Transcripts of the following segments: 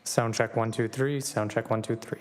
Sound check 1, 2, 3. Sound check 1, 2, 3.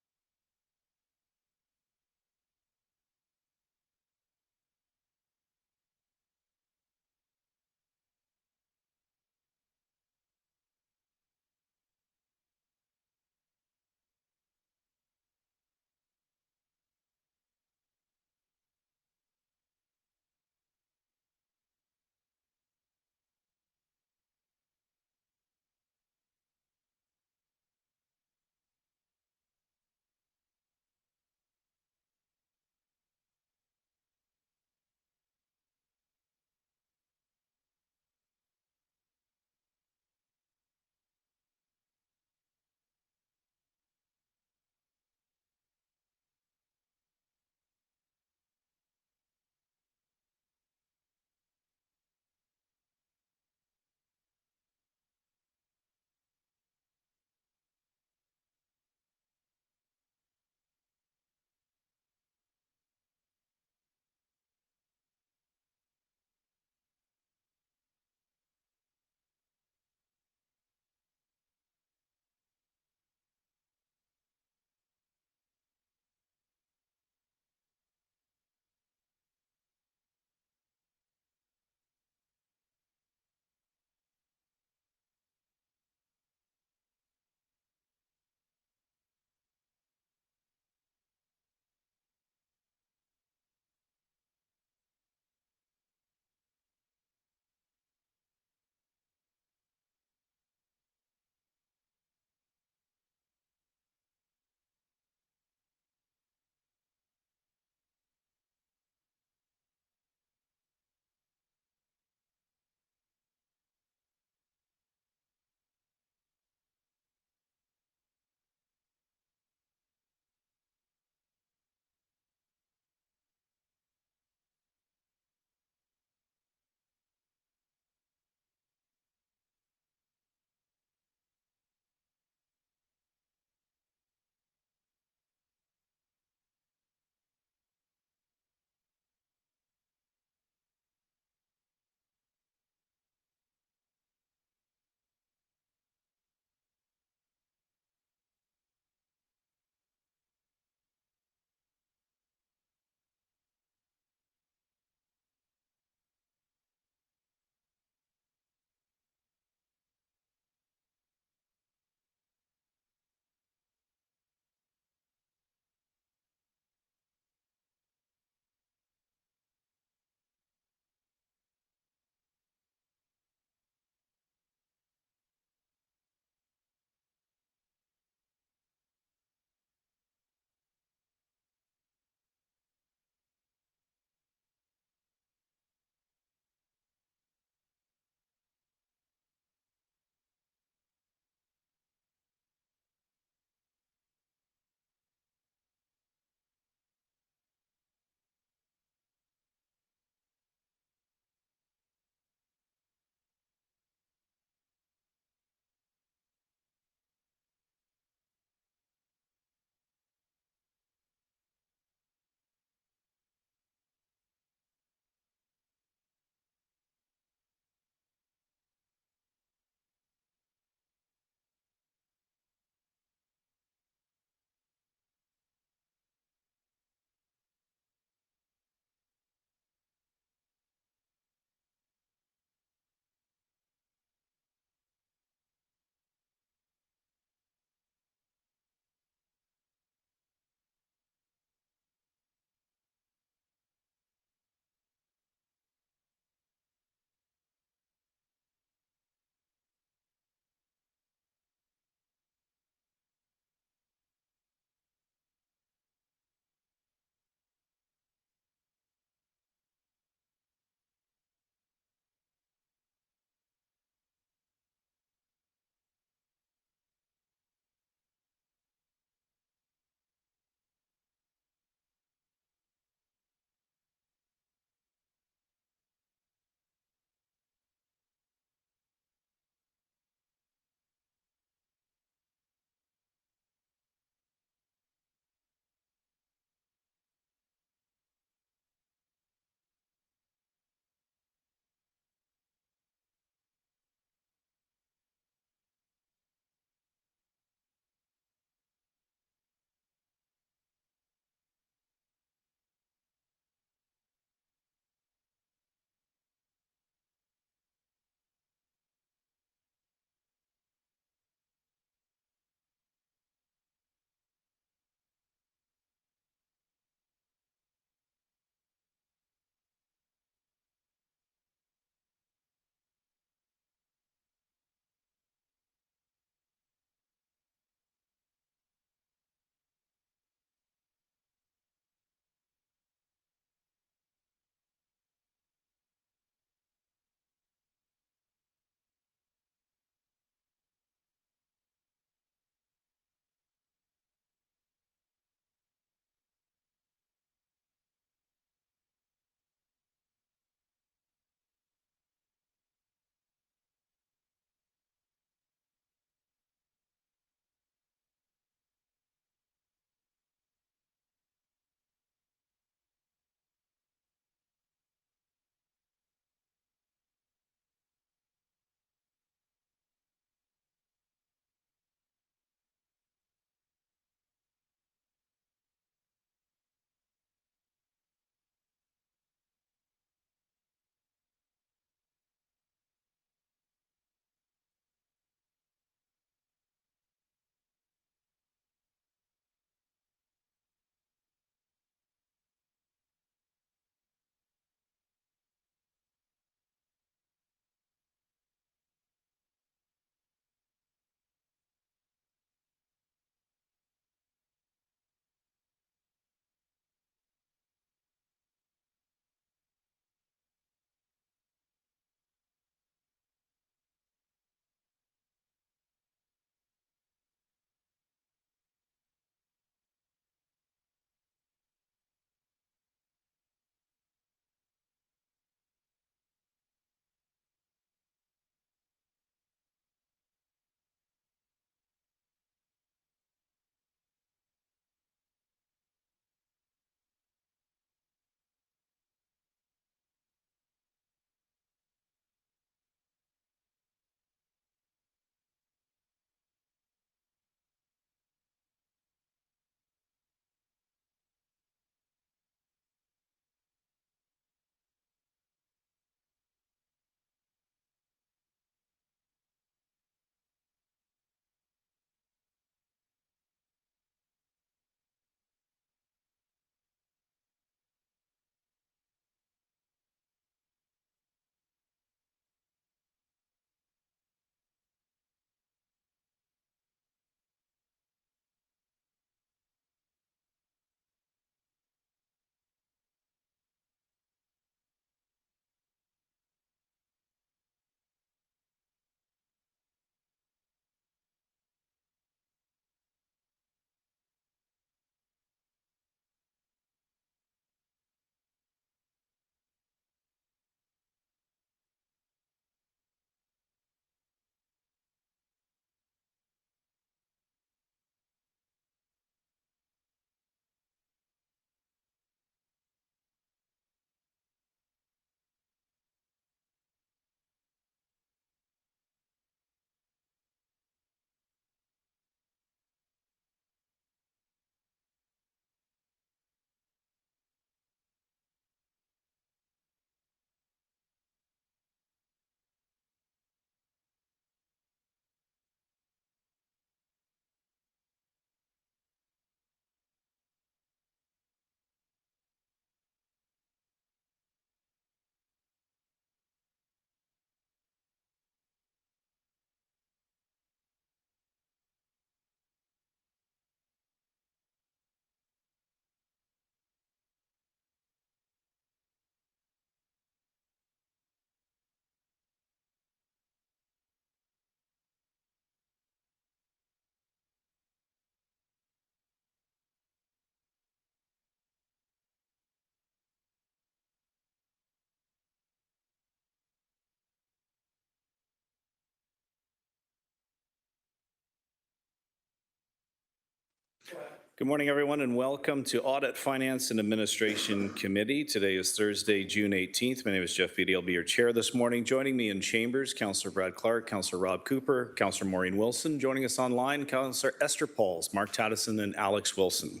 Good morning, everyone, and welcome to Audit, Finance, and Administration Committee. Today is Thursday, June 18th. My name is Jeff Beatty. I'll be your chair this morning. Joining me in chambers, Councillor Brad Clark, Councillor Rob Cooper, Councillor Maureen Wilson. Joining us online, Councillor Esther Pauls, Mark Tattison, and Alex Wilson.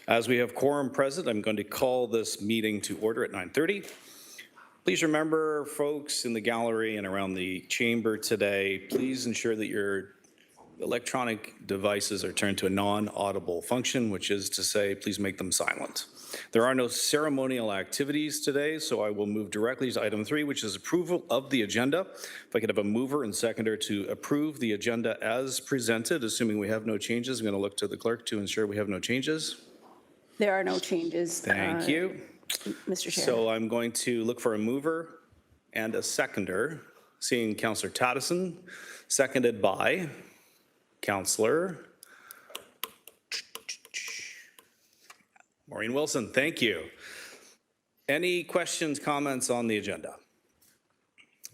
As we have quorum present, I'm going to call this meeting to order at 9:30. Please remember, folks in the gallery and around the chamber today, please ensure that your electronic devices are turned to a non-audible function, which is to say, please make them silent. There are no ceremonial activities today, so I will move directly to item 3, which is approval of the agenda. If I could have a mover and seconder to approve the agenda as presented, assuming we have no changes. I'm going to look to the clerk to ensure we have no changes. There are no changes. Thank you. Mr. Chair. So I'm going to look for a mover and a seconder, seeing Councillor Tattison, seconded by Councillor Maureen Wilson. Thank you. Any questions, comments on the agenda?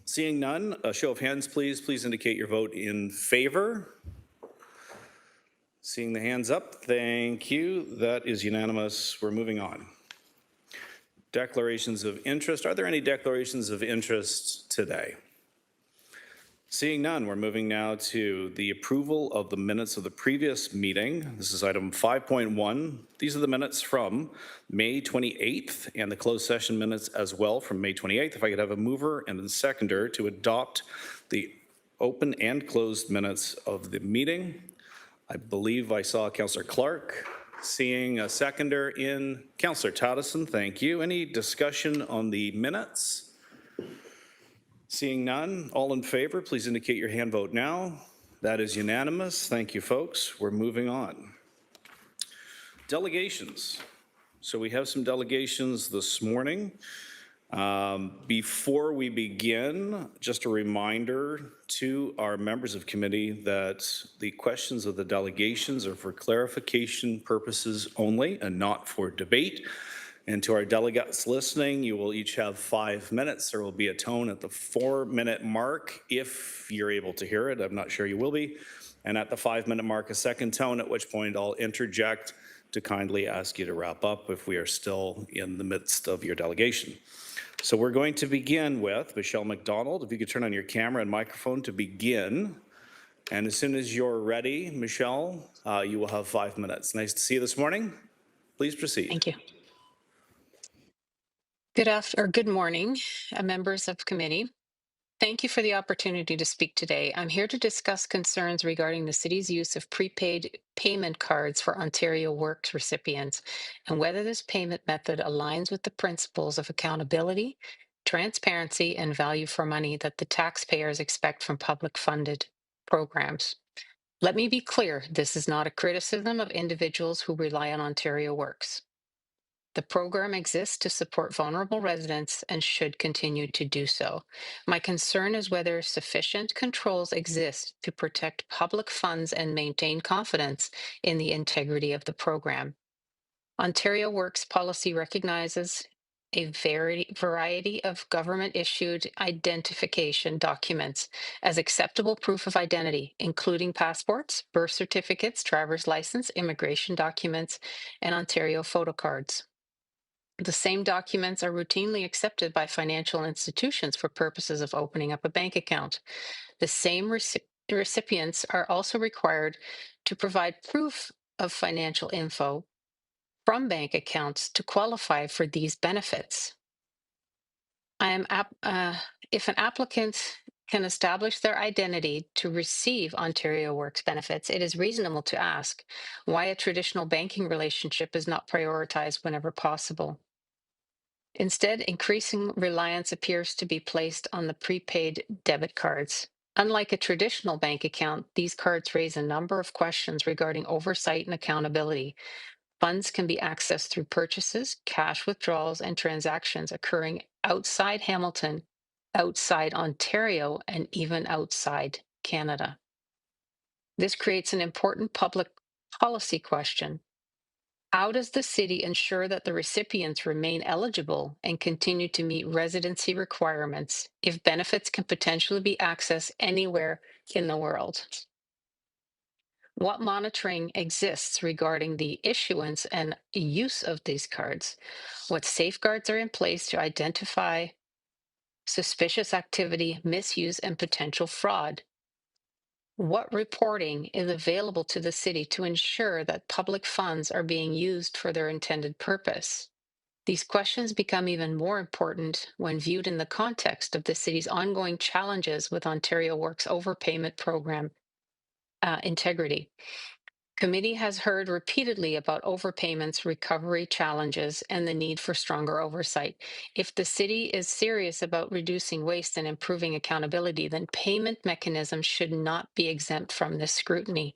Seeing none, a show of hands, please. Please indicate your vote in favor. Seeing the hands up, thank you. That is unanimous. We're moving on. Declarations of interest. Are there any declarations of interest today? Seeing none, we're moving now to the approval of the minutes of the previous meeting. This is item 5.1. These are the minutes from May 28th and the closed session minutes as well from May 28th. If I could have a mover and a seconder to adopt the open and closed minutes of the meeting. I believe I saw Councillor Clark. Seeing a seconder in Councillor Tattison, thank you. Any discussion on the minutes? Seeing none, all in favor, please indicate your hand vote now. That is unanimous. Thank you, folks. We're moving on. Delegations. So we have some delegations this morning. Before we begin, just a reminder to our members of committee that the questions of the delegations are for clarification purposes only and not for debate. And to our delegates listening, you will each have 5 minutes. There will be a tone at the 4-minute mark if you're able to hear it. I'm not sure you will be. And at the 5-minute mark, a second tone, at which point I'll interject to kindly ask you to wrap up if we are still in the midst of your delegation. So we're going to begin with Michelle McDonald. If you could turn on your camera and microphone to begin. And as soon as you're ready, Michelle, you will have 5 minutes. Nice to see you this morning. Please proceed. Thank you. Good morning, members of committee. Thank you for the opportunity to speak today. I'm here to discuss concerns regarding the city's use of prepaid payment cards for Ontario Works recipients and whether this payment method aligns with the principles of accountability, transparency, and value for money that the taxpayers expect from public funded programs. Let me be clear, this is not a criticism of individuals who rely on Ontario Works. The program exists to support vulnerable residents and should continue to do so. My concern is whether sufficient controls exist to protect public funds and maintain confidence in the integrity of the program. Ontario Works policy recognizes a variety of government-issued identification documents as acceptable proof of identity, including passports, birth certificates, driver's license, immigration documents, and Ontario photo cards. The same documents are routinely accepted by financial institutions for purposes of opening up a bank account. The same recipients are also required to provide proof of financial info from bank accounts to qualify for these benefits. If an applicant can establish their identity to receive Ontario Works benefits, it is reasonable to ask why a traditional banking relationship is not prioritized whenever possible. Instead, increasing reliance appears to be placed on the prepaid debit cards. Unlike a traditional bank account, these cards raise a number of questions regarding oversight and accountability. Funds can be accessed through purchases, cash withdrawals, and transactions occurring outside Hamilton, outside Ontario, and even outside Canada. This creates an important public policy question. How does the city ensure that the recipients remain eligible and continue to meet residency requirements if benefits can potentially be accessed anywhere in the world? What monitoring exists regarding the issuance and use of these cards? What safeguards are in place to identify suspicious activity, misuse, and potential fraud? What reporting is available to the city to ensure that public funds are being used for their intended purpose? These questions become even more important when viewed in the context of the city's ongoing challenges with Ontario Works overpayment program integrity. Committee has heard repeatedly about overpayments, recovery challenges, and the need for stronger oversight. If the city is serious about reducing waste and improving accountability, then payment mechanisms should not be exempt from this scrutiny.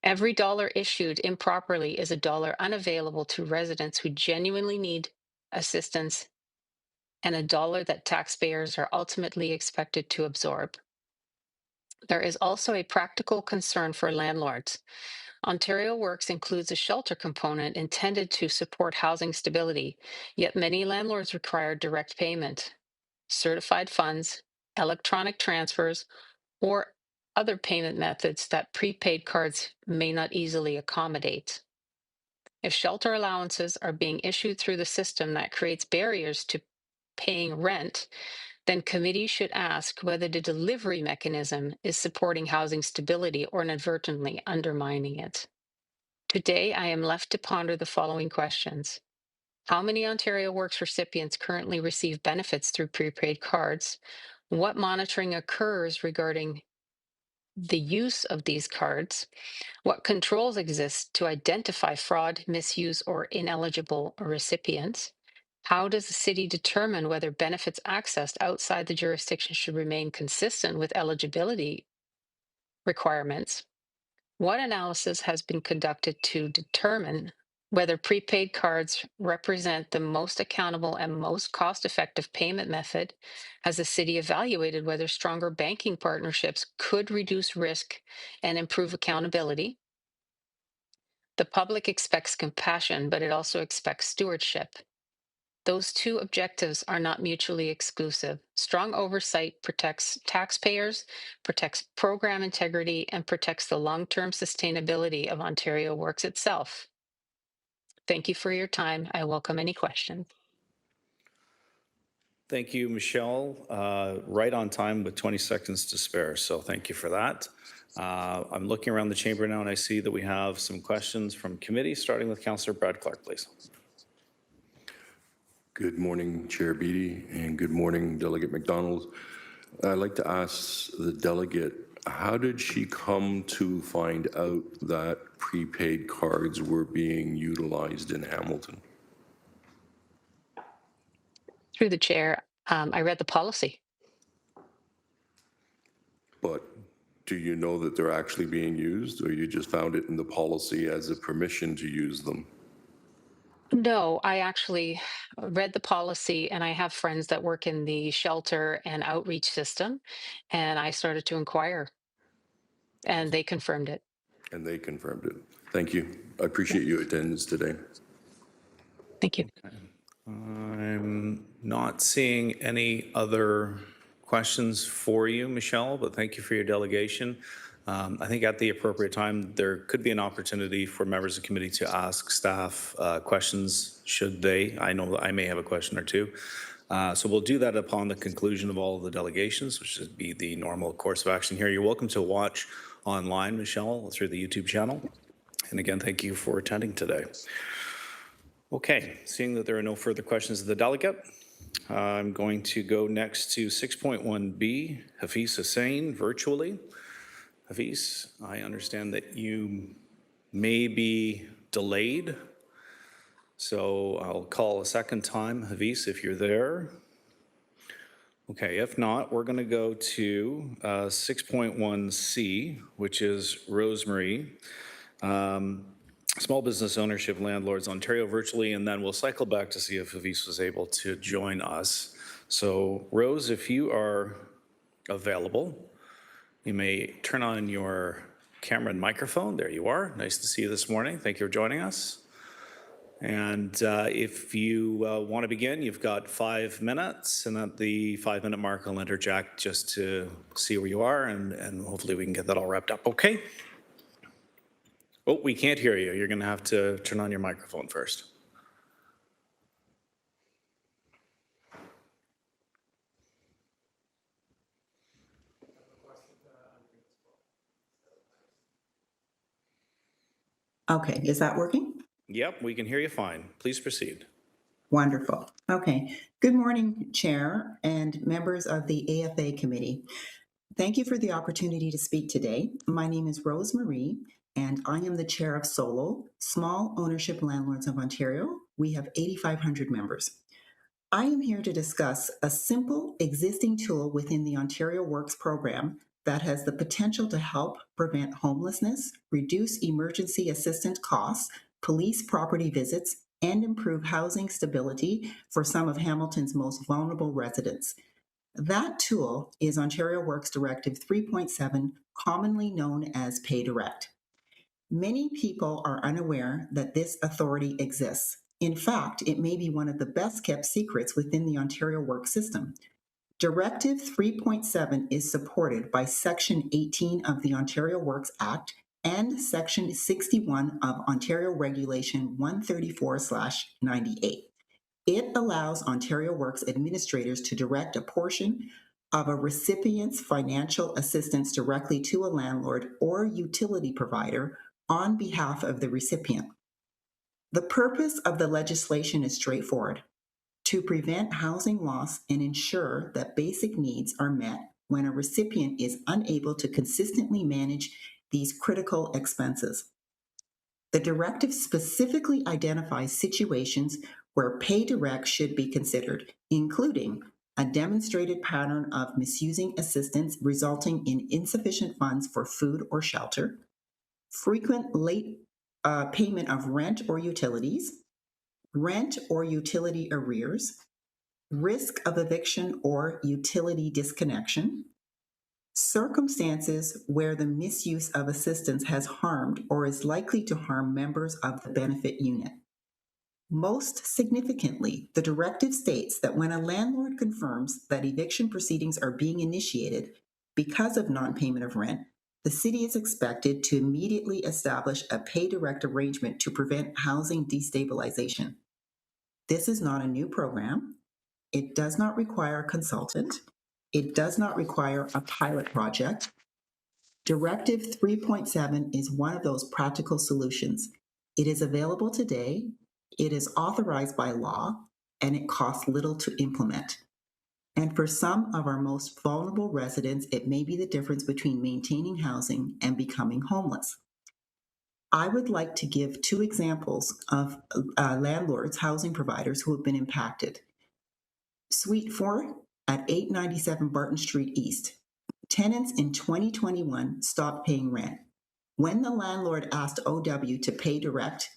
Every dollar issued improperly is a dollar unavailable to residents who genuinely need assistance and a dollar that taxpayers are ultimately expected to absorb. There is also a practical concern for landlords. Ontario Works includes a shelter component intended to support housing stability, yet many landlords require direct payment, certified funds, electronic transfers, or other payment methods that prepaid cards may not easily accommodate. If shelter allowances are being issued through the system that creates barriers to paying rent, then committee should ask whether the delivery mechanism is supporting housing stability or inadvertently undermining it. Today, I am left to ponder the following questions. How many Ontario Works recipients currently receive benefits through prepaid cards? What monitoring occurs regarding the use of these cards? What controls exist to identify fraud, misuse, or ineligible recipients? How does the city determine whether benefits accessed outside the jurisdiction should remain consistent with eligibility requirements? What analysis has been conducted to determine whether prepaid cards represent the most accountable and most cost-effective payment method? Has the city evaluated whether stronger banking partnerships could reduce risk and improve accountability? The public expects compassion, but it also expects stewardship. Those two objectives are not mutually exclusive. Strong oversight protects taxpayers, protects program integrity, and protects the long-term sustainability of Ontario Works itself. Thank you for your time. I welcome any questions. Thank you, Michelle. Right on time with 20 seconds to spare, so thank you for that. I'm looking around the chamber now and I see that we have some questions from committee, starting with Councillor Brad Clark, please. Good morning, Chair Beatty, and good morning, Delegate McDonald. I'd like to ask the delegate, how did she come to find out that prepaid cards were being utilized in Hamilton? Through the chair, I read the policy. But do you know that they're actually being used, or you just found it in the policy as a permission to use them? No, I actually read the policy, and I have friends that work in the shelter and outreach system, and I started to inquire, and they confirmed it. And they confirmed it. Thank you. I appreciate your attendance today. Thank you. I'm not seeing any other questions for you, Michelle, but thank you for your delegation. I think at the appropriate time, there could be an opportunity for members of the committee to ask staff questions should they. I know that I may have a question or two. So we'll do that upon the conclusion of all of the delegations, which should be the normal course of action here. You're welcome to watch online, Michelle, through the YouTube channel. And again, thank you for attending today. Okay, seeing that there are no further questions of the delegate, I'm going to go next to 6.1B, Hafiz Hussain, virtually. Hafiz, I understand that you may be delayed, so I'll call a second time. Hafiz, if you're there. Okay, if not, we're going to go to 6.1C, which is Rosemary. Small business ownership landlords, Ontario virtually, and then we'll cycle back to see if Hafiz was able to join us. So Rose, if you are available, you may turn on your camera and microphone. There you are. Nice to see you this morning. Thank you for joining us. And if you want to begin, you've got 5 minutes, and at the 5-minute mark, I'll interject just to see where you are, and hopefully we can get that all wrapped up. Okay? Oh, we can't hear you. You're going to have to turn on your microphone first. Okay, is that working? Yep, we can hear you fine. Please proceed. Wonderful. Okay. Good morning, Chair and members of the AFA Committee. Thank you for the opportunity to speak today. My name is Rose Marie, and I am the Chair of SOLO, Small Ownership Landlords of Ontario. We have 8,500 members. I am here to discuss a simple existing tool within the Ontario Works program that has the potential to help prevent homelessness, reduce emergency assistance costs, police property visits, and improve housing stability for some of Hamilton's most vulnerable residents. That tool is Ontario Works Directive 3.7, commonly known as Pay Direct. Many people are unaware that this authority exists. In fact, it may be one of the best kept secrets within the Ontario Work system. Directive 3.7 is supported by Section 18 of the Ontario Works Act and Section 61 of Ontario Regulation 134/98. It allows Ontario Works administrators to direct a portion of a recipient's financial assistance directly to a landlord or utility provider on behalf of the recipient. The purpose of the legislation is straightforward: to prevent housing loss and ensure that basic needs are met when a recipient is unable to consistently manage these critical expenses. The directive specifically identifies situations where pay direct should be considered, including a demonstrated pattern of misusing assistance resulting in insufficient funds for food or shelter, frequent late payment of rent or utilities, rent or utility arrears, risk of eviction or utility disconnection, circumstances where the misuse of assistance has harmed or is likely to harm members of the benefit unit. Most significantly, the directive states that when a landlord confirms that eviction proceedings are being initiated because of non-payment of rent, the city is expected to immediately establish a pay direct arrangement to prevent housing destabilization. This is not a new program. It does not require a consultant. It does not require a pilot project. Directive 3.7 is one of those practical solutions. It is available today, it is authorized by law, and it costs little to implement. And for some of our most vulnerable residents, it may be the difference between maintaining housing and becoming homeless. I would like to give two examples of landlords, housing providers who have been impacted. Suite 4 at 897 Barton Street East. Tenants in 2021 stopped paying rent. When the landlord asked OW to pay direct,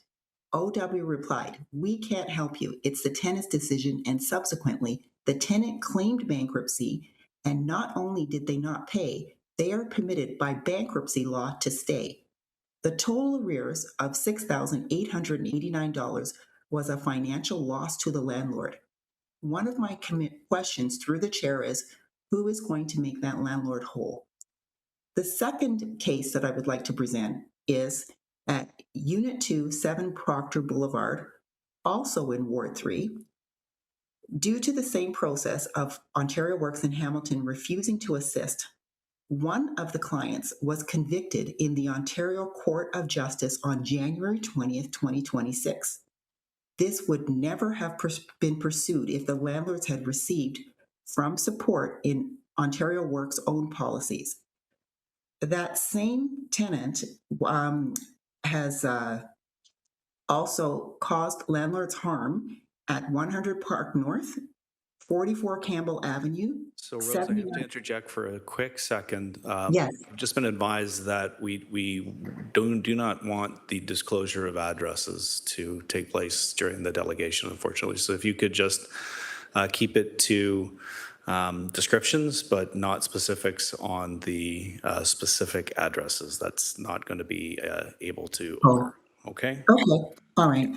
OW replied, "We can't help you. It's the tenant's decision." And subsequently, the tenant claimed bankruptcy, and not only did they not pay, they are permitted by bankruptcy law to stay. The total arrears of $6,889 was a financial loss to the landlord. One of my questions through the chair is, who is going to make that landlord whole? The second case that I would like to present is at Unit 2, 7 Proctor Boulevard, also in Ward 3. Due to the same process of Ontario Works in Hamilton refusing to assist, one of the clients was convicted in the Ontario Court of Justice on January 20th, 2026. This would never have been pursued if the landlords had received from support in Ontario Works' own policies. That same tenant has also caused landlords harm at 100 Park North, 44 Campbell Avenue. So Rose, I have to interject for a quick second. Yes. I've just been advised that we do not want the disclosure of addresses to take place during the delegation, unfortunately. So if you could just keep it to descriptions, but not specifics on the specific addresses. That's not going to be able to occur. Okay? Okay. All right.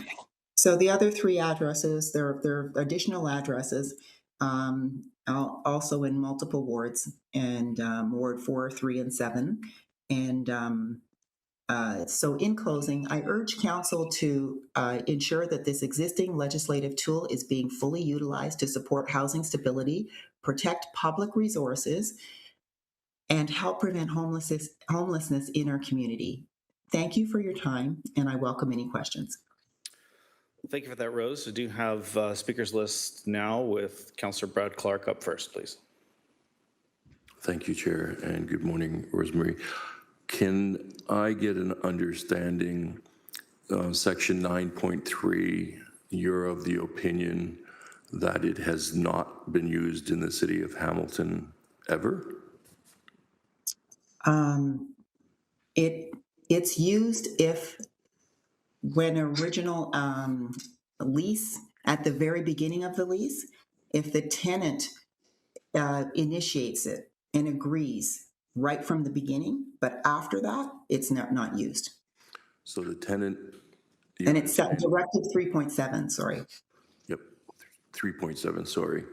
So the other three addresses, there are additional addresses, also in multiple wards, and Ward 4, 3, and 7. And So in closing, I urge Council to ensure that this existing legislative tool is being fully utilized to support housing stability, protect public resources, and help prevent homelessness in our community. Thank you for your time, and I welcome any questions. Thank you for that, Rose. I do have speakers list now with Councillor Brad Clark up first, please. Thank you, Chair, and good morning, Rosemary. Can I get an understanding, Section 9.3, you're of the opinion that it has not been used in the city of Hamilton ever? It's used if when original lease, at the very beginning of the lease, if the tenant initiates it and agrees right from the beginning, but after that, it's not used. So the tenant. And it's Directive 3.7, sorry. Yep, 3.7, sorry.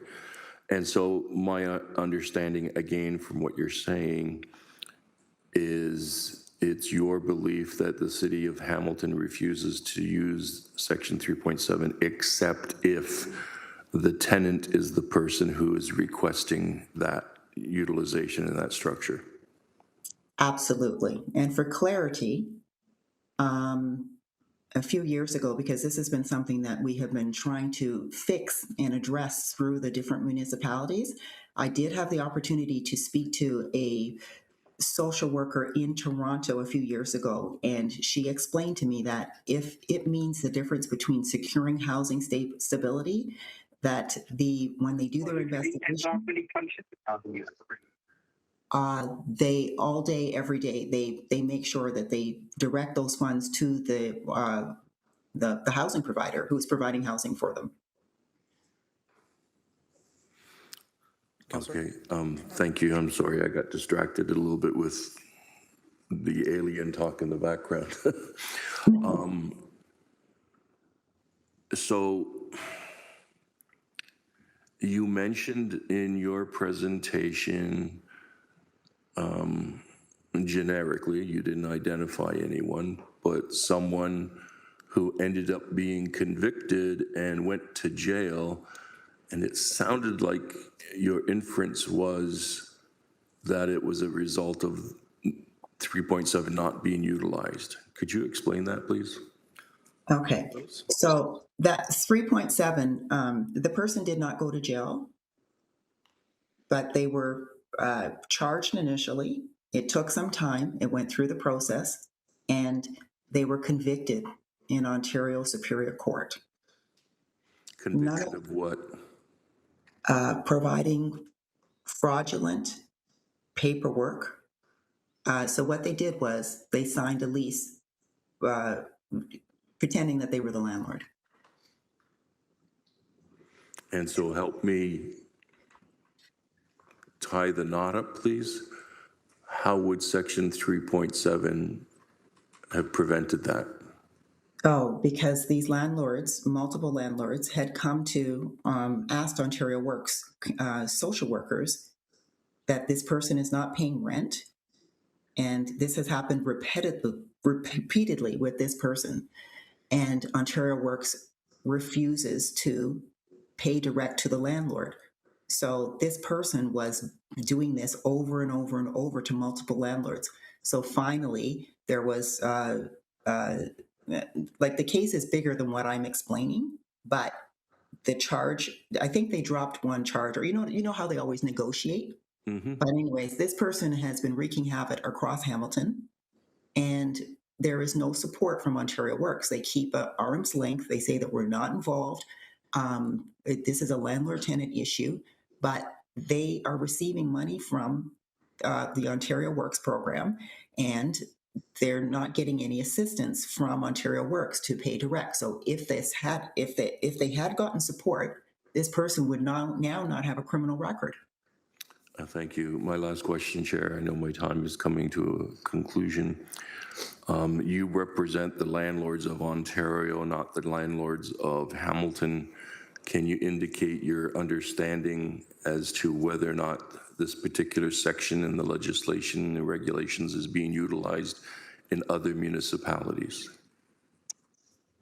And so my understanding, again, from what you're saying, is it's your belief that the city of Hamilton refuses to use Section 3.7 except if the tenant is the person who is requesting that utilization in that structure. Absolutely. And for clarity, a few years ago, because this has been something that we have been trying to fix and address through the different municipalities, I did have the opportunity to speak to a social worker in Toronto a few years ago, and she explained to me that if it means the difference between securing housing stability, that when they do their investigation, they all day, every day, they make sure that they direct those funds to the housing provider who's providing housing for them. Okay, thank you. I'm sorry, I got distracted a little bit with the alien talk in the background. So you mentioned in your presentation, generically, you didn't identify anyone, but someone who ended up being convicted and went to jail. And it sounded like your inference was that it was a result of 3.7 not being utilized. Could you explain that, please? Okay, so that 3.7, the person did not go to jail, but they were charged initially. It took some time. It went through the process, and they were convicted in Ontario Superior Court. Convicted of what? Providing fraudulent paperwork. So what they did was they signed a lease pretending that they were the landlord. And so help me tie the knot up, please. How would Section 3.7 have prevented that? Oh, because these landlords, multiple landlords, had come to asked Ontario Works social workers that this person is not paying rent. And this has happened repeatedly with this person. And Ontario Works refuses to pay direct to the landlord. So this person was doing this over and over and over to multiple landlords. So finally, there was like the case is bigger than what I'm explaining, but the charge, I think they dropped one charge, or you know how they always negotiate. Mm-hmm. But anyways, this person has been wreaking havoc across Hamilton, and there is no support from Ontario Works. They keep an arm's length. They say that we're not involved. This is a landlord-tenant issue, but they are receiving money from the Ontario Works program, and they're not getting any assistance from Ontario Works to pay direct. So if they had gotten support, this person would now not have a criminal record. Thank you. My last question, Chair. I know my time is coming to a conclusion. You represent the landlords of Ontario, not the landlords of Hamilton. Can you indicate your understanding as to whether or not this particular section in the legislation and regulations is being utilized in other municipalities?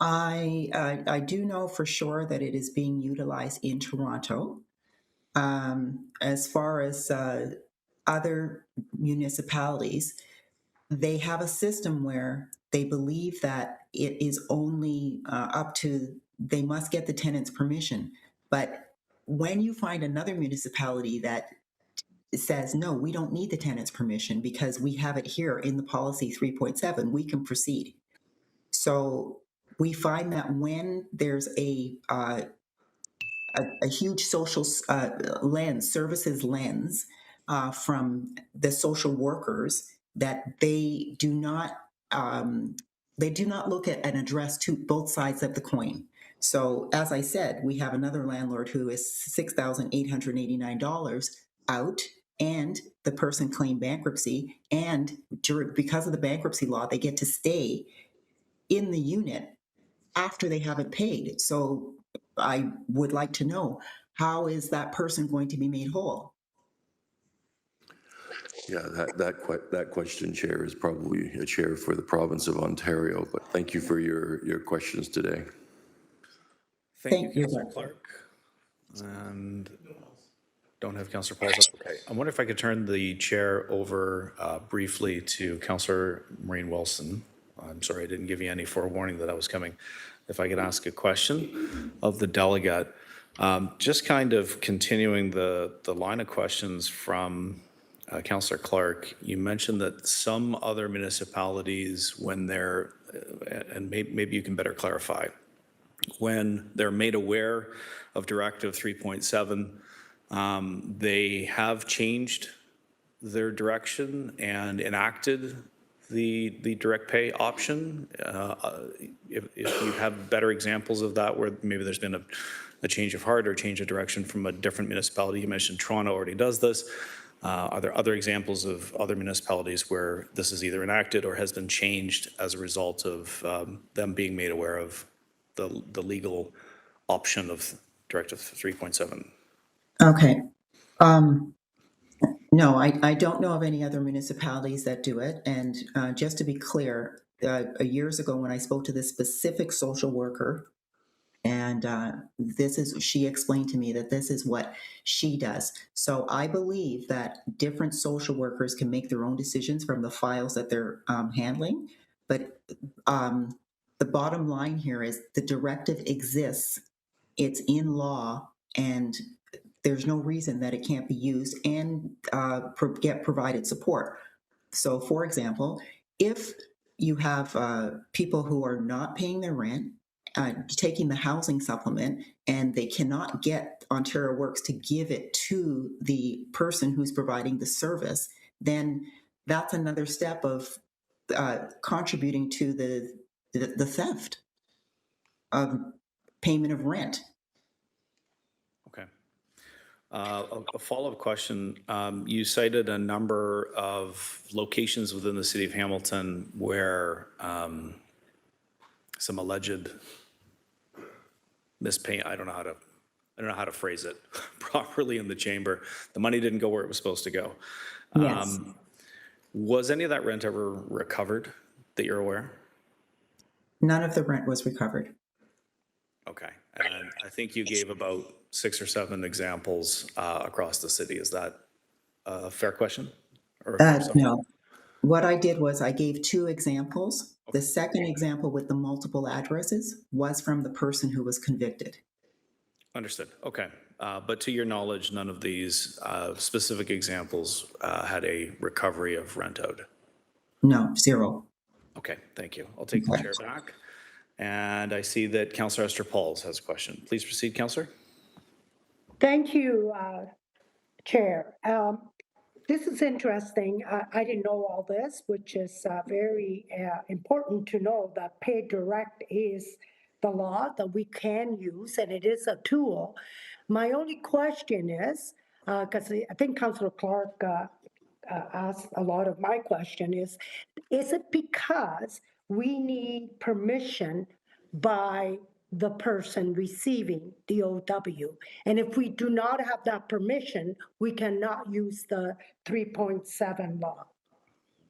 I do know for sure that it is being utilized in Toronto. As far as other municipalities, they have a system where they believe that it is only up to, they must get the tenant's permission. But when you find another municipality that says, no, we don't need the tenant's permission because we have it here in the policy 3.7, we can proceed. So we find that when there's a huge social services lens from the social workers, that they do not look at and address to both sides of the coin. So as I said, we have another landlord who is $6,889 out, and the person claimed bankruptcy, and because of the bankruptcy law, they get to stay in the unit after they haven't paid. So I would like to know, how is that person going to be made whole? Yeah, that question, Chair, is probably a chair for the province of Ontario, but thank you for your questions today. Thank you, you. Councillor Clark. And don't have Councillor Pauls up. Okay. I wonder if I could turn the chair over briefly to Councillor Maureen Wilson. I'm sorry, I didn't give you any forewarning that I was coming. If I could ask a question of the delegate, just kind of continuing the line of questions from Councillor Clark, you mentioned that some other municipalities, when they're, and maybe you can better clarify, when they're made aware of Directive 3.7, they have changed their direction and enacted the direct pay option. If you have better examples of that, where maybe there's been a change of heart or change of direction from a different municipality. You mentioned Toronto already does this. Are there other examples of other municipalities where this is either enacted or has been changed as a result of them being made aware of the legal option of Directive 3.7? Okay. No, I don't know of any other municipalities that do it. And just to be clear, years ago when I spoke to this specific social worker, and she explained to me that this is what she does. So I believe that different social workers can make their own decisions from the files that they're handling. But the bottom line here is the directive exists, it's in law, and there's no reason that it can't be used and get provided support. So, for example, if you have people who are not paying their rent, taking the housing supplement, and they cannot get Ontario Works to give it to the person who's providing the service, then that's another step of contributing to the theft of payment of rent. Okay. A follow-up question. You cited a number of locations within the city of Hamilton where some alleged mispayment, I don't know how to phrase it properly in the chamber. The money didn't go where it was supposed to go. Yes. Was any of that rent ever recovered that you're aware? None of the rent was recovered. Okay. And I think you gave about 6 or 7 examples across the city. Is that a fair question? Or No. What I did was I gave 2 examples. The second example with the multiple addresses was from the person who was convicted. Understood. Okay. But to your knowledge, none of these specific examples had a recovery of rent owed? No, 0. Okay, thank you. I'll take the chair back. And I see that Councillor Esther Pauls has a question. Please proceed, Councillor. Thank you, Chair. This is interesting. I didn't know all this, which is very important to know that Pay Direct is the law that we can use, and it is a tool. My only question is, because I think Councillor Clark asked a lot of my question, is it because we need permission by the person receiving the OW? And if we do not have that permission, we cannot use the 3.7 law.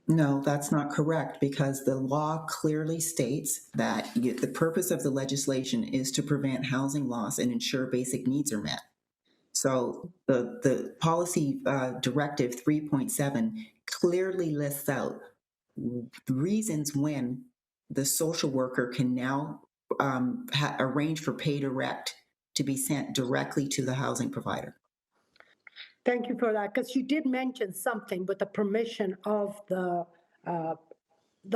No, that's not correct because the law clearly states that the purpose of the legislation is to prevent housing loss and ensure basic needs are met. So the policy directive 3.7 clearly lists out reasons when the social worker can now arrange for pay direct to be sent directly to the housing provider. Thank you for that, because you did mention something with the permission of the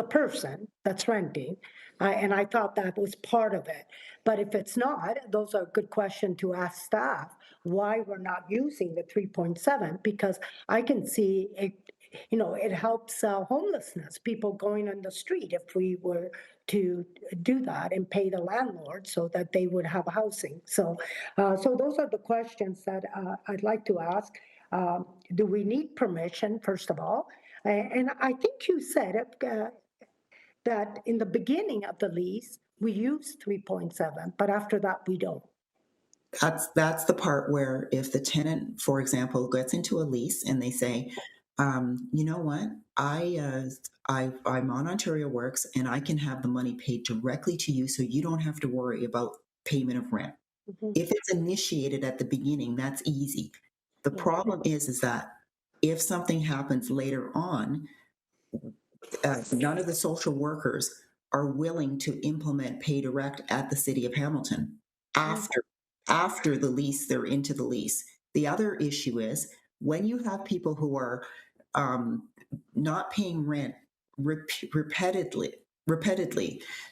person that's renting, and I thought that was part of it. But if it's not, those are a good question to ask staff, why we're not using the 3.7, because I can see it, it helps homelessness, people going on the street if we were to do that and pay the landlord so that they would have housing. So those are the questions that I'd like to ask. Do we need permission, first of all? And I think you said it, that in the beginning of the lease, we use 3.7, but after that, we don't. That's the part where if the tenant, for example, gets into a lease and they say, you know what, I'm on Ontario Works and I can have the money paid directly to you, so you don't have to worry about payment of rent. Mhm. If it's initiated at the beginning, that's easy. The problem is that if something happens later on, none of the social workers are willing to implement pay direct at the city of Hamilton after the lease, they're into the lease. The other issue is when you have people who are not paying rent repeatedly.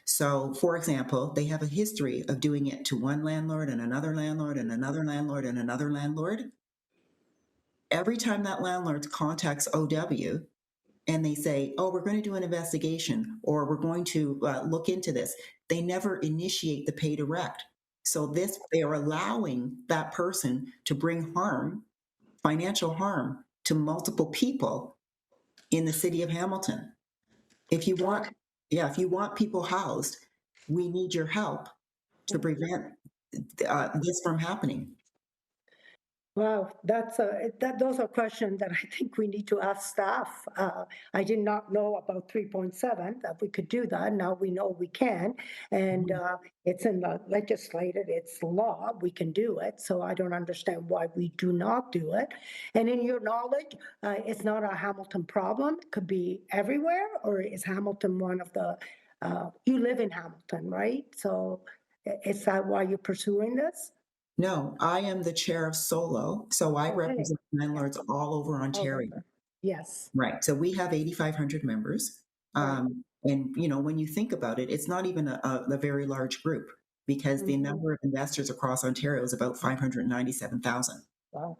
So, for example, they have a history of doing it to one landlord and another landlord and another landlord and another landlord. Every time that landlord contacts OW, and they say, oh, we're going to do an investigation or we're going to look into this, they never initiate the pay direct. So they are allowing that person to bring harm, financial harm, to multiple people in the city of Hamilton. If you want people housed, we need your help to prevent this from happening. Wow, those are questions that I think we need to ask staff. I did not know about 3.7, that we could do that. Now we know we can. And it's in the legislated, it's law, we can do it. So I don't understand why we do not do it. And in your knowledge, it's not a Hamilton problem. It could be everywhere, or is Hamilton one of the, you live in Hamilton, right? So is that why you're pursuing this? No, I am the chair of SOLO, so I Okay. represent landlords all over All Ontario. over. Yes. Right. So we have 8,500 members. Right. And, when you think about it, it's not even a very large group because the Mhm. number of investors across Ontario is about 597,000, Wow.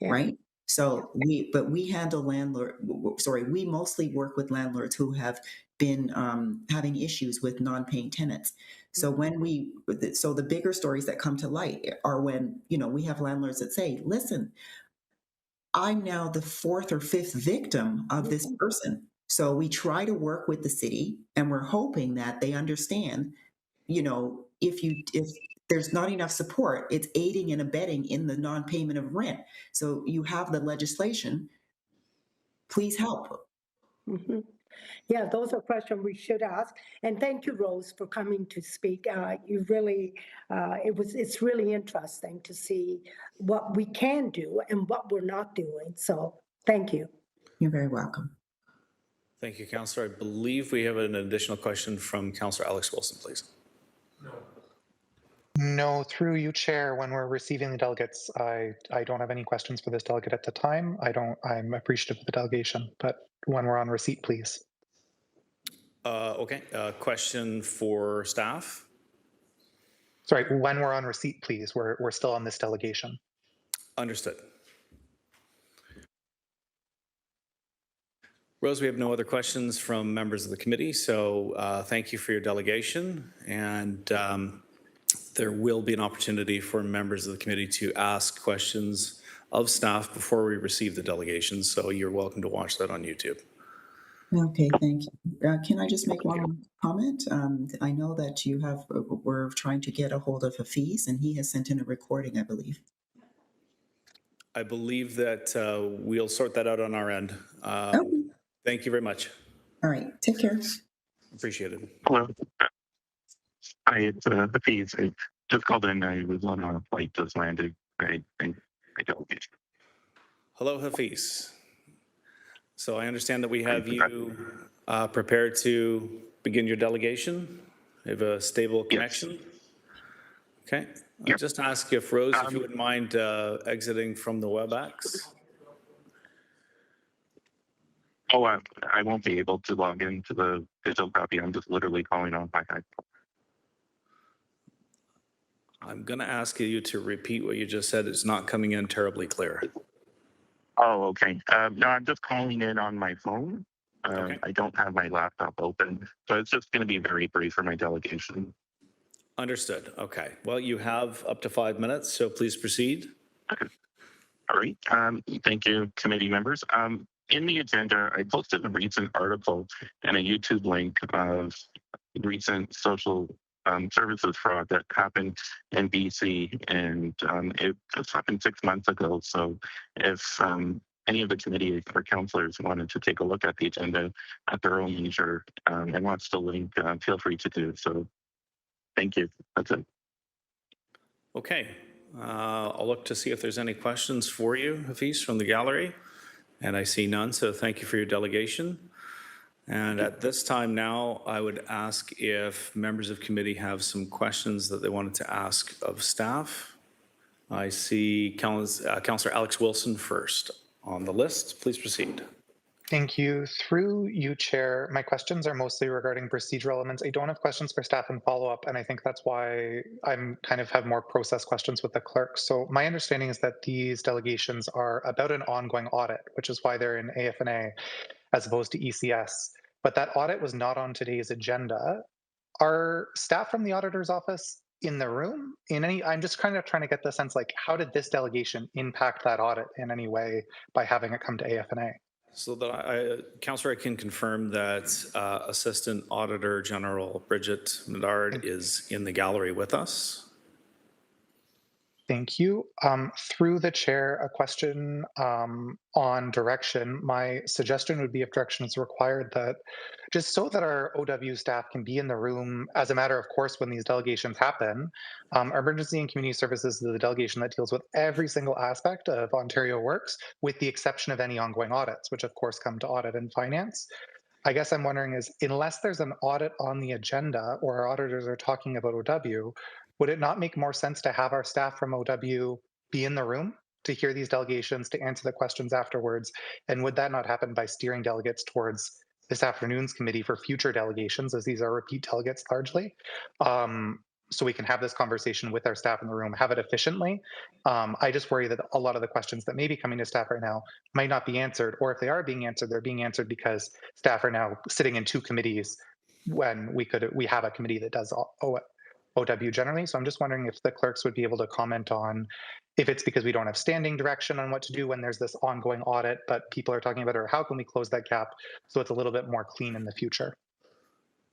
Yeah. right? So we handle we mostly work with landlords who have been having issues with non-paying tenants. So so the bigger stories that come to light are when, we have landlords that say, listen, I'm now the fourth or fifth victim of this person. So we try to work with the city and we're hoping that they understand, if there's not enough support, it's aiding and abetting in the non-payment of rent. So you have the legislation, please help. Mhm. Yeah, those are questions we should ask. And thank you, Rose, for coming to speak. You really, it's really interesting to see what we can do and what we're not doing. So thank you. You're very welcome. Thank you, Councillor. I believe we have an additional question from Councillor Alex Wilson, please. No, through you, Chair, when we're receiving the delegates, I don't have any questions for this delegate at the time. I'm appreciative of the delegation, but when we're on receipt, please. Okay, question for staff? Sorry, when we're on receipt, please. We're still on this delegation. Understood. Rose, we have no other questions from members of the committee, so thank you for your delegation. And there will be an opportunity for members of the committee to ask questions of staff before we receive the delegation, so you're welcome to watch that on YouTube. Okay, thank you. Can I just make one comment? I know that we're trying to get a hold of Hafiz, and he has sent in a recording, I believe. I believe that we'll sort that out on our end. Okay. Thank you very much. All right, take care. Appreciate it. Hello. Hi, it's Hafiz. I just called in. I was on a flight just landed. I don't get Hello, Hafiz. So I understand that we have you prepared to begin your delegation. You have a stable connection? Okay. I'll Yep. just ask if Rose, if you wouldn't mind exiting from the WebEx. Oh, I won't be able to log into the digital copy. I'm just literally calling on my iPhone. I'm going to ask you to repeat what you just said. It's not coming in terribly clear. Oh, okay. No, I'm just calling in on my phone. Okay. I don't have my laptop open, so it's just going to be very brief for my delegation. Understood. Okay. Well, you have up to 5 minutes, so please proceed. Okay. All right. Thank you, committee members. In the agenda, I posted a recent article and a YouTube link of recent social services fraud that happened in BC, and it just happened 6 months ago. So if any of the committee or councillors wanted to take a look at the agenda at their own leisure and wants the link, feel free to do so. Thank you. That's it. Okay. I'll look to see if there's any questions for you, Hafiz, from the gallery. And I see none, so thank you for your delegation. And at this time now, I would ask if members of committee have some questions that they wanted to ask of staff. I see Councillor Alex Wilson first on the list. Please proceed. Thank you. Through you, Chair, my questions are mostly regarding procedural elements. I don't have questions for staff and follow-up, and I think that's why I'm kind of have more process questions with the clerk. So my understanding is that these delegations are about an ongoing audit, which is why they're in AFNA as opposed to ECS. But that audit was not on today's agenda. Are staff from the auditor's office in the room? I'm just kind of trying to get the sense, like, how did this delegation impact that audit in any way by having it come to AFNA? So that Councillor, I can confirm that Assistant Auditor General Bridget Medard is in the gallery with us. Thank you. Through the chair, a question on direction. My suggestion would be, if direction is required, that just so that our OW staff can be in the room as a matter of course when these delegations happen, our Emergency and Community Services is the delegation that deals with every single aspect of Ontario Works, with the exception of any ongoing audits, which of course come to audit and finance. I guess I'm wondering is, unless there's an audit on the agenda or our auditors are talking about OW, would it not make more sense to have our staff from OW be in the room to hear these delegations, to answer the questions afterwards? And would that not happen by steering delegates towards this afternoon's committee for future delegations, as these are repeat delegates largely? So we can have this conversation with our staff in the room, have it efficiently. I just worry that a lot of the questions that may be coming to staff right now might not be answered, or if they are being answered, they're being answered because staff are now sitting in two committees when we have a committee that does OW generally. So I'm just wondering if the clerks would be able to comment on if it's because we don't have standing direction on what to do when there's this ongoing audit, but people are talking about it, or how can we close that gap so it's a little bit more clean in the future?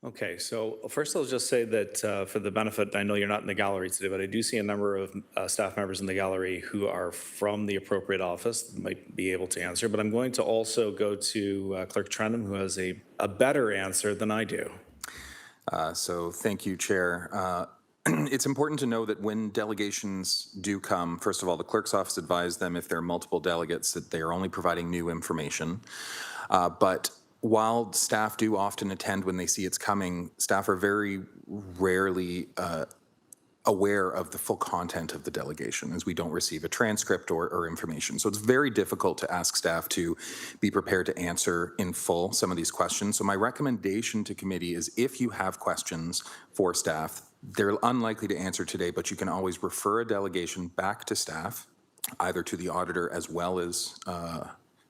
Okay, so first I'll just say that for the benefit, I know you're not in the gallery today, but I do see a number of staff members in the gallery who are from the appropriate office that might be able to answer, but I'm going to also go to Clerk Trenham, who has a better answer than I do. So thank you, Chair. It's important to know that when delegations do come, first of all, the clerk's office advised them if there are multiple delegates that they are only providing new information. But while staff do often attend when they see it's coming, staff are very rarely aware of the full content of the delegation, as we don't receive a transcript or information. So it's very difficult to ask staff to be prepared to answer in full some of these questions. So my recommendation to committee is, if you have questions for staff, they're unlikely to answer today, but you can always refer a delegation back to staff, either to the auditor as well as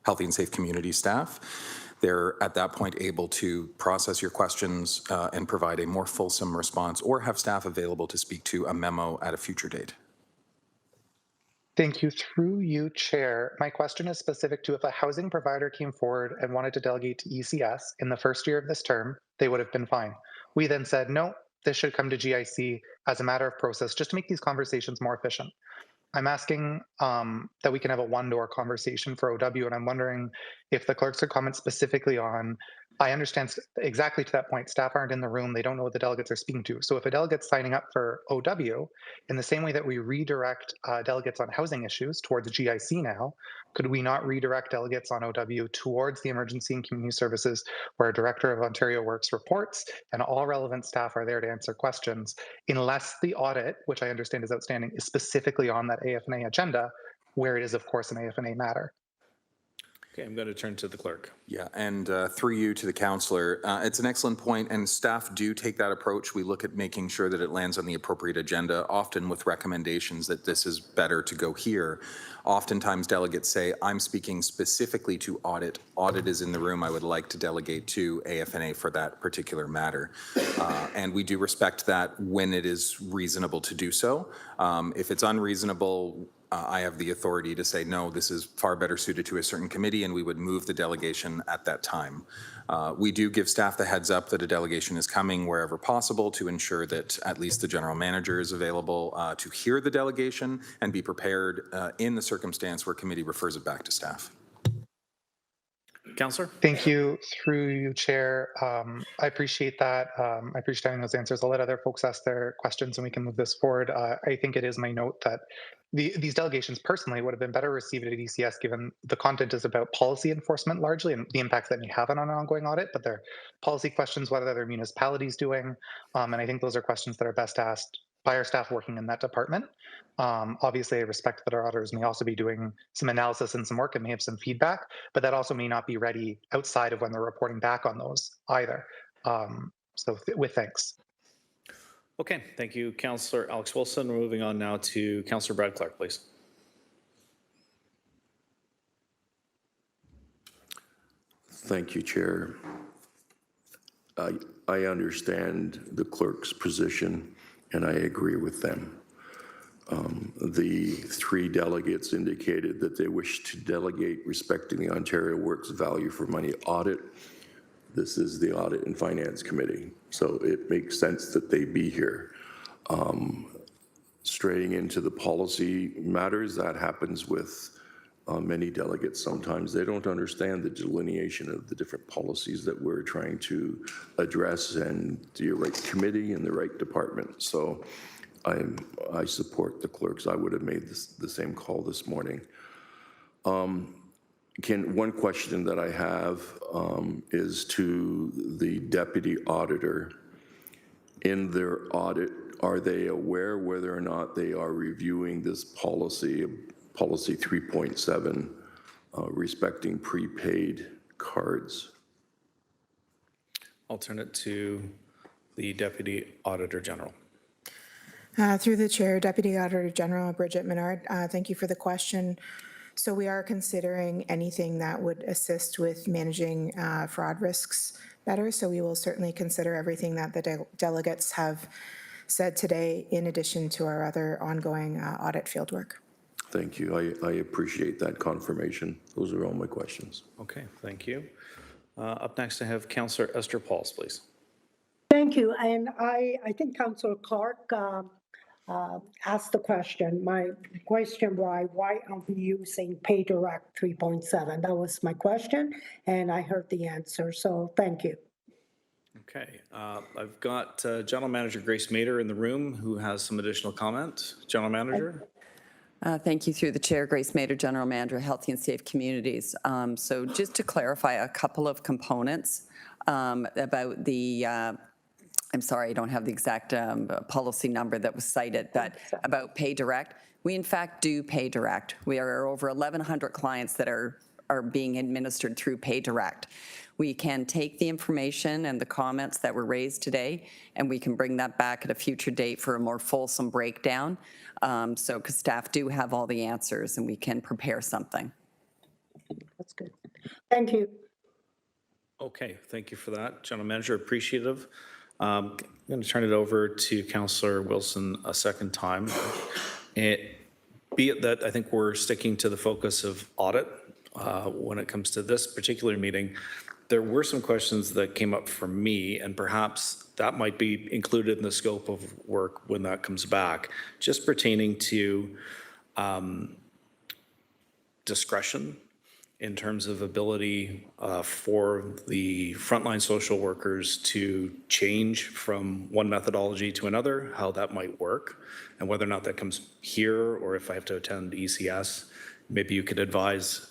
Healthy and Safe Community staff. They're at that point able to process your questions and provide a more fulsome response, or have staff available to speak to a memo at a future date. Thank you. Through you, Chair, my question is specific to, if a housing provider came forward and wanted to delegate to ECS in the first year of this term, they would have been fine. We then said, no, this should come to GIC as a matter of process, just to make these conversations more efficient. I'm asking that we can have a one-door conversation for OW, and I'm wondering if the clerks could comment specifically on, I understand exactly to that point, staff aren't in the room, they don't know what the delegates are speaking to. So if a delegate's signing up for OW, in the same way that we redirect delegates on housing issues towards GIC now, could we not redirect delegates on OW towards the Emergency and Community Services, where a Director of Ontario Works reports and all relevant staff are there to answer questions, unless the audit, which I understand is outstanding, is specifically on that AFNA agenda, where it is, of course, an AFNA matter. Okay, I'm going to turn to the clerk. Yeah, and through you to the councillor, it's an excellent point, and staff do take that approach. We look at making sure that it lands on the appropriate agenda, often with recommendations that this is better to go here. Oftentimes delegates say, I'm speaking specifically to audit. Audit is in the room. I would like to delegate to AFNA for that particular matter. And we do respect that when it is reasonable to do so. If it's unreasonable, I have the authority to say, no, this is far better suited to a certain committee, and we would move the delegation at that time. We do give staff the heads up that a delegation is coming wherever possible to ensure that at least the general manager is available to hear the delegation and be prepared in the circumstance where committee refers it back to staff. Councillor? Thank you. Through you, Chair. I appreciate that. I appreciate having those answers. I'll let other folks ask their questions and we can move this forward. I think it is my note that these delegations personally would have been better received at ECS, given the content is about policy enforcement largely and the impacts that may have on an ongoing audit, but they're policy questions, what are other municipalities doing? And I think those are questions that are best asked by our staff working in that department. Obviously, I respect that our auditors may also be doing some analysis and some work and may have some feedback, but that also may not be ready outside of when they're reporting back on those either. With thanks. Okay, thank you, Councillor Alex Wilson. We're moving on now to Councillor Brad Clark, please. Thank you, Chair. I understand the clerk's position, and I agree with them. The three delegates indicated that they wish to delegate respecting the Ontario Works Value for Money audit. This is the Audit and Finance Committee, so it makes sense that they be here. Straying into the policy matters, that happens with many delegates sometimes. They don't understand the delineation of the different policies that we're trying to address and the right committee and the right department. So I support the clerks. I would have made the same call this morning. One question that I have is to the deputy auditor. In their audit, are they aware whether or not they are reviewing this policy 3.7, respecting prepaid cards? I'll turn it to the Deputy Auditor General. Through the chair, Deputy Auditor General Bridget Menard, thank you for the question. So we are considering anything that would assist with managing fraud risks better. So we will certainly consider everything that the delegates have said today, in addition to our other ongoing audit fieldwork. Thank you. I appreciate that confirmation. Those are all my questions. Okay, thank you. Up next, I have Councillor Esther Pauls, please. Thank you. And I think Councillor Clark asked the question. My question was, why aren't we using Pay Direct 3.7? That was my question, and I heard the answer. So thank you. Okay, I've got General Manager Grace Mader in the room who has some additional comment. General Manager. Thank you. Through the chair, Grace Mader, General Manager, Healthy and Safe Communities. So just to clarify a couple of components about the, I'm sorry, I don't have the exact policy number that was cited, but about Pay Direct. We in fact do Pay Direct. We are over 1,100 clients that are being administered through Pay Direct. We can take the information and the comments that were raised today, and we can bring that back at a future date for a more fulsome breakdown. So, because staff do have all the answers, and we can prepare something. That's good. Thank you. Okay, thank you for that, General Manager. Appreciative. I'm going to turn it over to Councillor Wilson a second time. Be it that I think we're sticking to the focus of audit when it comes to this particular meeting. There were some questions that came up for me, and perhaps that might be included in the scope of work when that comes back, just pertaining to discretion in terms of ability for the frontline social workers to change from one methodology to another, how that might work, and whether or not that comes here or if I have to attend ECS, maybe you could advise.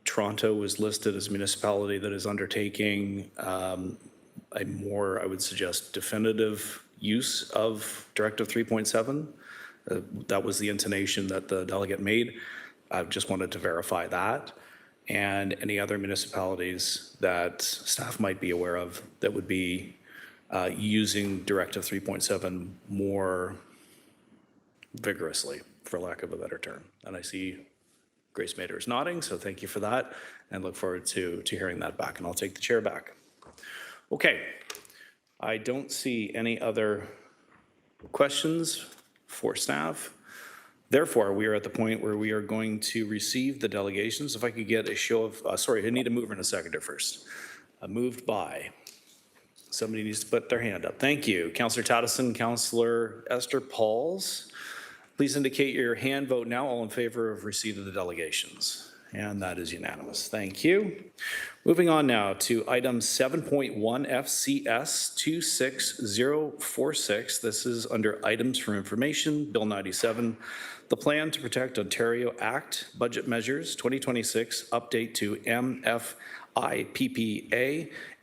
Toronto was listed as a municipality that is undertaking a more, I would suggest, definitive use of Directive 3.7. That was the intonation that the delegate made. I just wanted to verify that. And any other municipalities that staff might be aware of that would be using Directive 3.7 more vigorously, for lack of a better term. And I see Grace Mader is nodding, so thank you for that, and look forward to hearing that back, and I'll take the chair back. Okay, I don't see any other questions for staff. Therefore, we are at the point where we are going to receive the delegations. If I could get a show of, sorry, I need a mover and a seconder first. Moved by. Somebody needs to put their hand up. Thank you. Councillor Tattison, Councillor Esther Pauls. Please indicate your hand vote now. All in favor of receipt of the delegations. And that is unanimous. Thank you. Moving on now to item 7.1 FCS 26046. This is under items for information, Bill 97, the Plan to Protect Ontario Act, Budget Measures 2026, update to MFIPPA,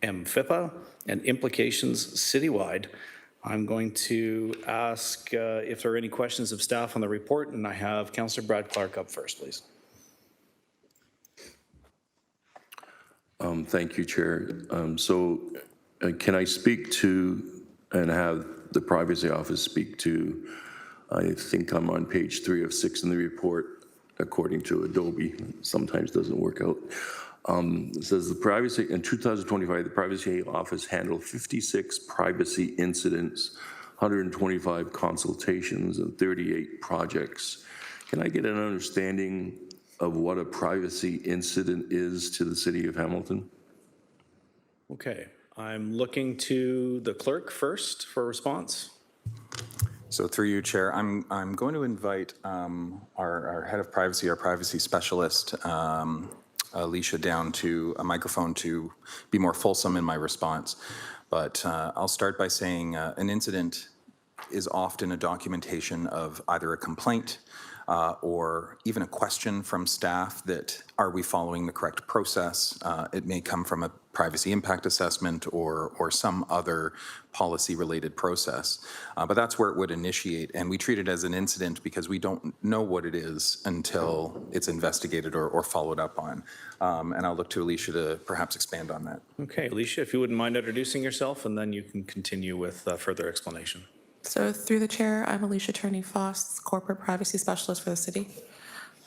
MFIPPA, and implications citywide. I'm going to ask if there are any questions of staff on the report, and I have Councillor Brad Clark up first, please. Thank you, Chair. Can I speak to and have the Privacy Office speak to, I think I'm on page 3 of 6 in the report, according to Adobe, sometimes doesn't work out. It says in 2025, the Privacy Office handled 56 privacy incidents, 125 consultations, and 38 projects. Can I get an understanding of what a privacy incident is to the city of Hamilton? Okay, I'm looking to the clerk first for a response. So through you, Chair, I'm going to invite our head of privacy, our privacy specialist, Alicia, down to a microphone to be more fulsome in my response. But I'll start by saying an incident is often a documentation of either a complaint or even a question from staff that, are we following the correct process? It may come from a privacy impact assessment or some other policy-related process. But that's where it would initiate, and we treat it as an incident because we don't know what it is until it's investigated or followed up on. And I'll look to Alicia to perhaps expand on that. Okay, Alicia, if you wouldn't mind introducing yourself, and then you can continue with further explanation. So through the chair, I'm Alicia Turney-Foss, Corporate Privacy Specialist for the city.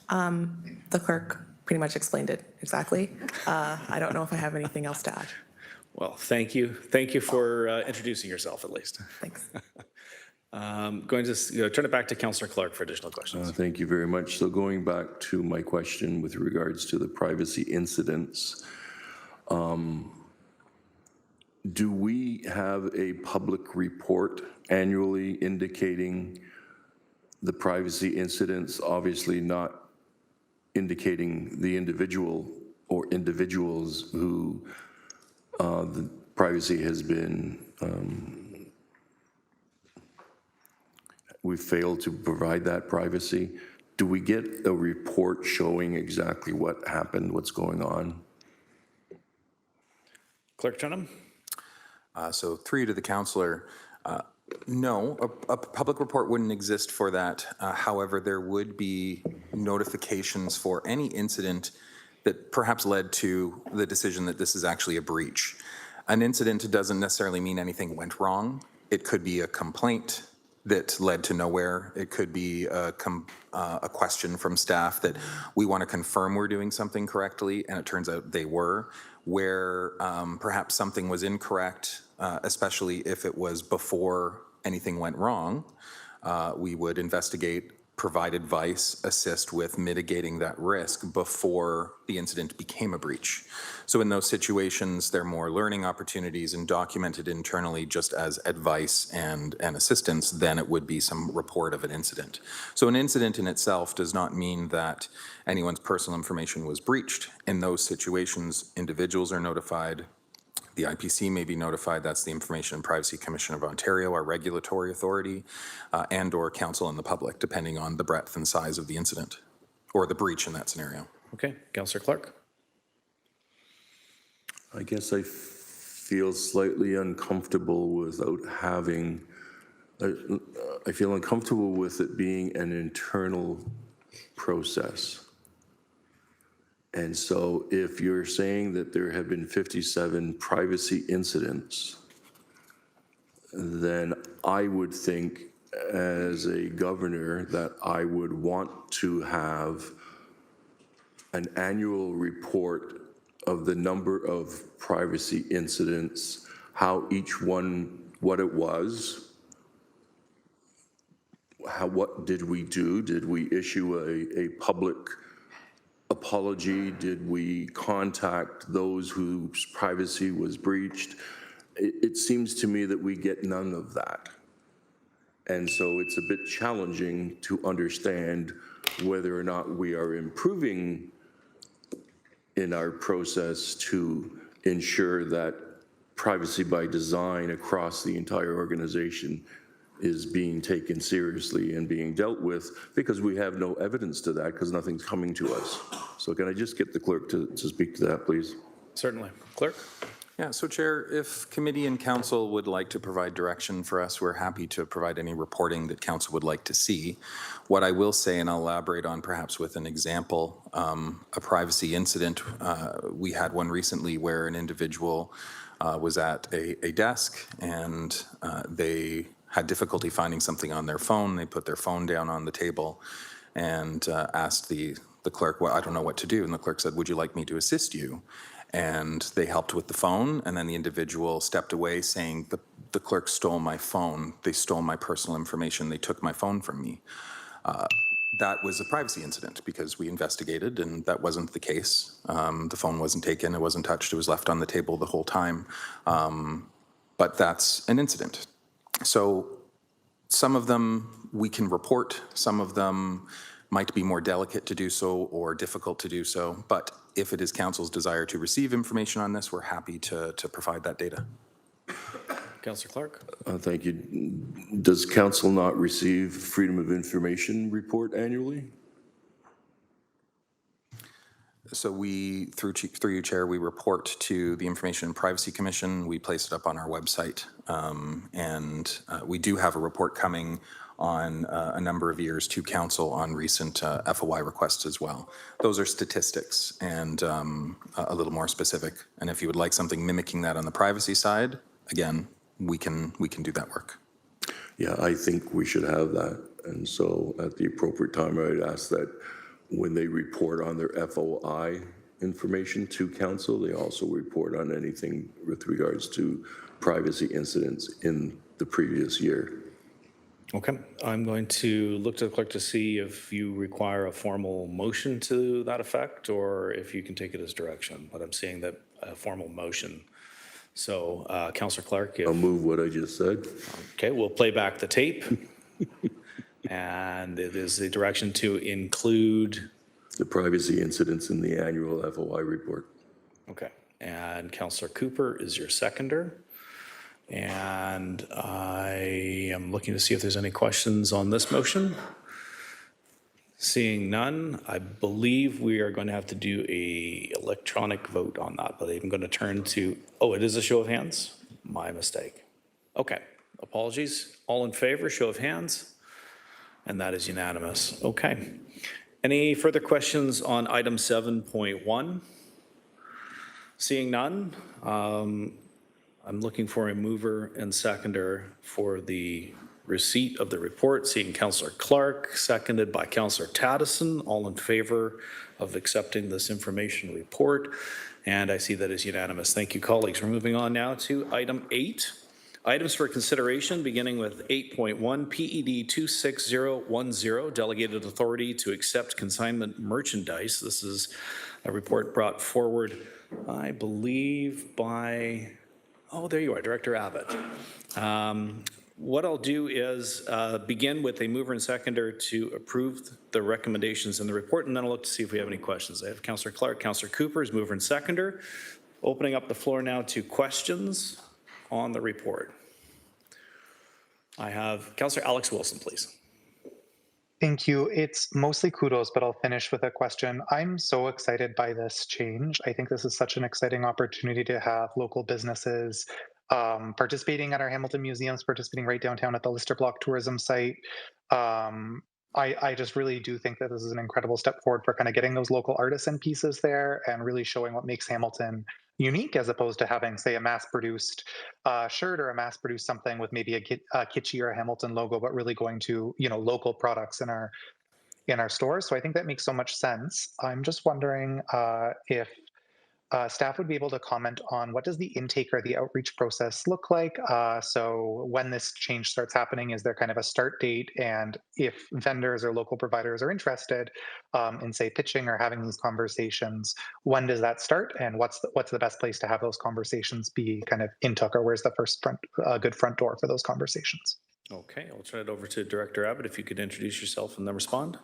The clerk pretty much explained it exactly. I don't know if I have anything else to add. Well, thank you. Thank you for introducing yourself at least. Thanks. Going to turn it back to Councillor Clark for additional questions. Thank you very much. So going back to my question with regards to the privacy incidents, do we have a public report annually indicating the privacy incidents, obviously not indicating the individual or individuals who the privacy has been, we failed to provide that privacy? Do we get a report showing exactly what happened, what's going on? Clerk Trenham? So through you to the councillor, no, a public report wouldn't exist for that. However, there would be notifications for any incident that perhaps led to the decision that this is actually a breach. An incident doesn't necessarily mean anything went wrong. It could be a complaint that led to nowhere. It could be a question from staff that we want to confirm we're doing something correctly, and it turns out they were, where perhaps something was incorrect, especially if it was before anything went wrong. We would investigate, provide advice, assist with mitigating that risk before the incident became a breach. So in those situations, there are more learning opportunities and documented internally just as advice and assistance than it would be some report of an incident. So an incident in itself does not mean that anyone's personal information was breached. In those situations, individuals are notified. The IPC may be notified. That's the Information and Privacy Commission of Ontario, our regulatory authority, and/or counsel and the public, depending on the breadth and size of the incident or the breach in that scenario. Okay, Councillor Clark. I guess I feel slightly uncomfortable without having, I feel uncomfortable with it being an internal process. And so if you're saying that there have been 57 privacy incidents, then I would think as a governor that I would want to have an annual report of the number of privacy incidents, how each one, what it was, what did we do? Did we issue a public apology? Did we contact those whose privacy was breached? It seems to me that we get none of that. And so it's a bit challenging to understand whether or not we are improving in our process to ensure that privacy by design across the entire organization is being taken seriously and being dealt with, because we have no evidence to that because nothing's coming to us. So can I just get the clerk to speak to that, please? Certainly. Clerk? Yeah, so Chair, if committee and council would like to provide direction for us, we're happy to provide any reporting that council would like to see. What I will say, and I'll elaborate on perhaps with an example, a privacy incident. We had one recently where an individual was at a desk and they had difficulty finding something on their phone. They put their phone down on the table and asked the clerk, well, I don't know what to do. And the clerk said, would you like me to assist you? And they helped with the phone, and then the individual stepped away saying, the clerk stole my phone. They stole my personal information. They took my phone from me. That was a privacy incident because we investigated and that wasn't the case. The phone wasn't taken, it wasn't touched, it was left on the table the whole time. But that's an incident. So some of them we can report, some of them might be more delicate to do so or difficult to do so. But if it is council's desire to receive information on this, we're happy to provide that data. Councillor Clark? Thank you. Does council not receive Freedom of Information report annually? So we, through you, Chair, we report to the Information and Privacy Commission. We place it up on our website. And we do have a report coming on a number of years to council on recent FOI requests as well. Those are statistics and a little more specific. And if you would like something mimicking that on the privacy side, again, we can do that work. Yeah, I think we should have that. And so at the appropriate time, I'd ask that when they report on their FOI information to council, they also report on anything with regards to privacy incidents in the previous year. Okay, I'm going to look to the clerk to see if you require a formal motion to that effect or if you can take it as direction, but I'm seeing that a formal motion. So, Councillor Clark, I'll move what I just said. Okay, we'll play back the tape. And it is the direction to include the privacy incidents in the annual FOI report. Okay, and Councillor Cooper is your seconder. And I am looking to see if there's any questions on this motion. Seeing none, I believe we are going to have to do a electronic vote on that, but I'm going to turn to, oh, it is a show of hands? My mistake. Okay, apologies. All in favor, show of hands. And that is unanimous. Okay. Any further questions on item 7.1? Seeing none, I'm looking for a mover and seconder for the receipt of the report. Seeing Councillor Clark, seconded by Councillor Taddison. All in favor of accepting this information report. And I see that is unanimous. Thank you, colleagues. We're moving on now to item 8. Items for consideration, beginning with 8.1 PED 26010, Delegated Authority to Accept Consignment Merchandise. This is a report brought forward, I believe, by, oh, there you are, Director Abbott. What I'll do is begin with a mover and seconder to approve the recommendations in the report, and then I'll look to see if we have any questions. I have Councillor Clark, Councillor Cooper as mover and seconder. Opening up the floor now to questions on the report. I have Councillor Alex Wilson, please. Thank you. It's mostly kudos, but I'll finish with a question. I'm so excited by this change. I think this is such an exciting opportunity to have local businesses participating at our Hamilton museums, participating right downtown at the Lister Block tourism site. I just really do think that this is an incredible step forward for kind of getting those local artisan pieces there and really showing what makes Hamilton unique, as opposed to having, say, a mass-produced shirt or a mass-produced something with maybe a kitschy or a Hamilton logo, but really going to local products in our stores. So I think that makes so much sense. I'm just wondering if staff would be able to comment on what does the intake or the outreach process look like? So when this change starts happening, is there kind of a start date? And if vendors or local providers are interested in, say, pitching or having these conversations, when does that start? And what's the best place to have those conversations be kind of intook, or where's the first good front door for those conversations? Okay, I'll turn it over to Director Abbott if you could introduce yourself and then respond.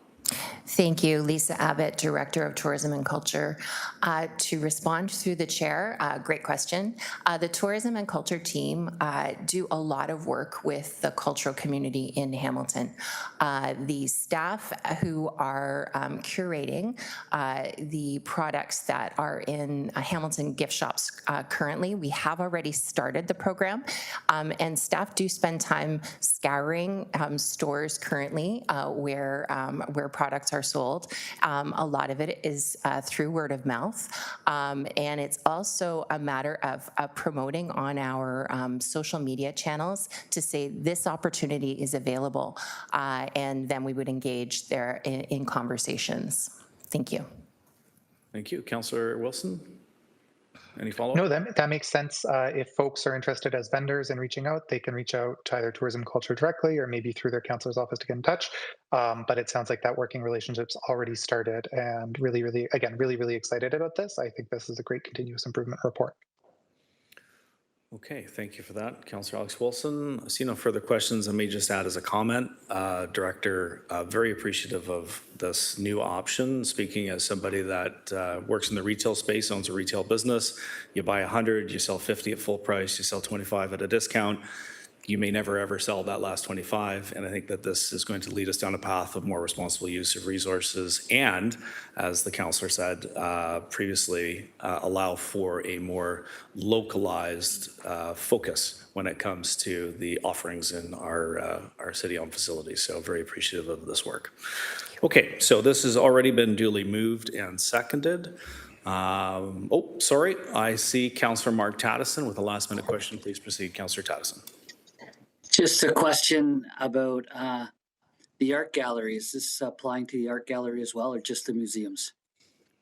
Thank you, Lisa Abbott, Director of Tourism and Culture. To respond through the chair, great question. The Tourism and Culture team do a lot of work with the cultural community in Hamilton. The staff who are curating the products that are in Hamilton gift shops currently, we have already started the program, and staff do spend time scouring stores currently where products are sold. A lot of it is through word of mouth. And it's also a matter of promoting on our social media channels to say this opportunity is available. And then we would engage there in conversations. Thank you. Thank you. Councillor Wilson, any follow-up? No, that makes sense. If folks are interested as vendors in reaching out, they can reach out to either Tourism Culture directly or maybe through their councilor's office to get in touch. But it sounds like that working relationship's already started, and really excited about this. I think this is a great continuous improvement report. Okay, thank you for that, Councillor Alex Wilson. I see no further questions. I may just add as a comment, Director, very appreciative of this new option. Speaking as somebody that works in the retail space, owns a retail business, you buy 100, you sell 50 at full price, you sell 25 at a discount. You may never ever sell that last 25, and I think that this is going to lead us down a path of more responsible use of resources and, as the councillor said previously, allow for a more localized focus when it comes to the offerings in our city-owned facilities. So very appreciative of this work. Okay, so this has already been duly moved and seconded. Sorry, I see Councillor Mark Tattison with a last-minute question. Please proceed, Councillor Tattison. Just a question about the art gallery. Is this applying to the art gallery as well, or just the museums?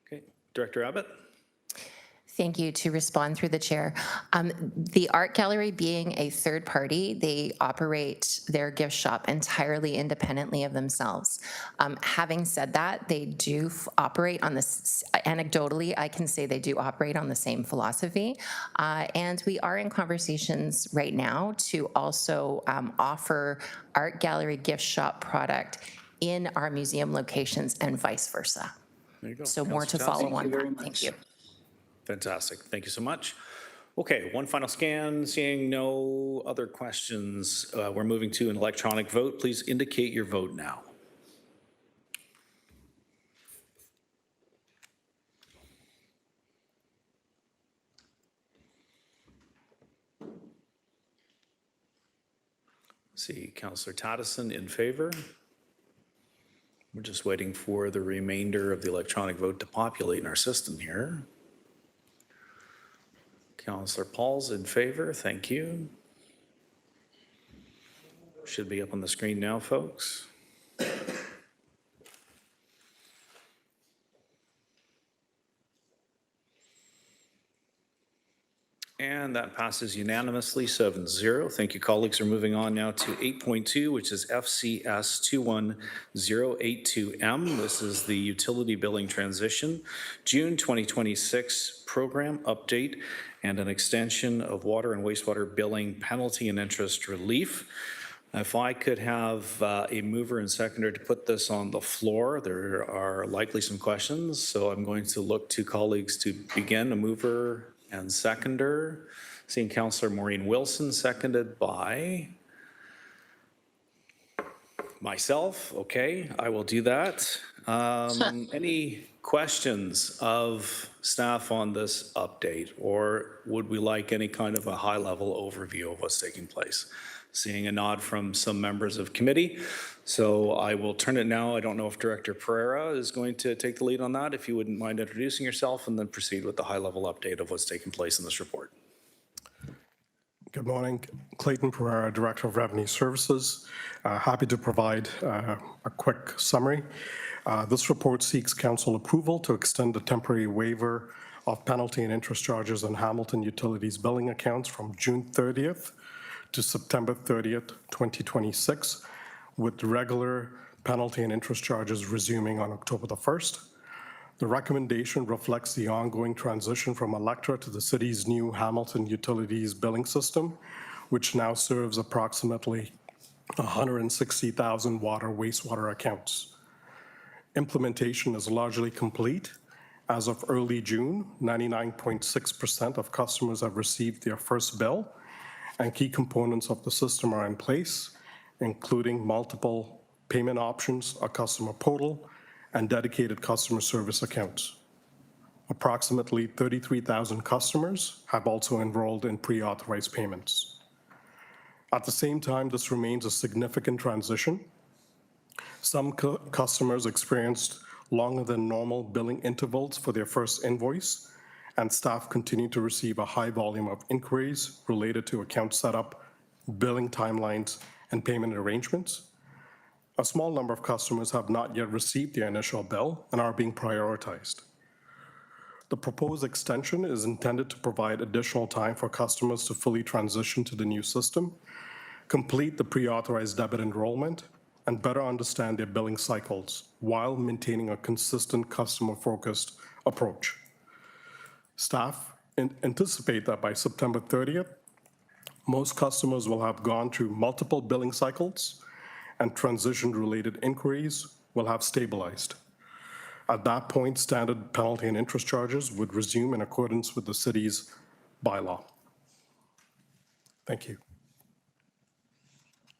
Okay, Director Abbott. Thank you. To respond through the chair, the art gallery being a third party, they operate their gift shop entirely independently of themselves. Having said that, they do operate on this, anecdotally, I can say they do operate on the same philosophy. And we are in conversations right now to also offer art gallery gift shop product in our museum locations and vice versa. There you go. So more to follow on that. Thank you. Fantastic. Thank you so much. Okay, one final scan. Seeing no other questions, we're moving to an electronic vote. Please indicate your vote now. See, Councillor Tattison in favor. We're just waiting for the remainder of the electronic vote to populate in our system here. Councillor Paul's in favor. Thank you. Should be up on the screen now, folks. And that passes unanimously 7-0. Thank you, colleagues. We're moving on now to 8.2, which is FCS 21082M. This is the utility billing transition, June 2026 program update, and an extension of water and wastewater billing penalty and interest relief. If I could have a mover and seconder to put this on the floor, there are likely some questions, so I'm going to look to colleagues to begin. A mover and seconder. Seeing Councillor Maureen Wilson, seconded by myself. Okay, I will do that. Any questions of staff on this update, or would we like any kind of a high-level overview of what's taking place? Seeing a nod from some members of committee. So I will turn it now. I don't know if Director Pereira is going to take the lead on that. If you wouldn't mind introducing yourself and then proceed with the high-level update of what's taking place in this report. Good morning. Clayton Pereira, Director of Revenue Services. Happy to provide a quick summary. This report seeks council approval to extend the temporary waiver of penalty and interest charges on Hamilton Utilities billing accounts from June 30th to September 30th, 2026, with regular penalty and interest charges resuming on October the 1st. The recommendation reflects the ongoing transition from Electra to the city's new Hamilton Utilities billing system, which now serves approximately 160,000 water wastewater accounts. Implementation is largely complete. As of early June, 99.6% of customers have received their first bill, and key components of the system are in place, including multiple payment options, a customer portal, and dedicated customer service accounts. Approximately 33,000 customers have also enrolled in pre-authorized payments. At the same time, this remains a significant transition. Some customers experienced longer than normal billing intervals for their first invoice, and staff continue to receive a high volume of inquiries related to account setup, billing timelines, and payment arrangements. A small number of customers have not yet received their initial bill and are being prioritized. The proposed extension is intended to provide additional time for customers to fully transition to the new system, complete the pre-authorized debit enrollment, and better understand their billing cycles while maintaining a consistent customer-focused approach. Staff anticipate that by September 30th, most customers will have gone through multiple billing cycles and transition-related inquiries will have stabilized. At that point, standard penalty and interest charges would resume in accordance with the city's bylaw. Thank you.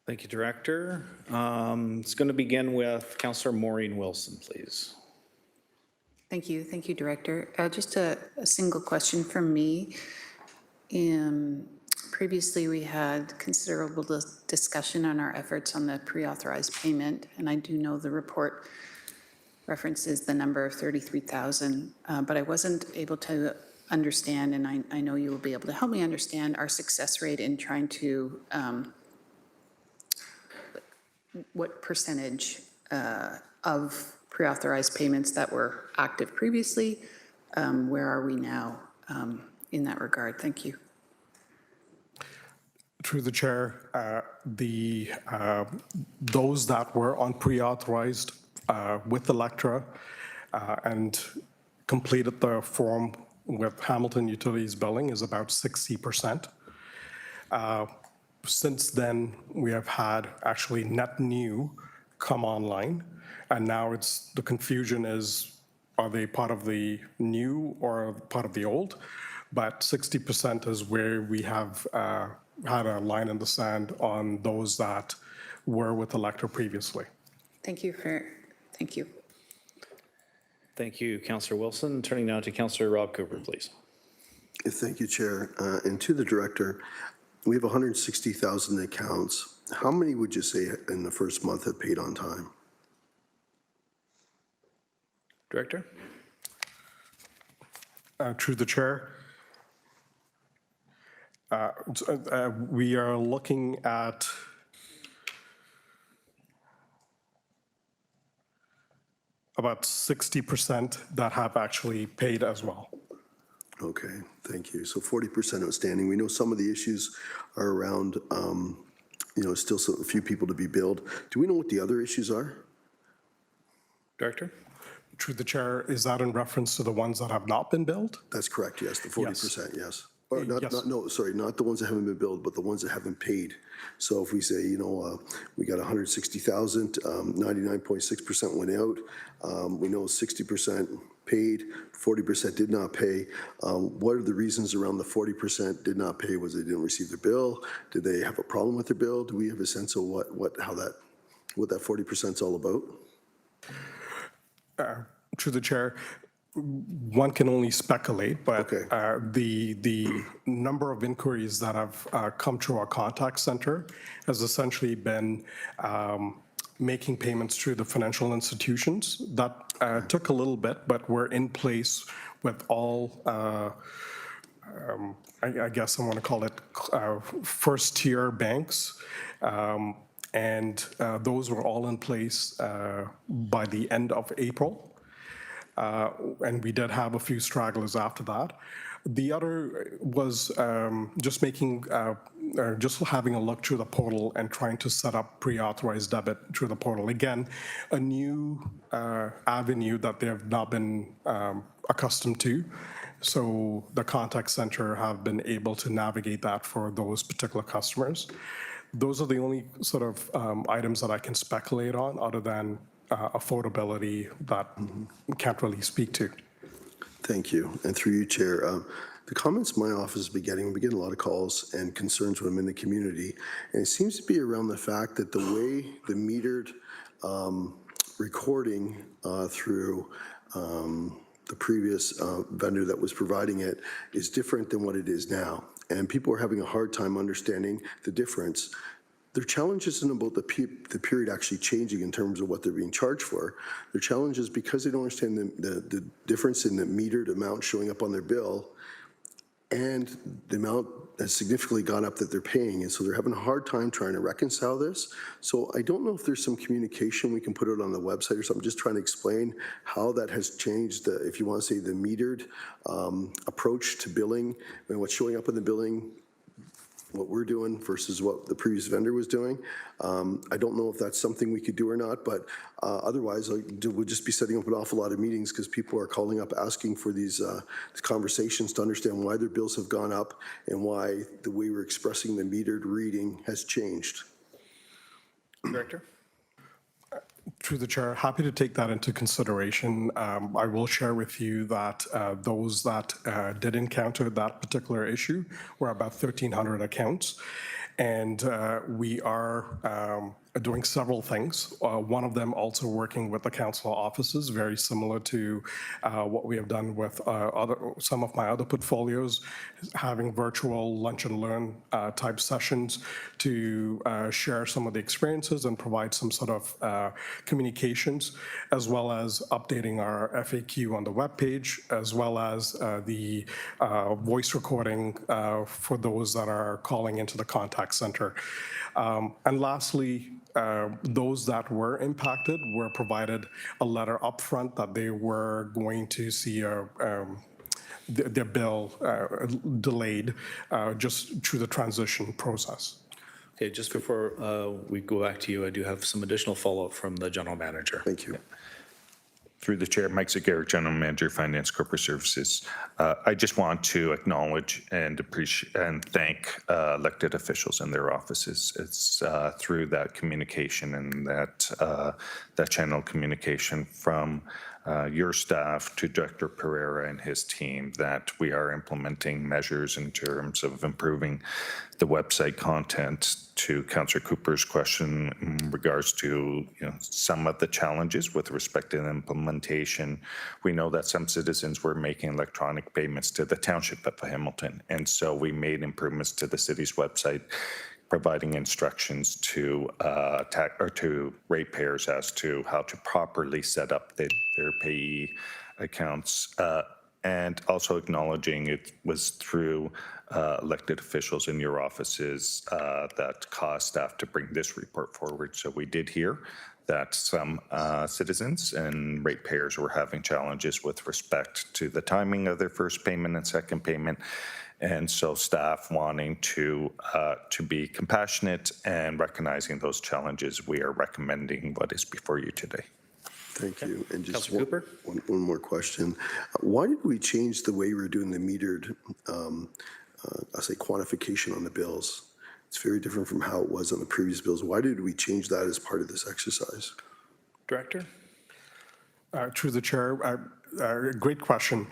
Thank you, Director. It's going to begin with Councillor Maureen Wilson, please. Thank you, Director. Just a single question from me. Previously, we had considerable discussion on our efforts on the pre-authorized payment, and I do know the report references the number of 33,000, but I wasn't able to understand, and I know you will be able to help me understand our success rate in trying to, what percentage of pre-authorized payments that were active previously, where are we now in that regard? Thank you. Through the chair, those that were on pre-authorized with Electra and completed the form with Hamilton Utilities billing is about 60%. Since then, we have had actually net new come online, and now it's the confusion is, are they part of the new or part of the old? But 60% is where we have had a line in the sand on those that were with Electra previously. Thank you. Thank you, Councillor Wilson. Turning now to Councillor Rob Cooper, please. Thank you, Chair. And to the Director, we have 160,000 accounts. How many would you say in the first month have paid on time? Director? Through the chair, we are looking at about 60% that have actually paid as well. Okay, thank you. So 40% outstanding. We know some of the issues are around, still a few people to be billed. Do we know what the other issues are? Director? Through the chair, is that in reference to the ones that have not been billed? That's correct, yes, the 40%, yes. Or Yes. not the ones that haven't been billed, but the ones that haven't paid. So if we say, we got 160,000, 99.6% went out, we know 60% paid, 40% did not pay. What are the reasons around the 40% did not pay? Was they didn't receive their bill? Did they have a problem with their bill? Do we have a sense of what that 40% is all about? Through the chair, one can only speculate, but the number of inquiries that have come through our contact center has essentially been making payments through the financial institutions. That took a little bit, but we're in place with all, I guess I want to call it first-tier banks. And those were all in place by the end of April. And we did have a few stragglers after that. The other was just having a look through the portal and trying to set up pre-authorized debit through the portal. Again, a new avenue that they have not been accustomed to. So the contact center have been able to navigate that for those particular customers. Those are the only sort of items that I can speculate on, other than affordability that we can't really speak to. Thank you. And through you, Chair, the comments my office has been getting, we get a lot of calls and concerns when I'm in the community, and it seems to be around the fact that the way the metered recording through the previous vendor that was providing it is different than what it is now. And people are having a hard time understanding the difference. Their challenge isn't about the period actually changing in terms of what they're being charged for. Their challenge is because they don't understand the difference in the metered amount showing up on their bill, and the amount has significantly gone up that they're paying. And so they're having a hard time trying to reconcile this. So I don't know if there's some communication we can put it on the website or something, just trying to explain how that has changed, if you want to say the metered approach to billing and what's showing up in the billing, what we're doing versus what the previous vendor was doing. I don't know if that's something we could do or not, but otherwise we'll just be setting up an awful lot of meetings because people are calling up asking for these conversations to understand why their bills have gone up and why the way we're expressing the metered reading has changed. Director? Through the chair, happy to take that into consideration. I will share with you that those that did encounter that particular issue were about 1,300 accounts. And we are doing several things. One of them also working with the council offices, very similar to what we have done with some of my other portfolios, having virtual lunch and learn type sessions to share some of the experiences and provide some sort of communications, as well as updating our FAQ on the webpage, as well as the voice recording for those that are calling into the contact center. And lastly, those that were impacted were provided a letter upfront that they were going to see their bill delayed just through the transition process. Okay, just before we go back to you, I do have some additional follow-up from the general manager. Thank you. Through the chair, Mike Zagarek, General Manager, Finance Corporate Services. I just want to acknowledge and appreciate and thank elected officials and their offices. It's through that communication and that channel communication from your staff to Director Pereira and his team that we are implementing measures in terms of improving the website content. To Councillor Cooper's question in regards to some of the challenges with respect to the implementation, we know that some citizens were making electronic payments to the Township of Hamilton, and so we made improvements to the city's website, providing instructions to ratepayers as to how to properly set up their payee accounts, and also acknowledging it was through elected officials in your offices that caused staff to bring this report forward. So we did hear that some citizens and ratepayers were having challenges with respect to the timing of their first payment and second payment. And so staff wanting to be compassionate and recognizing those challenges, we are recommending what is before you today. Thank you. And just Councilor Cooper? one more question. Why did we change the way we're doing the metered, I'll say quantification on the bills? It's very different from how it was on the previous bills. Why did we change that as part of this exercise? Director? Through the chair, great question.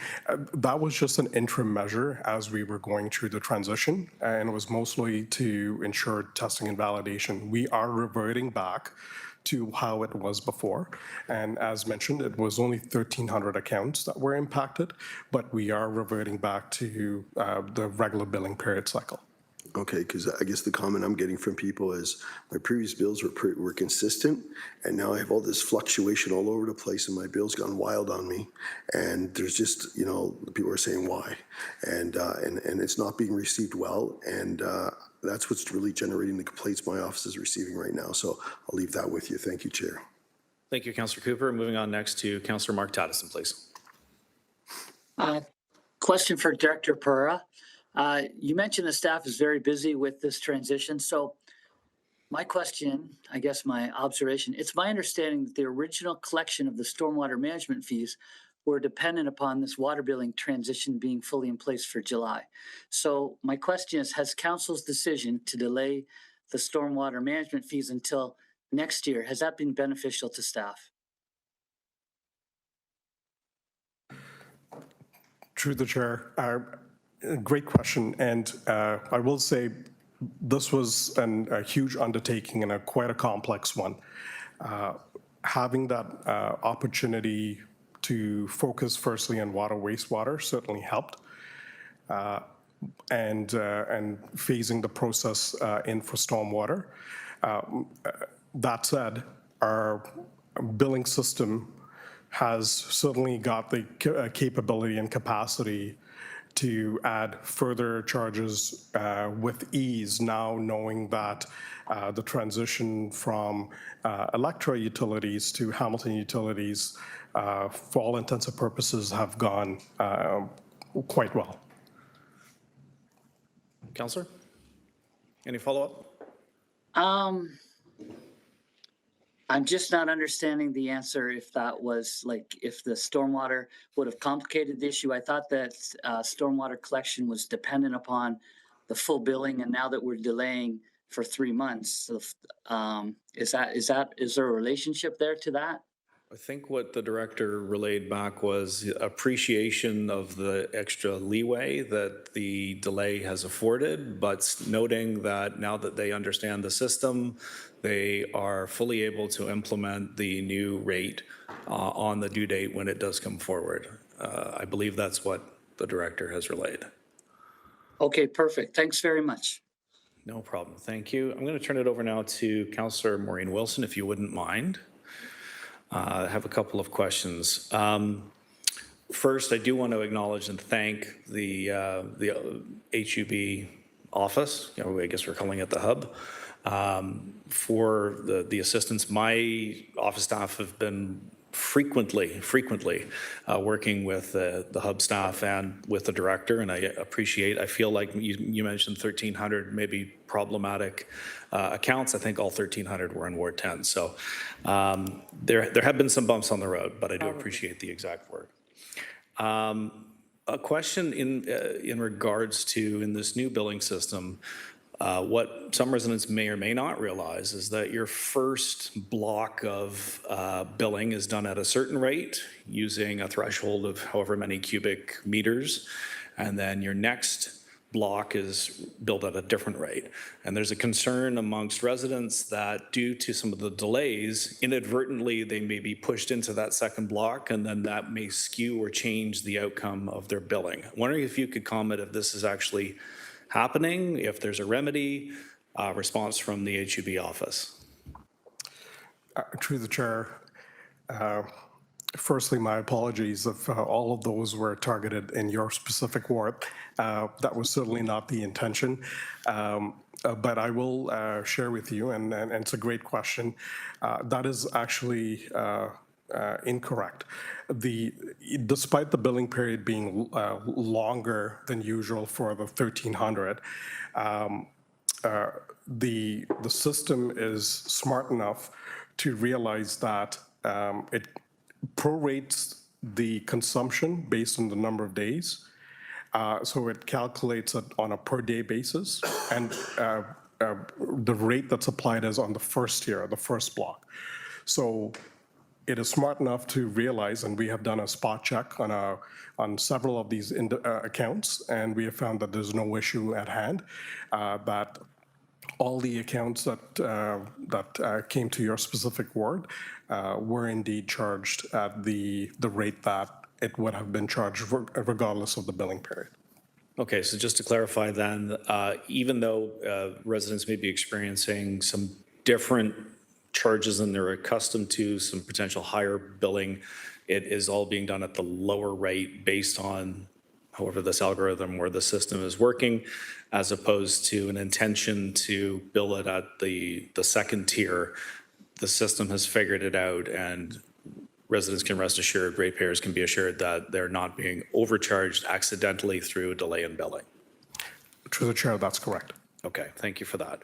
That was just an interim measure as we were going through the transition, and it was mostly to ensure testing and validation. We are reverting back to how it was before. And as mentioned, it was only 1,300 accounts that were impacted, but we are reverting back to the regular billing period cycle. Okay, because I guess the comment I'm getting from people is my previous bills were consistent, and now I have all this fluctuation all over the place, and my bill's gone wild on me. And there's just, people are saying why, and it's not being received well, and that's what's really generating the complaints my office is receiving right now. So I'll leave that with you. Thank you, Chair. Thank you, Councillor Cooper. Moving on next to Councillor Mark Tattison, please. Question for Director Pereira. You mentioned the staff is very busy with this transition. So my question, I guess my observation, it's my understanding that the original collection of the stormwater management fees were dependent upon this water billing transition being fully in place for July. So my question is, has council's decision to delay the stormwater management fees until next year, has that been beneficial to staff? Through the chair, great question. And I will say this was a huge undertaking and quite a complex one. Having that opportunity to focus firstly on water, wastewater certainly helped. And phasing the process in for stormwater. That said, our billing system has certainly got the capability and capacity to add further charges with ease, now knowing that the transition from Electra utilities to Hamilton utilities, for all intents and purposes, have gone quite well. Councillor, any follow-up? I'm just not understanding the answer if that was if the stormwater would have complicated the issue. I thought that stormwater collection was dependent upon the full billing, and now that we're delaying for 3 months, is there a relationship there to that? I think what the director relayed back was appreciation of the extra leeway that the delay has afforded, but noting that now that they understand the system, they are fully able to implement the new rate on the due date when it does come forward. I believe that's what the director has relayed. Okay, perfect. Thanks very much. No problem. Thank you. I'm going to turn it over now to Councillor Maureen Wilson, if you wouldn't mind. I have a couple of questions. First, I do want to acknowledge and thank the HUB office, I guess we're calling it the hub, for the assistance. My office staff have been frequently working with the hub staff and with the director, and I feel like you mentioned 1,300 maybe problematic accounts. I think all 1,300 were in Ward 10. So there have been some bumps on the road, but I do appreciate the exact word. A question in regards to, in this new billing system, what some residents may or may not realize is that your first block of billing is done at a certain rate using a threshold of however many cubic meters, and then your next block is billed at a different rate. And there's a concern amongst residents that due to some of the delays, inadvertently they may be pushed into that second block, and then that may skew or change the outcome of their billing. I'm wondering if you could comment if this is actually happening, if there's a remedy, response from the HUB office. Through the chair, Firstly, my apologies if all of those were targeted in your specific ward. That was certainly not the intention. But I will share with you, and it's a great question. That is actually incorrect. Despite the billing period being longer than usual for the 1,300, the system is smart enough to realize that it prorates the consumption based on the number of days. So it calculates it on a per day basis, and the rate that's applied is on the first year, the first block. So it is smart enough to realize, and we have done a spot check on several of these accounts, and we have found that there's no issue at hand, that all the accounts that came to your specific ward were indeed charged at the rate that it would have been charged regardless of the billing period. Okay, so just to clarify then, even though residents may be experiencing some different charges than they're accustomed to, some potential higher billing, it is all being done at the lower rate based on however this algorithm or the system is working, as opposed to an intention to bill it at the second tier. The system has figured it out, and residents can rest assured, ratepayers can be assured that they're not being overcharged accidentally through delay in billing. Through the chair, that's correct. Okay, thank you for that.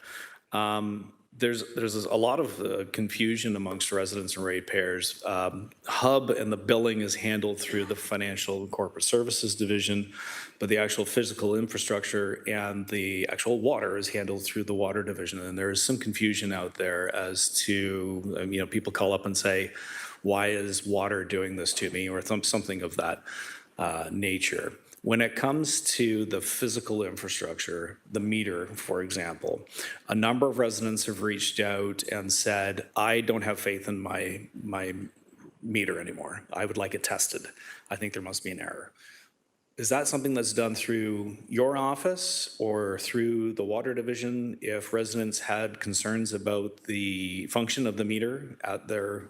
There's a lot of confusion amongst residents and ratepayers. HUB and the billing is handled through the Financial and Corporate Services Division, but the actual physical infrastructure and the actual water is handled through the Water Division. And there is some confusion out there as to, people call up and say, why is water doing this to me, or something of that nature. When it comes to the physical infrastructure, the meter, for example, a number of residents have reached out and said, I don't have faith in my meter anymore. I would like it tested. I think there must be an error. Is that something that's done through your office or through the Water Division? If residents had concerns about the function of the meter at their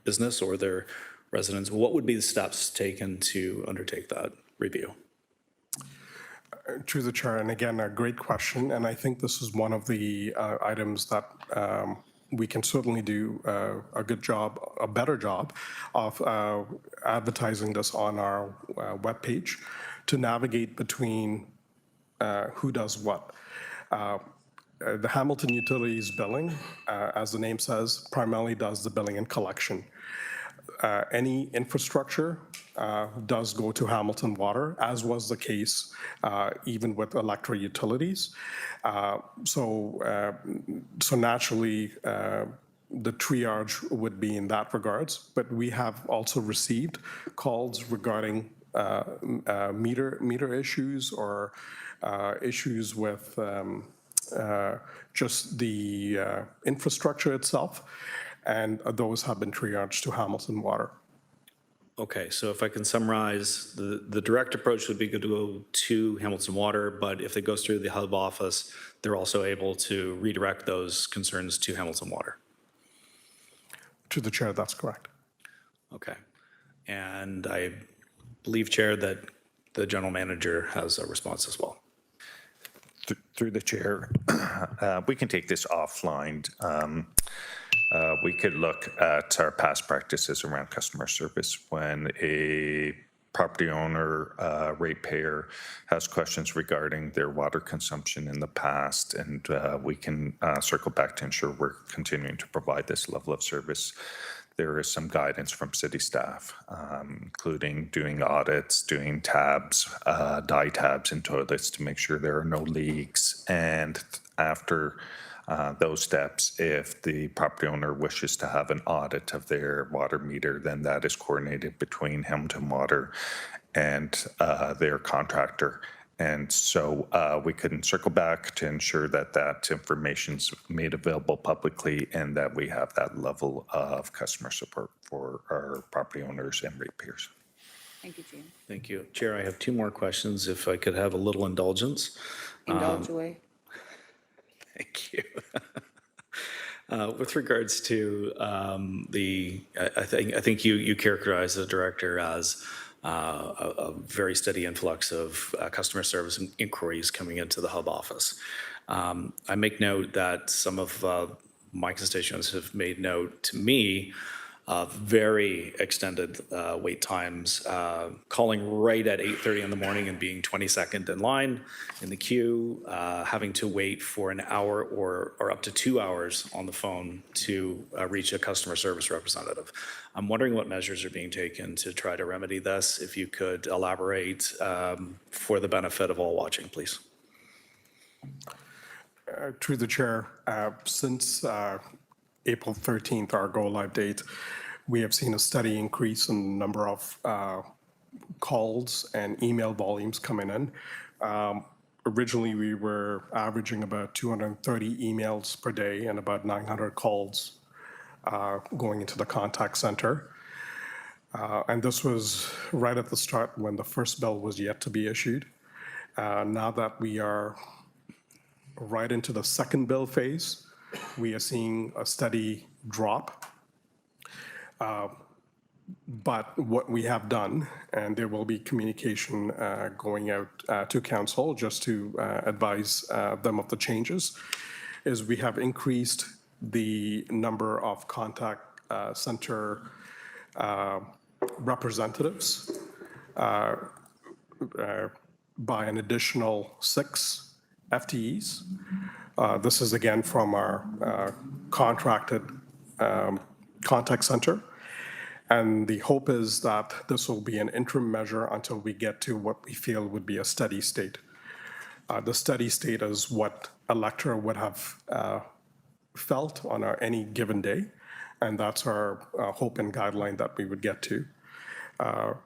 business or their residence, what would be the steps taken to undertake that review? Through the chair, and again, a great question, and I think this is one of the items that we can certainly do a good job, a better job of advertising this on our webpage to navigate between who does what. The Hamilton Utilities billing, as the name says, primarily does the billing and collection. Any infrastructure does go to Hamilton Water, as was the case even with electric utilities. So naturally, the triage would be in that regards, but we have also received calls regarding meter issues or issues with just the infrastructure itself, and those have been triaged to Hamilton Water. Okay, so if I can summarize, the direct approach would be to go to Hamilton Water, but if it goes through the HUB office, they're also able to redirect those concerns to Hamilton Water. To the chair, that's correct. Okay, and I believe, Chair, that the general manager has a response as well. Through the chair, we can take this offline. We could look at our past practices around customer service when a property owner, ratepayer has questions regarding their water consumption in the past, and we can circle back to ensure we're continuing to provide this level of service. There is some guidance from city staff, including doing audits, doing tabs, dye tabs in toilets to make sure there are no leaks. And after those steps, if the property owner wishes to have an audit of their water meter, then that is coordinated between Hamilton Water and their contractor. And so we can circle back to ensure that that information's made available publicly and that we have that level of customer support for our property owners and ratepayers. Thank you, Gene. Thank you. Chair, I have two more questions, if I could have a little indulgence. Indulge away. Thank you. With regards to I think you characterize the director as a very steady influx of customer service inquiries coming into the hub office. I make note that some of my constituents have made note to me of very extended wait times, calling right at 8:30 in the morning and being 22nd in line in the queue, having to wait for an hour or up to 2 hours on the phone to reach a customer service representative. I'm wondering what measures are being taken to try to remedy this. If you could elaborate for the benefit of all watching, please. Through the chair, since April 13th, our go-live date, we have seen a steady increase in the number of calls and email volumes coming in. Originally, we were averaging about 230 emails per day and about 900 calls going into the contact center. And this was right at the start when the first bill was yet to be issued. Now that we are right into the second bill phase, we are seeing a steady drop. But what we have done, and there will be communication going out to council just to advise them of the changes, is we have increased the number of contact center representatives by an additional 6 FTEs. This is again from our contracted contact center. And the hope is that this will be an interim measure until we get to what we feel would be a steady state. The steady state is what a elector would have felt on any given day. And that's our hope and guideline that we would get to.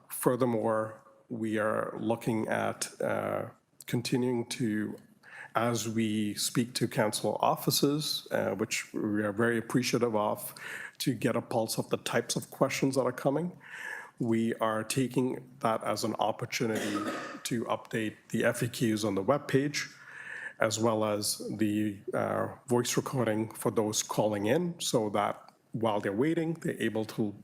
Furthermore, we are looking at continuing to, as we speak to council offices, which we are very appreciative of, to get a pulse of the types of questions that are coming. We are taking that as an opportunity to update the FAQs on the webpage, as well as the voice recording for those calling in, so that while they're waiting, they're able to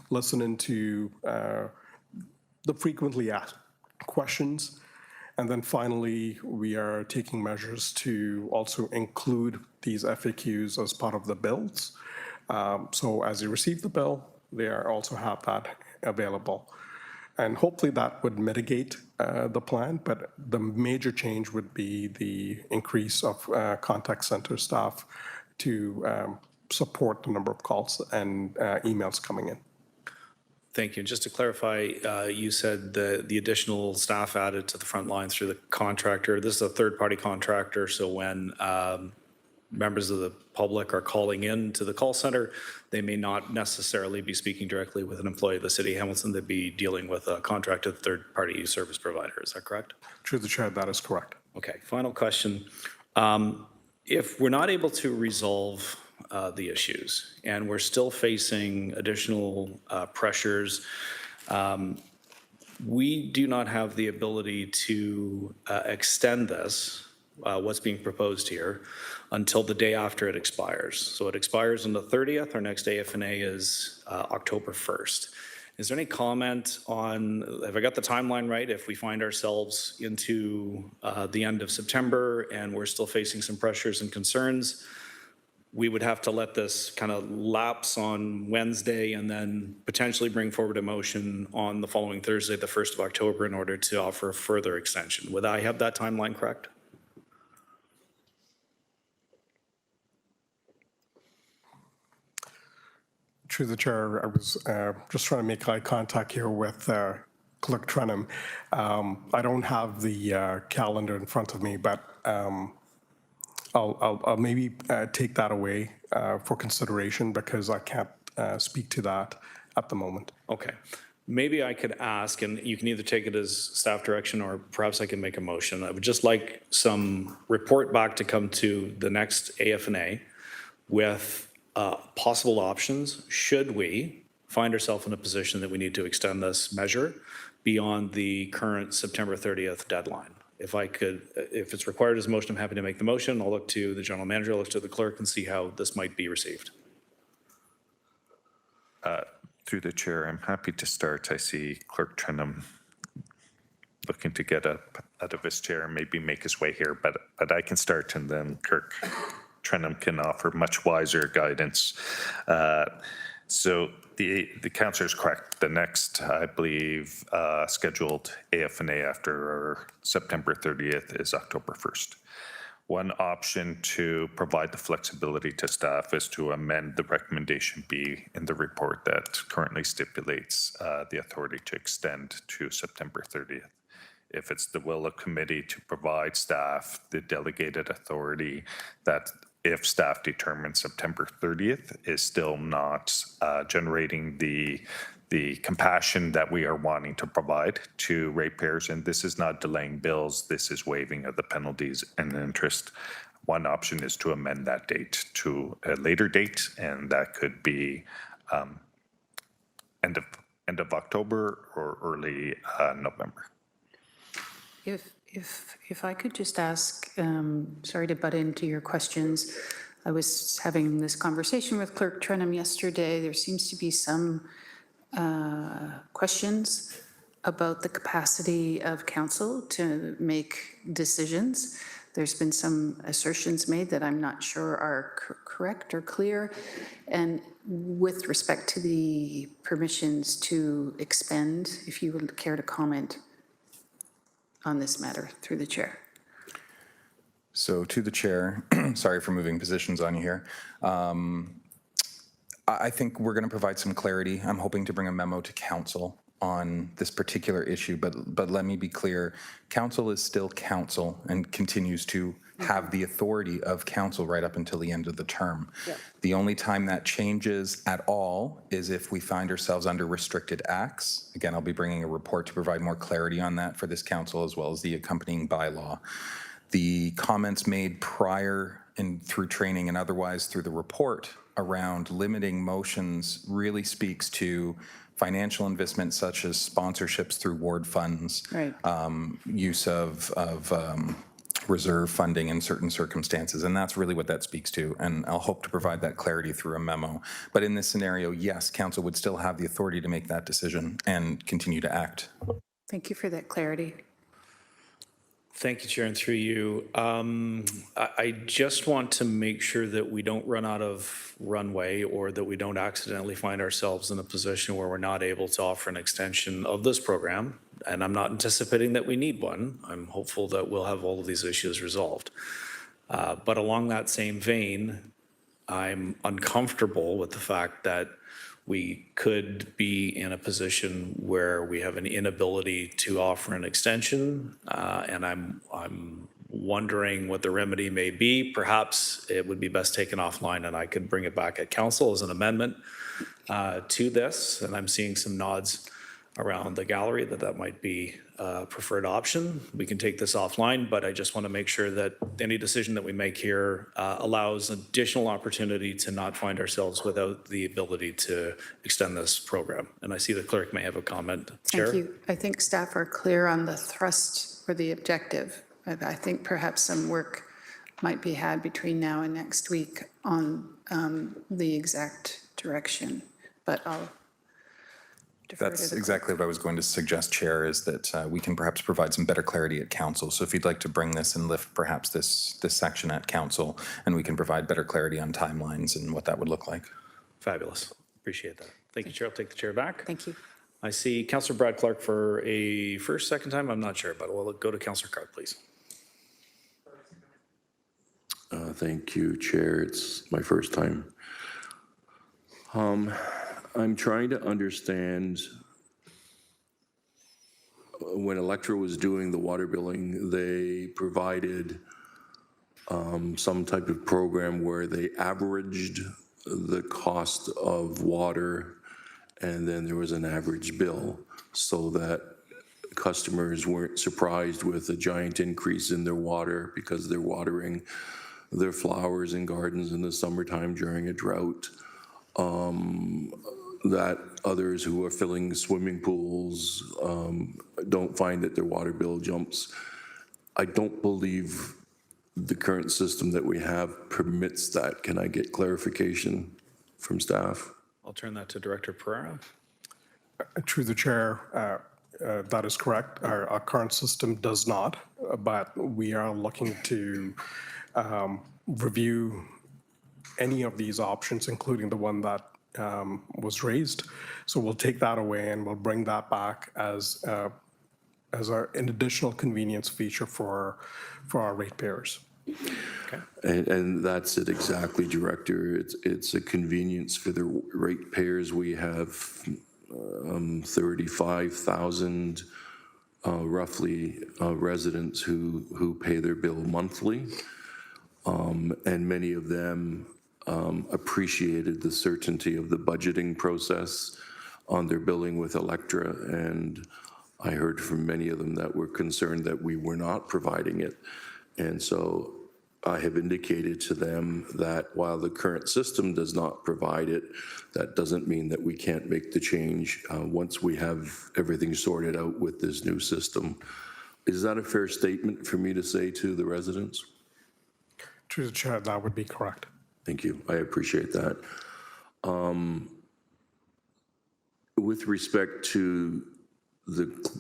listen into the frequently asked questions. And then finally, we are taking measures to also include these FAQs as part of the bills. So as you receive the bill, they also have that available. And hopefully that would mitigate the plan, but the major change would be the increase of contact center staff to support the number of calls and emails coming in. Thank you. Just to clarify, you said the additional staff added to the front line through the contractor. This is a third-party contractor, so when members of the public are calling in to the call center, they may not necessarily be speaking directly with an employee of the City of Hamilton. They'd be dealing with a contracted third-party service provider. Is that correct? Through the chair, that is correct. Okay. Final question. If we're not able to resolve the issues and we're still facing additional pressures, we do not have the ability to extend this, what's being proposed here, until the day after it expires. So it expires on the 30th. Our next AFNA is October 1st. Is there any comment on, have I got the timeline right, if we find ourselves into the end of September and we're still facing some pressures and concerns, we would have to let this kind of lapse on Wednesday and then potentially bring forward a motion on the following Thursday, the 1st of October, in order to offer a further extension. Would I have that timeline correct? Through the chair, I was just trying to make eye contact here with Clerk Trenum. I don't have the calendar in front of me, but I'll maybe take that away for consideration because I can't speak to that at the moment. Okay. Maybe I could ask, and you can either take it as staff direction or perhaps I can make a motion. I would just like some report back to come to the next AFNA with possible options should we find ourselves in a position that we need to extend this measure beyond the current September 30th deadline. if it's required as a motion, I'm happy to make the motion. I'll look to the general manager, I'll look to the clerk and see how this might be received. Through the chair, I'm happy to start. I see Clerk Trenum looking to get up out of his chair and maybe make his way here, but I can start and then Clerk Trenum can offer much wiser guidance. So the councillor is correct. The next, I believe, scheduled AFNA after September 30th is October 1st. One option to provide the flexibility to staff is to amend the recommendation B in the report that currently stipulates the authority to extend to September 30th. If it's the will of committee to provide staff the delegated authority that if staff determines September 30th is still not generating the compassion that we are wanting to provide to ratepayers, and this is not delaying bills, this is waiving of the penalties and interest. One option is to amend that date to a later date, and that could be end of October or early November. If I could just ask, sorry to butt into your questions. I was having this conversation with Clerk Trenum yesterday. There seems to be some questions about the capacity of council to make decisions. There's been some assertions made that I'm not sure are correct or clear. And with respect to the permissions to expend, if you would care to comment on this matter through the chair. So to the chair, sorry for moving positions on you here. I think we're going to provide some clarity. I'm hoping to bring a memo to council on this particular issue, but let me be clear. Council is still council and continues to have the authority of council right up until the end of the term. Yep. The only time that changes at all is if we find ourselves under restricted acts. Again, I'll be bringing a report to provide more clarity on that for this council as well as the accompanying bylaw. The comments made prior and through training and otherwise through the report around limiting motions really speaks to financial investment such as sponsorships through ward funds, right. Use of reserve funding in certain circumstances, and that's really what that speaks to, and I'll hope to provide that clarity through a memo. But in this scenario, yes, council would still have the authority to make that decision and continue to act. Thank you for that clarity. Thank you, Chair, and through you. I just want to make sure that we don't run out of runway or that we don't accidentally find ourselves in a position where we're not able to offer an extension of this program. And I'm not anticipating that we need one. I'm hopeful that we'll have all of these issues resolved. But along that same vein, I'm uncomfortable with the fact that we could be in a position where we have an inability to offer an extension, and I'm wondering what the remedy may be. Perhaps it would be best taken offline and I could bring it back at council as an amendment to this, and I'm seeing some nods around the gallery that might be a preferred option. We can take this offline, but I just want to make sure that any decision that we make here allows additional opportunity to not find ourselves without the ability to extend this program. And I see the clerk may have a comment. Chair? Thank you. I think staff are clear on the thrust or the objective. I think perhaps some work might be had between now and next week on the exact direction, but I'll That's exactly what I was going to suggest, Chair, is that we can perhaps provide some better clarity at council. So if you'd like to bring this and lift perhaps this section at council, and we can provide better clarity on timelines and what that would look like. Fabulous. Appreciate that. Thank you, Chair. I'll take the chair back. Thank you. I see Councillor Brad Clark for a second time. I'm not sure, but we'll go to Councillor Clark, please. Thank you, Chair. It's my first time. I'm trying to understand, when Electra was doing the water billing, they provided some type of program where they averaged the cost of water, and then there was an average bill so that customers weren't surprised with a giant increase in their water because they're watering their flowers and gardens in the summertime during a drought. That others who are filling swimming pools don't find that their water bill jumps. I don't believe the current system that we have permits that. Can I get clarification from staff? I'll turn that to Director Pereira. Through the chair, that is correct. Our current system does not, but we are looking to review any of these options, including the one that was raised. So we'll take that away and we'll bring that back as an additional convenience feature for our ratepayers. And that's it exactly, Director. It's a convenience for the ratepayers. We have 35,000 roughly residents who pay their bill monthly, and many of them appreciated the certainty of the budgeting process on their billing with Electra, and I heard from many of them that were concerned that we were not providing it. And so I have indicated to them that while the current system does not provide it, that doesn't mean that we can't make the change once we have everything sorted out with this new system. Is that a fair statement for me to say to the residents? Through the chair, that would be correct. Thank you. I appreciate that. With respect to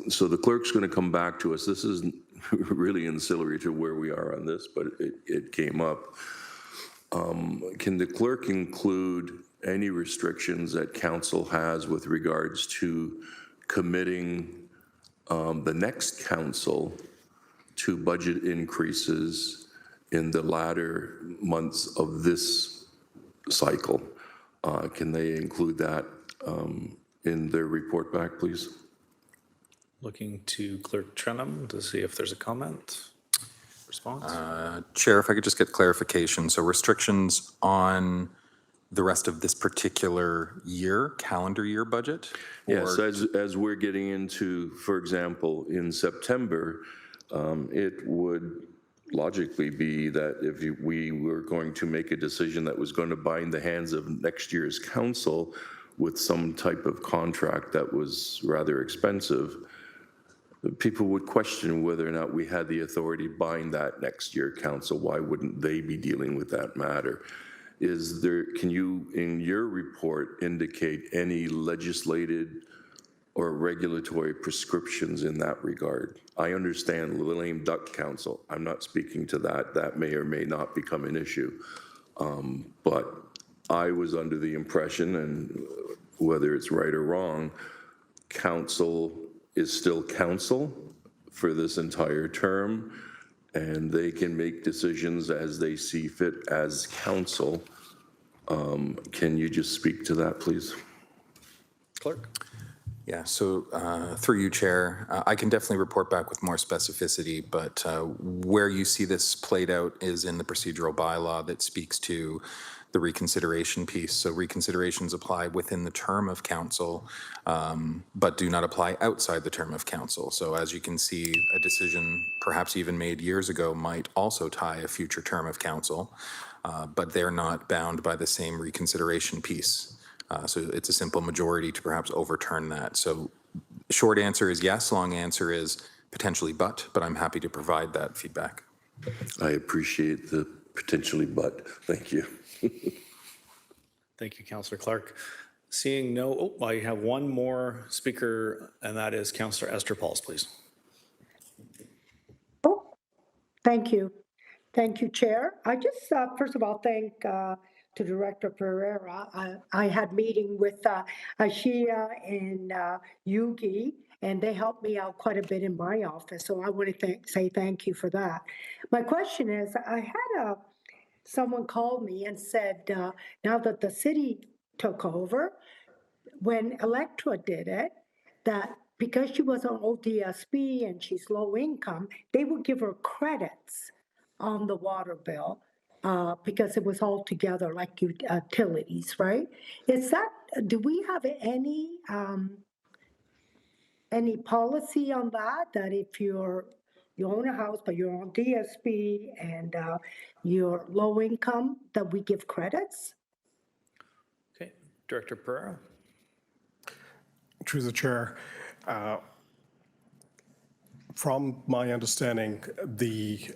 so the clerk's going to come back to us. This is really ancillary to where we are on this, but it came up. Can the clerk include any restrictions that council has with regards to committing the next council to budget increases in the latter months of this cycle? Can they include that in their report back, please? Looking to Clerk Trenum to see if there's a comment, response. Chair, if I could just get clarification. So restrictions on the rest of this particular year, calendar year budget? Yes, as we're getting into, for example, in September, it would logically be that if we were going to make a decision that was going to bind the hands of next year's council with some type of contract that was rather expensive, people would question whether or not we had the authority to bind that next year council. Why wouldn't they be dealing with that matter? Can you, in your report, indicate any legislated or regulatory prescriptions in that regard? I understand the lame duck council. I'm not speaking to that. That may or may not become an issue. But I was under the impression, and whether it's right or wrong, council is still council for this entire term, and they can make decisions as they see fit as council. Can you just speak to that, please? Clerk? Yeah, so through you, Chair, I can definitely report back with more specificity, but where you see this played out is in the procedural bylaw that speaks to the reconsideration piece. So reconsiderations apply within the term of council, but do not apply outside the term of council. So as you can see, a decision perhaps even made years ago might also tie a future term of council, but they're not bound by the same reconsideration piece. So it's a simple majority to perhaps overturn that. So short answer is yes, long answer is potentially but I'm happy to provide that feedback. I appreciate the potentially but. Thank you. Thank you, Councillor Clark. Seeing no, I have one more speaker, and that is Councillor Esther Pauls, please. Oh, thank you. Thank you, Chair. I just, first of all, thank to Director Pereira. I had meeting with Ashia and Yugi, and they helped me out quite a bit in my office. So I want to say thank you for that. My question is, I had someone called me and said, now that the city took over, when Electra did it, that because she was on ODSP and she's low income, they would give her credits on the water bill because it was all together like utilities, right? Is that, do we have any policy on that, that if you own a house, but you're on DSP and you're low income, that we give credits? Okay, Director Pereira. Through the chair, From my understanding, the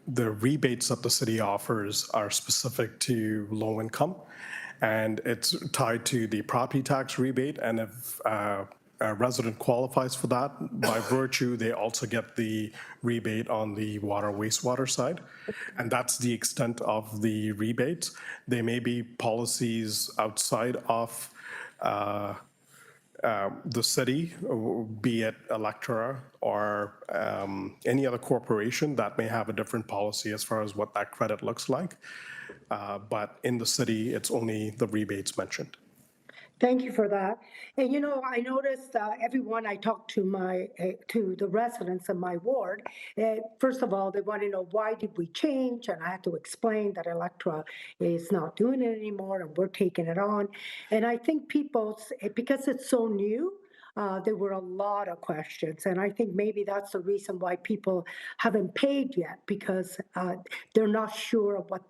rebates that the city offers are specific to low income, and it's tied to the property tax rebate. And if a resident qualifies for that, by virtue, they also get the rebate on the water wastewater side. And that's the extent of the rebate. There may be policies outside of the city, be it Electra or any other corporation that may have a different policy as far as what that credit looks like. But in the city, it's only the rebates mentioned. Thank you for that. And you know, I noticed everyone I talked to to the residents in my ward, first of all, they want to know why did we change, and I had to explain that Electra is not doing it anymore and we're taking it on. And I think people, because it's so new, there were a lot of questions, and I think maybe that's the reason why people haven't paid yet, because they're not sure of what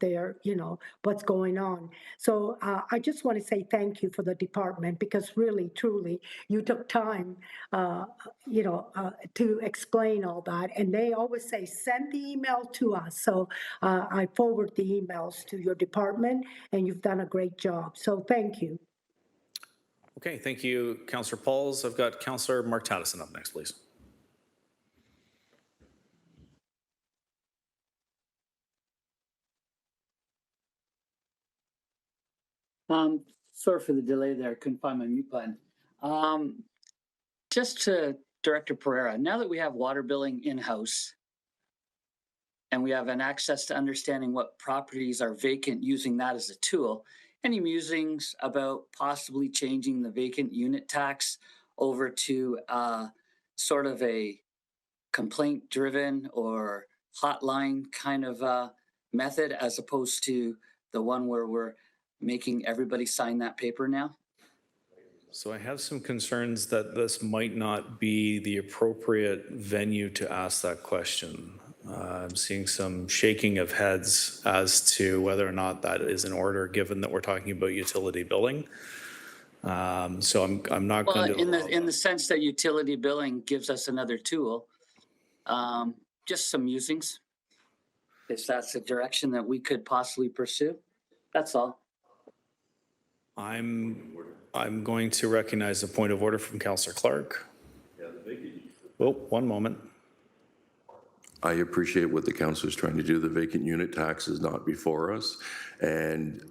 what's going on. So I just want to say thank you for the department, because really, truly, you took time, to explain all that. And they always say, send the email to us. So I forward the emails to your department, and you've done a great job. So thank you. Okay, thank you, Councillor Pauls. I've got Councillor Mark Tattison up next, please. Sorry for the delay there. Couldn't find my mute button. Just to Director Pereira, now that we have water billing in-house and we have an access to understanding what properties are vacant using that as a tool, any musings about possibly changing the vacant unit tax over to sort of a complaint-driven or hotline kind of method, as opposed to the one where we're making everybody sign that paper now? So I have some concerns that this might not be the appropriate venue to ask that question. I'm seeing some shaking of heads as to whether or not that is in order, given that we're talking about utility billing. So I'm not going to. In the sense that utility billing gives us another tool, just some musings. If that's the direction that we could possibly pursue, that's all. I'm going to recognize a point of order from Councillor Clark. Oh, one moment. I appreciate what the council is trying to do. The vacant unit tax is not before us. And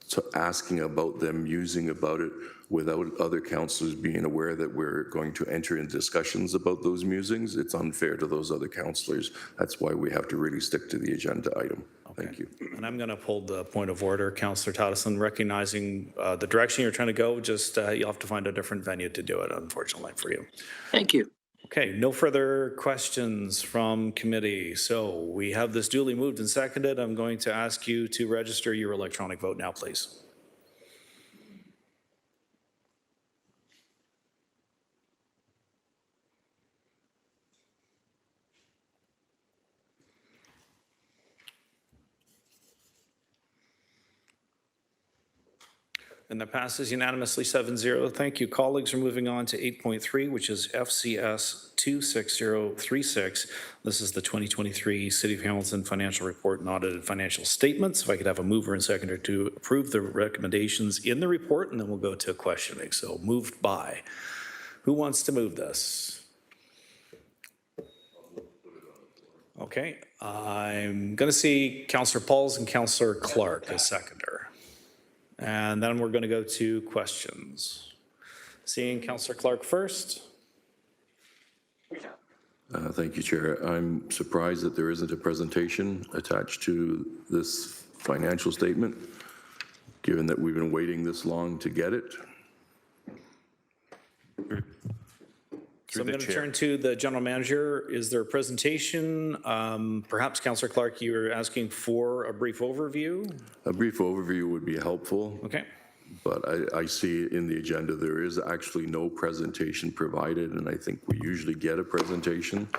so asking about them musing about it without other councillors being aware that we're going to enter in discussions about those musings, it's unfair to those other councillors. That's why we have to really stick to the agenda item. Okay. Thank you. And I'm going to uphold the point of order, Councillor Tattison, recognizing the direction you're trying to go. Just you'll have to find a different venue to do it, unfortunately, for you. Thank you. Okay, no further questions from committee. So we have this duly moved and seconded. I'm going to ask you to register your electronic vote now, please. And that passes unanimously 7-0. Thank you, colleagues. We're moving on to 8.3, which is FCS 26036. This is the 2023 City of Hamilton Financial Report and Audited Financial Statements. If I could have a mover and seconder to approve the recommendations in the report, and then we'll go to questioning. So moved by. Who wants to move this? Okay, I'm going to see Councillor Pauls and Councillor Clark as seconder. And then we're going to go to questions. Seeing Councillor Clark first. Thank you, Chair. I'm surprised that there isn't a presentation attached to this financial statement, given that we've been waiting this long to get it. So I'm going to turn to the general manager. Is there a presentation? Perhaps Councillor Clark, you were asking for a brief overview? A brief overview would be helpful. Okay. But I see in the agenda there is actually no presentation provided, and I think we usually get a presentation.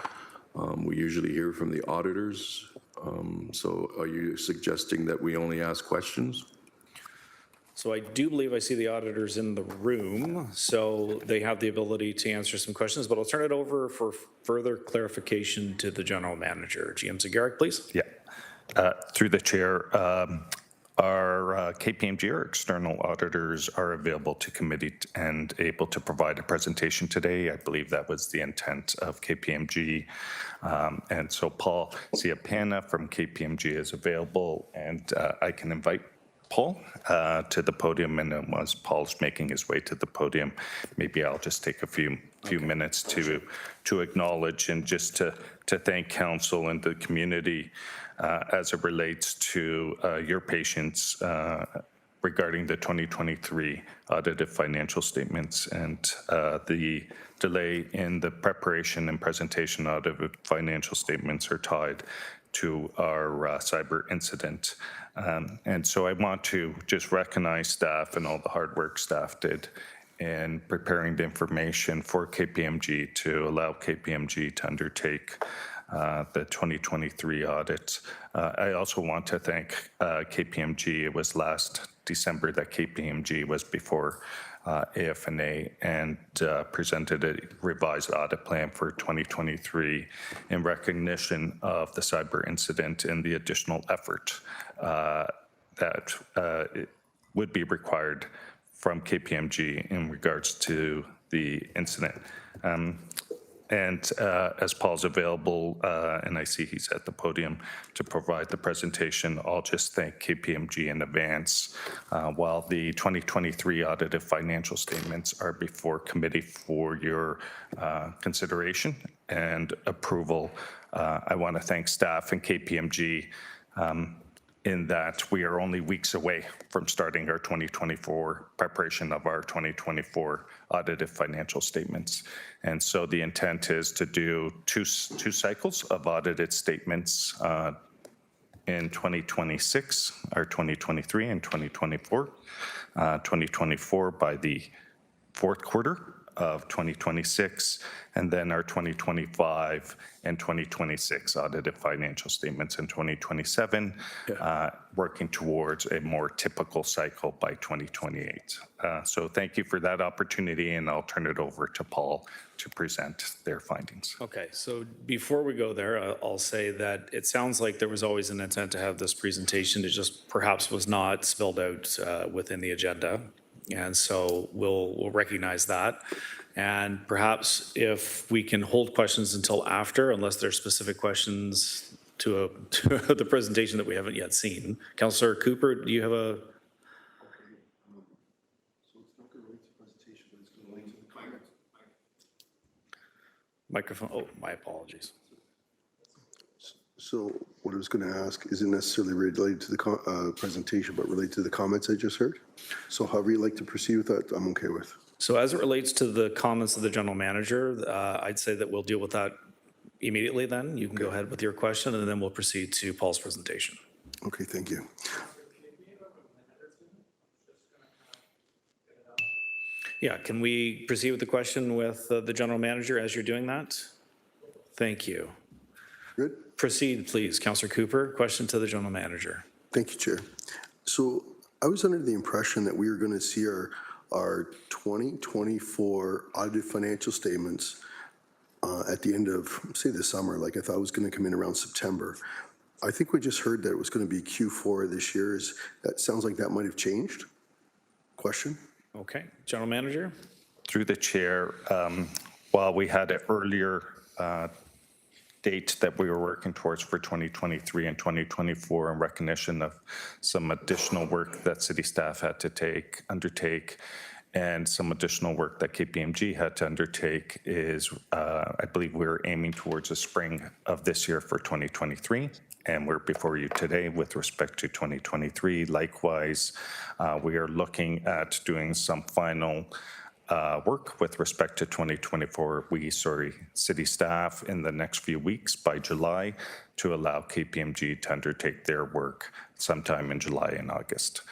We usually hear from the auditors. So are you suggesting that we only ask questions? So I do believe I see the auditors in the room, so they have the ability to answer some questions, but I'll turn it over for further clarification to the general manager. GM Zagarek, please. Yeah. Through the chair, our KPMG, our external auditors, are available to committee and able to provide a presentation today. I believe that was the intent of KPMG. And so Paul Ciapana from KPMG is available, and I can invite Paul to the podium. And as Paul's making his way to the podium, maybe I'll just take a few minutes to acknowledge and just to thank council and the community as it relates to your patience regarding the 2023 audited financial statements and the delay in the preparation and presentation of the financial statements are tied to our cyber incident. And so I want to just recognize staff and all the hard work staff did in preparing the information for KPMG to allow KPMG to undertake the 2023 audit. I also want to thank KPMG. It was last December that KPMG was before AFNA and presented a revised audit plan for 2023 in recognition of the cyber incident and the additional effort that would be required from KPMG in regards to the incident. And as Paul's available, and I see he's at the podium to provide the presentation, I'll just thank KPMG in advance. While the 2023 audited financial statements are before committee for your consideration and approval, I want to thank staff and KPMG in that we are only weeks away from starting our 2024 preparation of our 2024 audited financial statements. And so the intent is to do two cycles of audited statements in 2026, our 2023 and 2024. 2024 by the fourth quarter of 2026, and then our 2025 and 2026 audited financial statements in 2027, working towards a more typical cycle by 2028. So thank you for that opportunity, and I'll turn it over to Paul to present their findings. Okay, so before we go there, I'll say that it sounds like there was always an intent to have this presentation. It just perhaps was not spelled out within the agenda. And so we'll recognize that. And perhaps if we can hold questions until after, unless there's specific questions to the presentation that we haven't yet seen. Councillor Cooper, do you have a? Microphone, oh, my apologies. So what I was going to ask isn't necessarily related to the presentation, but related to the comments I just heard. So however you'd like to proceed with that, I'm okay with. So as it relates to the comments of the general manager, I'd say that we'll deal with that immediately then. You can go ahead with your question, and then we'll proceed to Paul's presentation. Okay, thank you. Yeah, can we proceed with the question with the general manager as you're doing that? Thank you. Good. Proceed, please. Councillor Cooper, question to the general manager. Thank you, Chair. So I was under the impression that we were going to see our 2024 audited financial statements at the end of, say, the summer. Like I thought it was going to come in around September. I think we just heard that it was going to be Q4 this year. That sounds like that might have changed? Question? Okay. General Manager? Through the chair, while we had an earlier date that we were working towards for 2023 and 2024 in recognition of some additional work that city staff had to undertake, and some additional work that KPMG had to undertake is, I believe we were aiming towards the spring of this year for 2023. And we're before you today with respect to 2023. Likewise, we are looking at doing some final work with respect to 2024. City staff in the next few weeks by July to allow KPMG to undertake their work sometime in July and August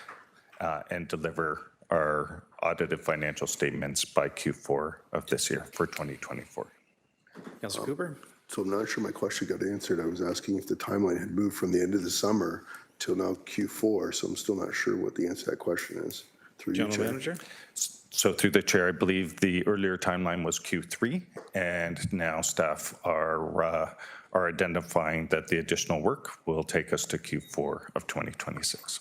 and deliver our audited financial statements by Q4 of this year for 2024. Councillor Cooper? So I'm not sure my question got answered. I was asking if the timeline had moved from the end of the summer till now Q4, so I'm still not sure what the answer to that question is. Through you, General Chair. Manager? So through the chair, I believe the earlier timeline was Q3, and now staff are identifying that the additional work will take us to Q4 of 2026.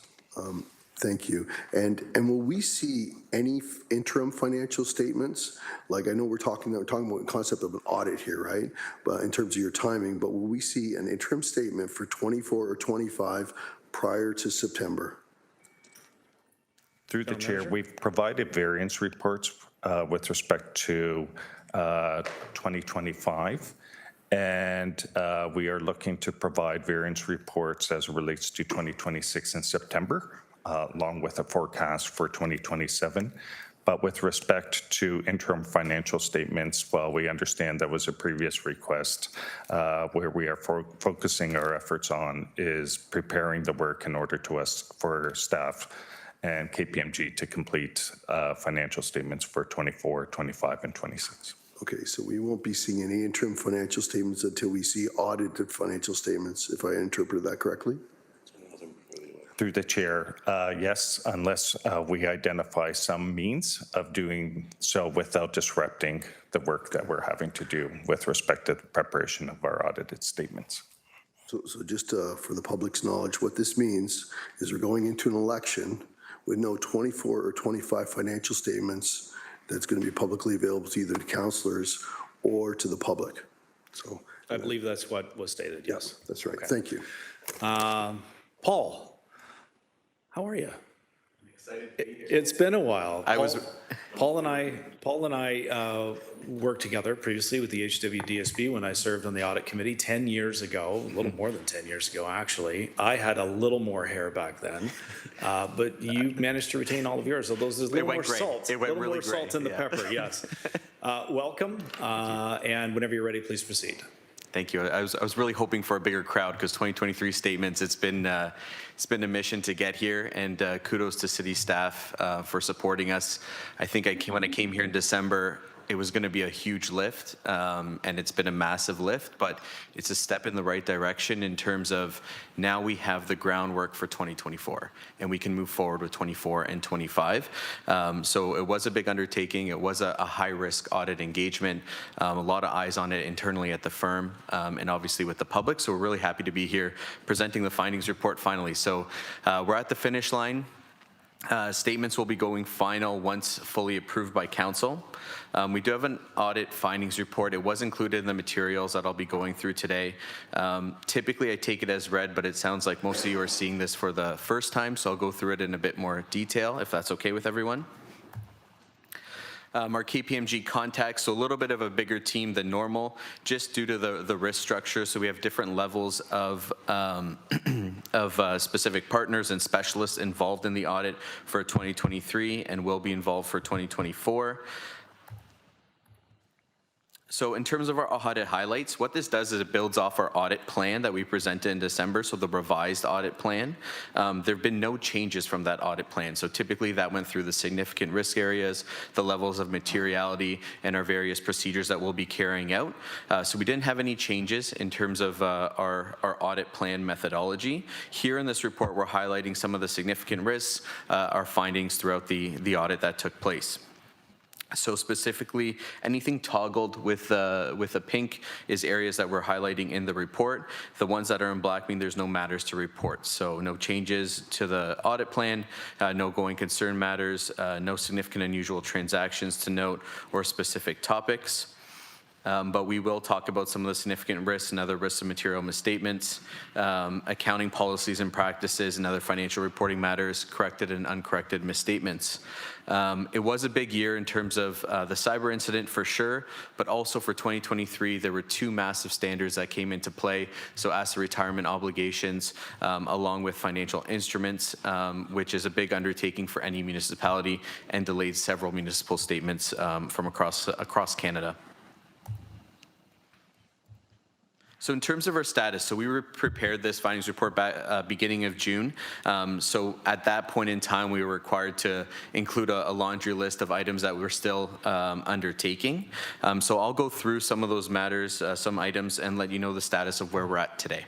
Thank you. And will we see any interim financial statements? Like, I know we're talking about the concept of an audit here, right? But in terms of your timing, but will we see an interim statement for 24 or 25 prior to September? Through the chair, we've provided variance reports with respect to 2025, and we are looking to provide variance reports as it relates to 2026 in September, along with a forecast for 2027. But with respect to interim financial statements, while we understand that was a previous request, where we are focusing our efforts on is preparing the work in order for staff and KPMG to complete financial statements for 24, 25, and 26. Okay, so we won't be seeing any interim financial statements until we see audited financial statements, if I interpreted that correctly? Through the chair, yes, unless we identify some means of doing so without disrupting the work that we're having to do with respect to the preparation of our audited statements. So just for the public's knowledge, what this means is we're going into an election with no 24 or 25 financial statements that's going to be publicly available to either the councillors or to the public. So I believe that's what was stated, yes. That's right. Okay. Thank you. Paul, how are you? It's been a while. Paul and I worked together previously with the HWDSB when I served on the audit committee 10 years ago, a little more than 10 years ago, actually. I had a little more hair back then, but you managed to retain all of yours. So there's a little more salt. It went really more salt in the pepper, yes. Welcome, and whenever you're ready, please proceed. Thank you. I was really hoping for a bigger crowd because 2023 statements, it's been a mission to get here, and kudos to city staff for supporting us. I think when I came here in December, it was going to be a huge lift, and it's been a massive lift, but it's a step in the right direction in terms of now we have the groundwork for 2024, and we can move forward with 24 and 25. So it was a big undertaking. It was a high-risk audit engagement, a lot of eyes on it internally at the firm, and obviously with the public. So we're really happy to be here presenting the findings report finally. So we're at the finish line. Statements will be going final once fully approved by council. We do have an audit findings report. It was included in the materials that I'll be going through today. Typically, I take it as read, but it sounds like most of you are seeing this for the first time, so I'll go through it in a bit more detail, if that's okay with everyone. Our KPMG contacts, so a little bit of a bigger team than normal, just due to the risk structure. So we have different levels of specific partners and specialists involved in the audit for 2023 and will be involved for 2024. So in terms of our audit highlights, what this does is it builds off our audit plan that we presented in December, so the revised audit plan. There have been no changes from that audit plan. So typically that went through the significant risk areas, the levels of materiality, and our various procedures that we'll be carrying out. So we didn't have any changes in terms of our audit plan methodology. Here in this report, we're highlighting some of the significant risks, our findings throughout the audit that took place. So specifically, anything toggled with a pink is areas that we're highlighting in the report. The ones that are in black mean there's no matters to report. So no changes to the audit plan, no going concern matters, no significant unusual transactions to note or specific topics. But we will talk about some of the significant risks and other risks of material misstatements, accounting policies and practices, and other financial reporting matters, corrected and uncorrected misstatements. It was a big year in terms of the cyber incident for sure, but also for 2023, there were two massive standards that came into play. So asset retirement obligations, along with financial instruments, which is a big undertaking for any municipality and delayed several municipal statements from across Canada. So in terms of our status, so we prepared this findings report back beginning of June. So at that point in time, we were required to include a laundry list of items that we're still undertaking. So I'll go through some of those matters, some items, and let you know the status of where we're at today.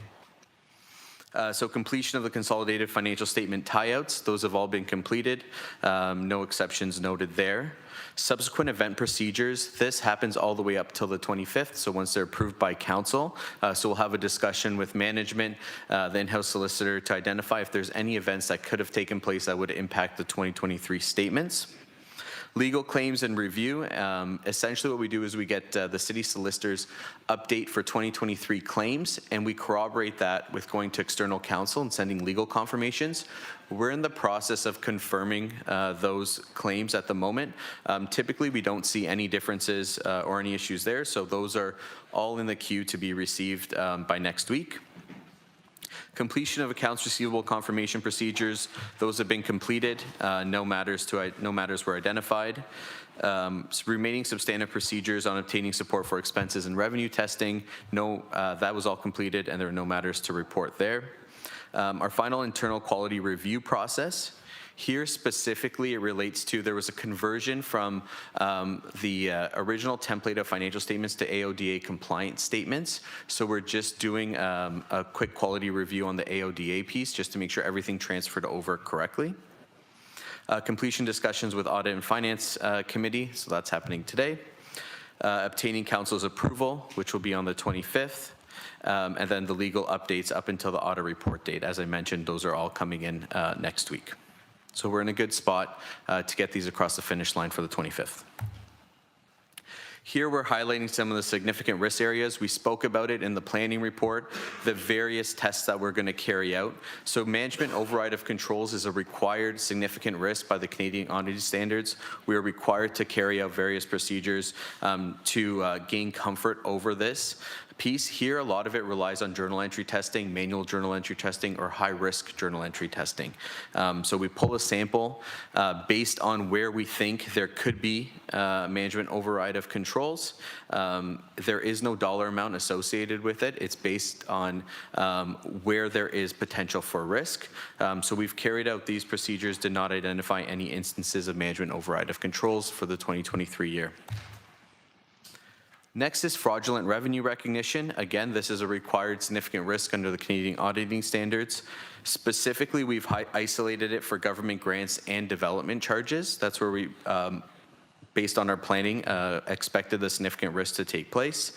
So completion of the consolidated financial statement tie-outs, those have all been completed. No exceptions noted there. Subsequent event procedures, this happens all the way up till the 25th, so once they're approved by council. So we'll have a discussion with management, the in-house solicitor, to identify if there's any events that could have taken place that would impact the 2023 statements. Legal claims and review. Essentially what we do is we get the city solicitor's update for 2023 claims, and we corroborate that with going to external counsel and sending legal confirmations. We're in the process of confirming those claims at the moment. Typically we don't see any differences or any issues there, so those are all in the queue to be received by next week. Completion of accounts receivable confirmation procedures, those have been completed. No matters were identified. Remaining substantive procedures on obtaining support for expenses and revenue testing, that was all completed, and there are no matters to report there. Our final internal quality review process. Here specifically, it relates to, there was a conversion from the original template of financial statements to AODA compliant statements. So we're just doing a quick quality review on the AODA piece just to make sure everything transferred over correctly. Completion discussions with Audit and Finance Committee, so that's happening today. Obtaining council's approval, which will be on the 25th. And then the legal updates up until the audit report date. As I mentioned, those are all coming in next week. So we're in a good spot to get these across the finish line for the 25th. Here we're highlighting some of the significant risk areas. We spoke about it in the planning report, the various tests that we're going to carry out. So management override of controls is a required significant risk by the Canadian auditing standards. We are required to carry out various procedures to gain comfort over this piece. Here, a lot of it relies on journal entry testing, manual journal entry testing, or high-risk journal entry testing. So we pull a sample based on where we think there could be management override of controls. There is no dollar amount associated with it. It's based on where there is potential for risk. So we've carried out these procedures, did not identify any instances of management override of controls for the 2023 year. Next is fraudulent revenue recognition. Again, this is a required significant risk under the Canadian auditing standards. Specifically, we've isolated it for government grants and development charges. That's where we, based on our planning, expected the significant risk to take place.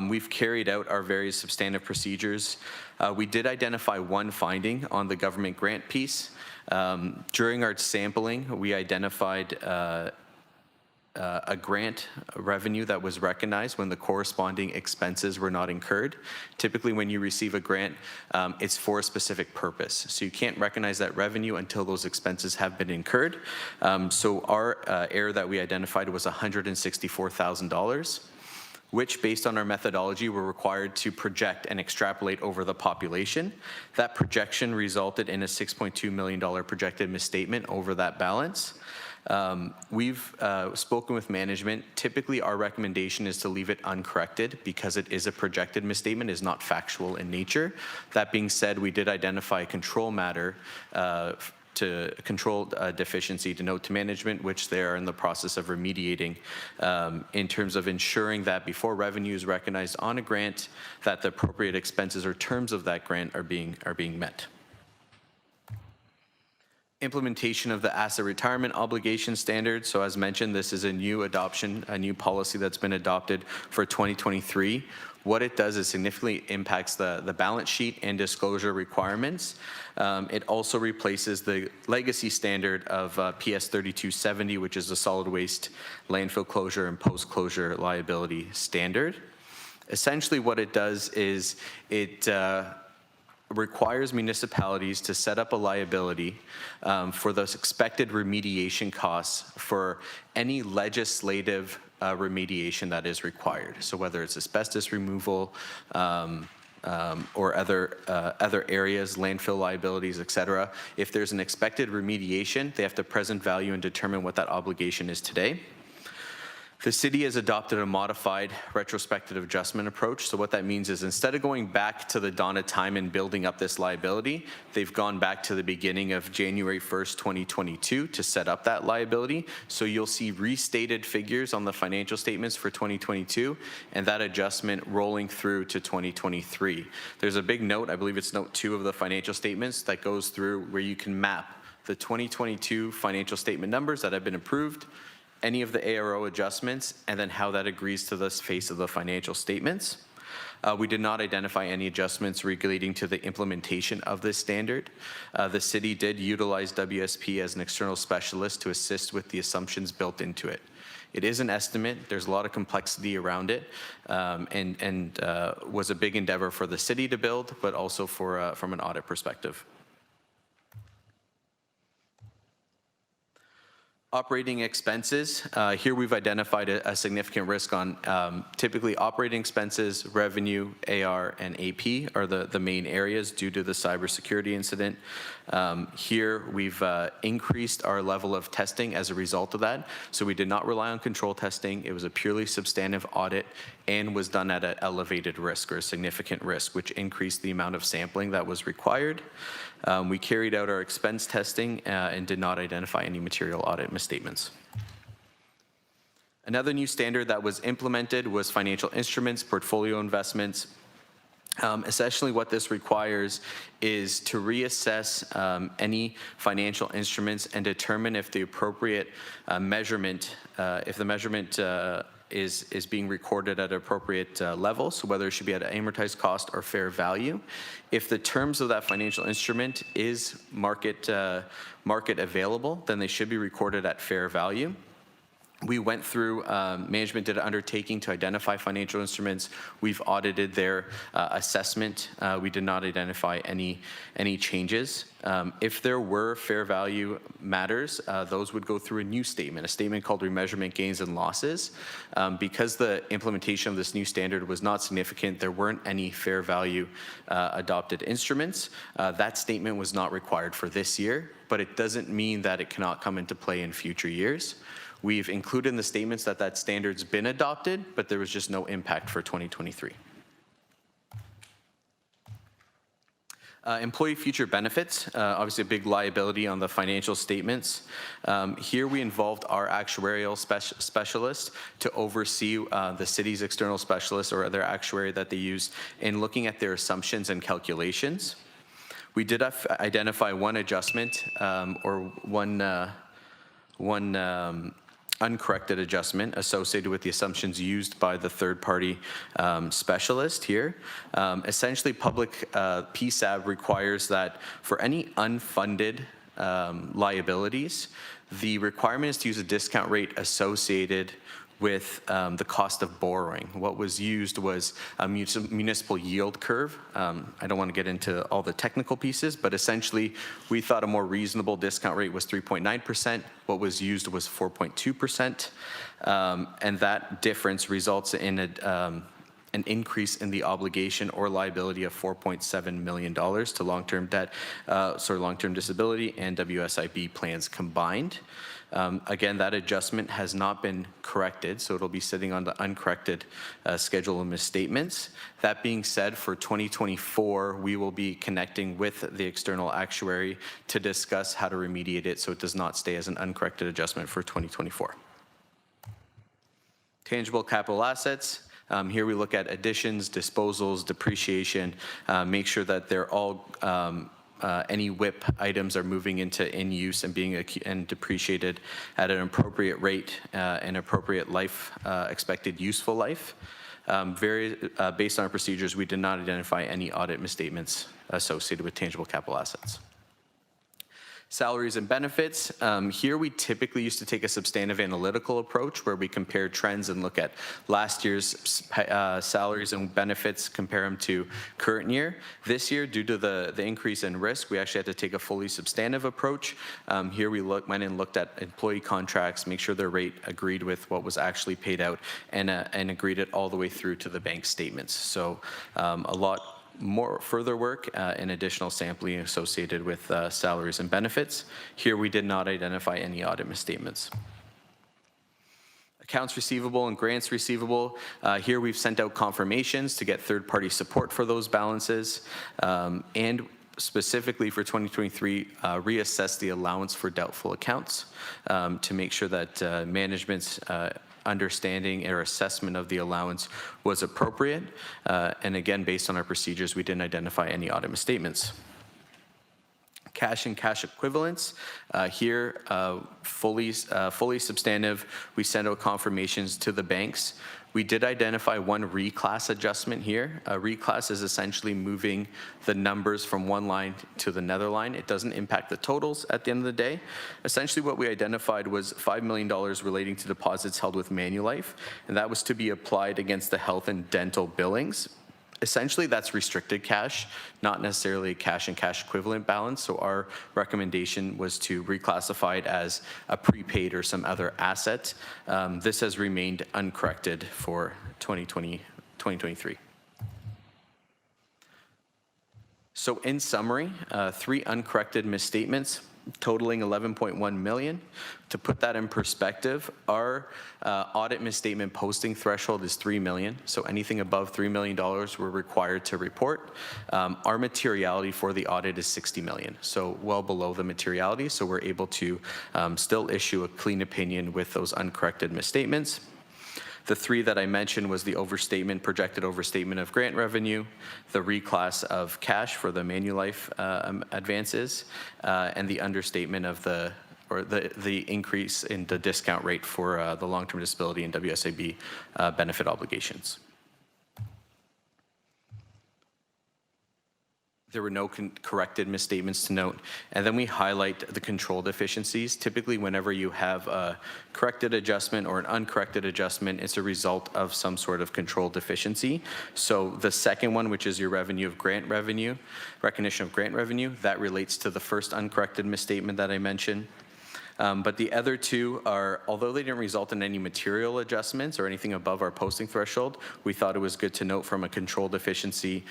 We've carried out our various substantive procedures. We did identify one finding on the government grant piece. During our sampling, we identified a grant revenue that was recognized when the corresponding expenses were not incurred. Typically, when you receive a grant, it's for a specific purpose. So you can't recognize that revenue until those expenses have been incurred. So our error that we identified was $164,000, which, based on our methodology, we're required to project and extrapolate over the population. That projection resulted in a $6.2 million projected misstatement over that balance. We've spoken with management. Typically, our recommendation is to leave it uncorrected because it is a projected misstatement, is not factual in nature. That being said, we did identify a control matter to control deficiency to note to management, which they are in the process of remediating in terms of ensuring that before revenue is recognized on a grant, that the appropriate expenses or terms of that grant are being met. Implementation of the asset retirement obligation standard. So as mentioned, this is a new adoption, a new policy that's been adopted for 2023. What it does is significantly impacts the balance sheet and disclosure requirements. It also replaces the legacy standard of PS 3270, which is the solid waste landfill closure and post-closure liability standard. Essentially what it does is it requires municipalities to set up a liability for those expected remediation costs for any legislative remediation that is required. So whether it's asbestos removal or other areas, landfill liabilities, et cetera, if there's an expected remediation, they have to present value and determine what that obligation is today. The city has adopted a modified retrospective adjustment approach. So what that means is instead of going back to the dawn of time and building up this liability, they've gone back to the beginning of January 1st, 2022 to set up that liability. So you'll see restated figures on the financial statements for 2022 and that adjustment rolling through to 2023. There's a big note, I believe it's note 2 of the financial statements, that goes through where you can map the 2022 financial statement numbers that have been approved, any of the ARO adjustments, and then how that agrees to the face of the financial statements. We did not identify any adjustments relating to the implementation of this standard. The city did utilize WSP as an external specialist to assist with the assumptions built into it. It is an estimate. There's a lot of complexity around it, and was a big endeavor for the city to build, but also for from an audit perspective. Operating expenses, here we've identified a significant risk on typically operating expenses, revenue, AR, and AP are the main areas due to the cybersecurity incident. Here we've increased our level of testing as a result of that. So we did not rely on control testing. It was a purely substantive audit and was done at an elevated risk or a significant risk, which increased the amount of sampling that was required. We carried out our expense testing and did not identify any material audit misstatements. Another new standard that was implemented was financial instruments, portfolio investments. Essentially what this requires is to reassess any financial instruments and determine if the appropriate measurement, if the measurement is being recorded at an appropriate level, so whether it should be at an amortized cost or fair value. If the terms of that financial instrument is market available, then they should be recorded at fair value. We went through, management did an undertaking to identify financial instruments. We've audited their assessment. We did not identify any changes. If there were fair value matters, those would go through a new statement, a statement called remeasurement gains and losses. Because the implementation of this new standard was not significant, there weren't any fair value adopted instruments. That statement was not required for this year, but it doesn't mean that it cannot come into play in future years. We've included in the statements that that standard's been adopted, but there was just no impact for 2023. Employee future benefits, obviously a big liability on the financial statements. Here we involved our actuarial specialist to oversee the city's external specialist or other actuary that they use in looking at their assumptions and calculations. We did identify one adjustment or one uncorrected adjustment associated with the assumptions used by the third-party specialist here. Essentially, public PSAB requires that for any unfunded liabilities, the requirement is to use a discount rate associated with the cost of borrowing. What was used was a municipal yield curve. I don't want to get into all the technical pieces, but essentially we thought a more reasonable discount rate was 3.9%. What was used was 4.2%. And that difference results in an increase in the obligation or liability of $4.7 million to long-term debt, long-term disability and WSIB plans combined. Again, that adjustment has not been corrected, so it'll be sitting on the uncorrected schedule of misstatements. That being said, for 2024, we will be connecting with the external actuary to discuss how to remediate it so it does not stay as an uncorrected adjustment for 2024. Tangible capital assets. Here we look at additions, disposals, depreciation, make sure that they're all any WIP items are moving into in use and being depreciated at an appropriate rate and appropriate life, expected useful life. Based on our procedures, we did not identify any audit misstatements associated with tangible capital assets. Salaries and benefits. Here we typically used to take a substantive analytical approach where we compare trends and look at last year's salaries and benefits, compare them to current year. This year, due to the increase in risk, we actually had to take a fully substantive approach. Here we went in and looked at employee contracts, make sure their rate agreed with what was actually paid out and agreed it all the way through to the bank statements. So a lot more further work and additional sampling associated with salaries and benefits. Here we did not identify any audit misstatements. Accounts receivable and grants receivable, here we've sent out confirmations to get third-party support for those balances, and specifically for 2023, reassess the allowance for doubtful accounts to make sure that management's understanding or assessment of the allowance was appropriate. And again, based on our procedures, we didn't identify any audit misstatements. Cash and cash equivalents, here fully substantive. We sent out confirmations to the banks. We did identify one reclass adjustment here. A reclass is essentially moving the numbers from one line to the another line. It doesn't impact the totals at the end of the day. Essentially what we identified was $5 million relating to deposits held with Manulife, and that was to be applied against the health and dental billings. Essentially, that's restricted cash, not necessarily a cash and cash equivalent balance. So our recommendation was to reclassify it as a prepaid or some other asset. This has remained uncorrected for 2023. So in summary, 3 uncorrected misstatements totaling $11.1 million. To put that in perspective, our audit misstatement posting threshold is $3 million. So anything above $3 million we're required to report. Our materiality for the audit is $60 million. So well below the materiality. So we're able to still issue a clean opinion with those uncorrected misstatements. The 3 that I mentioned was the overstatement, projected overstatement of grant revenue, the reclass of cash for the Manulife advances, and the understatement of the increase in the discount rate for the long-term disability and WSIB benefit obligations. There were no corrected misstatements to note. And then we highlight the control deficiencies. Typically, whenever you have a corrected adjustment or an uncorrected adjustment, it's a result of some sort of control deficiency. So the second one, which is your revenue of grant revenue, recognition of grant revenue, that relates to the first uncorrected misstatement that I mentioned. But the other 2 are, although they didn't result in any material adjustments or anything above our posting threshold, we thought it was good to note from a control deficiency.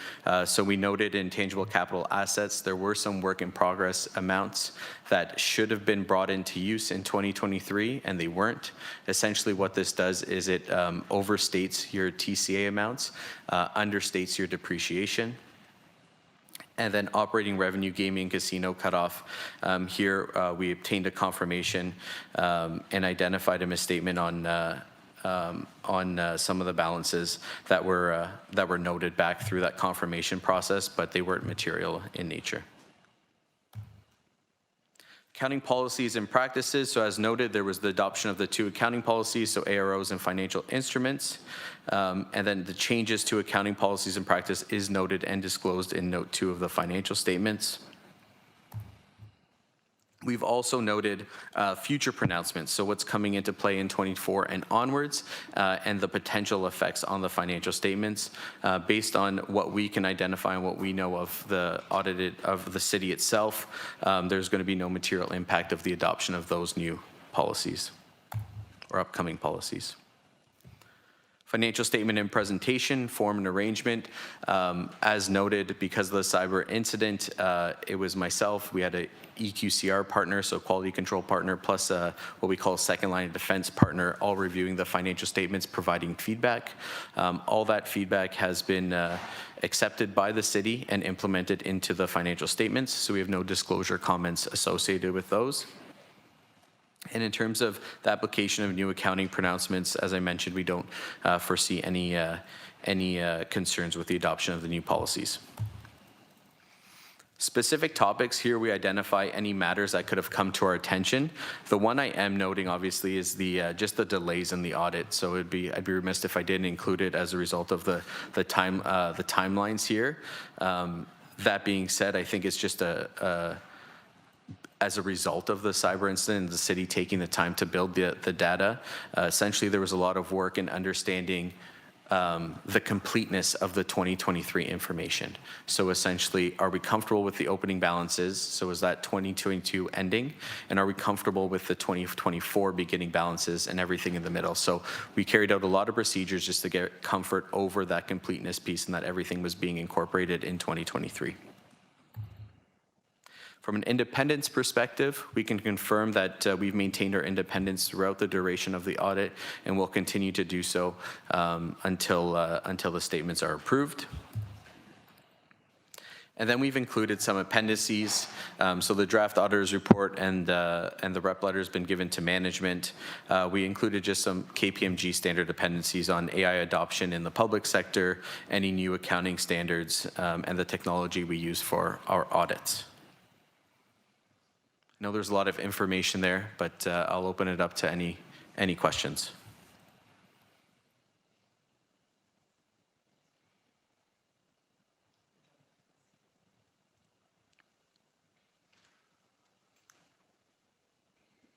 So we noted in tangible capital assets, there were some work in progress amounts that should have been brought into use in 2023, and they weren't. Essentially what this does is it overstates your TCA amounts, understates your depreciation. And then operating revenue, gaming, casino cutoff. Here we obtained a confirmation and identified a misstatement on some of the balances that were noted back through that confirmation process, but they weren't material in nature. Accounting policies and practices. So as noted, there was the adoption of the 2 accounting policies, so AROs and financial instruments. And then the changes to accounting policies and practice is noted and disclosed in note 2 of the financial statements. We've also noted future pronouncements, so what's coming into play in 24 and onwards, and the potential effects on the financial statements based on what we can identify and what we know of the audited of the city itself. There's going to be no material impact of the adoption of those new policies or upcoming policies. Financial statement and presentation, form and arrangement. As noted, because of the cyber incident, it was myself. We had a EQCR partner, so quality control partner, plus what we call a second line of defense partner, all reviewing the financial statements, providing feedback. All that feedback has been accepted by the city and implemented into the financial statements, so we have no disclosure comments associated with those. And in terms of the application of new accounting pronouncements, as I mentioned, we don't foresee any concerns with the adoption of the new policies. Specific topics here, we identify any matters that could have come to our attention. The one I am noting, obviously, is the just the delays in the audit. So I'd be remiss if I didn't include it as a result of the timelines here. That being said, I think it's just as a result of the cyber incident, the city taking the time to build the data. Essentially, there was a lot of work in understanding the completeness of the 2023 information. So essentially, are we comfortable with the opening balances? So is that 2022 ending? And are we comfortable with the 2024 beginning balances and everything in the middle? So we carried out a lot of procedures just to get comfort over that completeness piece and that everything was being incorporated in 2023. From an independence perspective, we can confirm that we've maintained our independence throughout the duration of the audit and will continue to do so until the statements are approved. And then we've included some appendices. So the draft auditor's report and the rep letter has been given to management. We included just some KPMG standard appendices on AI adoption in the public sector, any new accounting standards, and the technology we use for our audits. I know there's a lot of information there, but I'll open it up to any questions.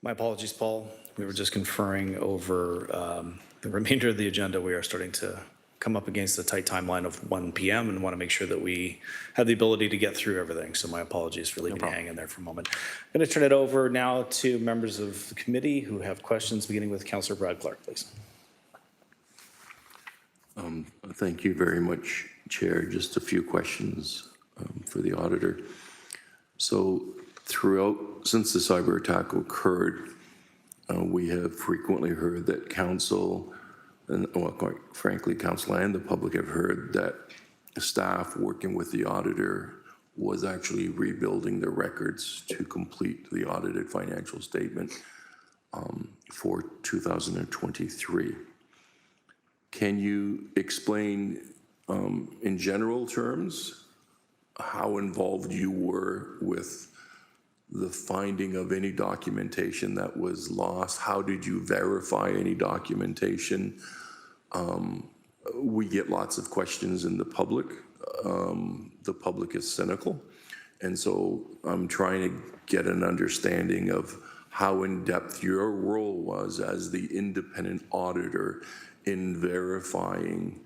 My apologies, Paul. We were just conferring over the remainder of the agenda. We are starting to come up against a tight timeline of 1 p.m. and want to make sure that we have the ability to get through everything. So my apologies for leaving you hanging there for a moment. I'm going to turn it over now to members of the committee who have questions, beginning with Councillor Brad Clark, please. Thank you very much, Chair. Just a few questions for the auditor. So since the cyber attack occurred, we have frequently heard that council, and well, quite frankly, council and the public have heard that staff working with the auditor was actually rebuilding the records to complete the audited financial statement for 2023. Can you explain in general terms how involved you were with the finding of any documentation that was lost? How did you verify any documentation? We get lots of questions in the public. The public is cynical. And so I'm trying to get an understanding of how in-depth your role was as the independent auditor in verifying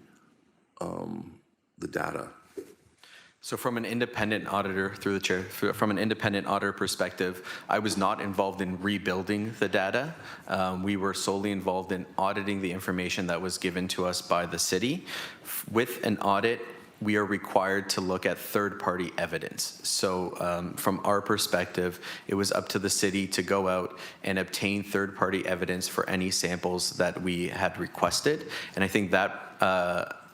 the data. So from an independent auditor, through the chair, from an independent auditor perspective, I was not involved in rebuilding the data. We were solely involved in auditing the information that was given to us by the city. With an audit, we are required to look at third-party evidence. So from our perspective, it was up to the city to go out and obtain third-party evidence for any samples that we had requested. And I think that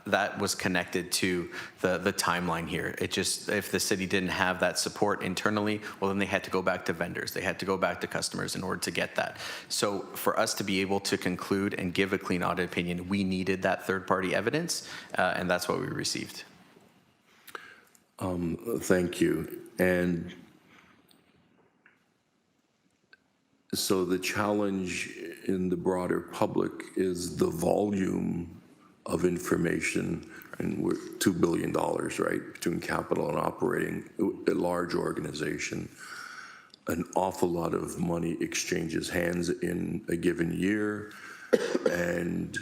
that was connected to the timeline here. It just, if the city didn't have that support internally, well, then they had to go back to vendors. They had to go back to customers in order to get that. So for us to be able to conclude and give a clean audit opinion, we needed that third-party evidence, and that's what we received. Thank you. And so the challenge in the broader public is the volume of information, and we're $2 billion, right, between capital and operating, a large organization. An awful lot of money exchanges hands in a given year, and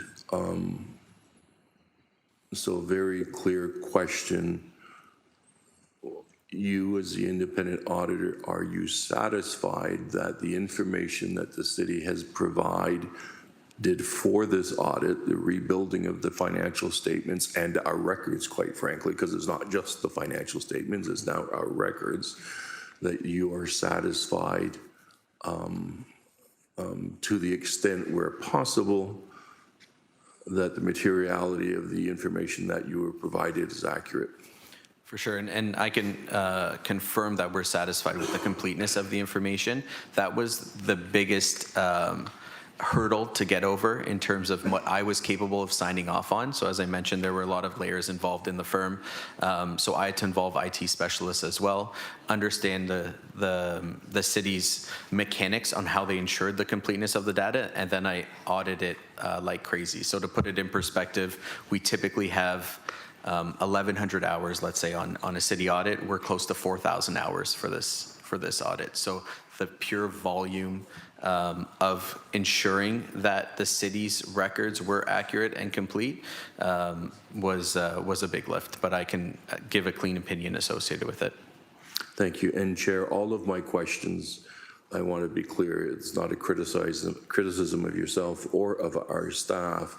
so very clear question. You as the independent auditor, are you satisfied that the information that the city has provided for this audit, the rebuilding of the financial statements and our records, quite frankly, because it's not just the financial statements, it's now our records, that you are satisfied to the extent where possible that the materiality of the information that you were provided is accurate? For sure, and I can confirm that we're satisfied with the completeness of the information. That was the biggest hurdle to get over in terms of what I was capable of signing off on. So as I mentioned, there were a lot of layers involved in the firm. So I had to involve IT specialists as well, understand the city's mechanics on how they ensured the completeness of the data, and then I audit it like crazy. So to put it in perspective, we typically have 1,100 hours, let's say, on a city audit. We're close to 4,000 hours for this audit. So the pure volume of ensuring that the city's records were accurate and complete was a big lift, but I can give a clean opinion associated with it. Thank you. And Chair, all of my questions, I want to be clear, it's not a criticism of yourself or of our staff.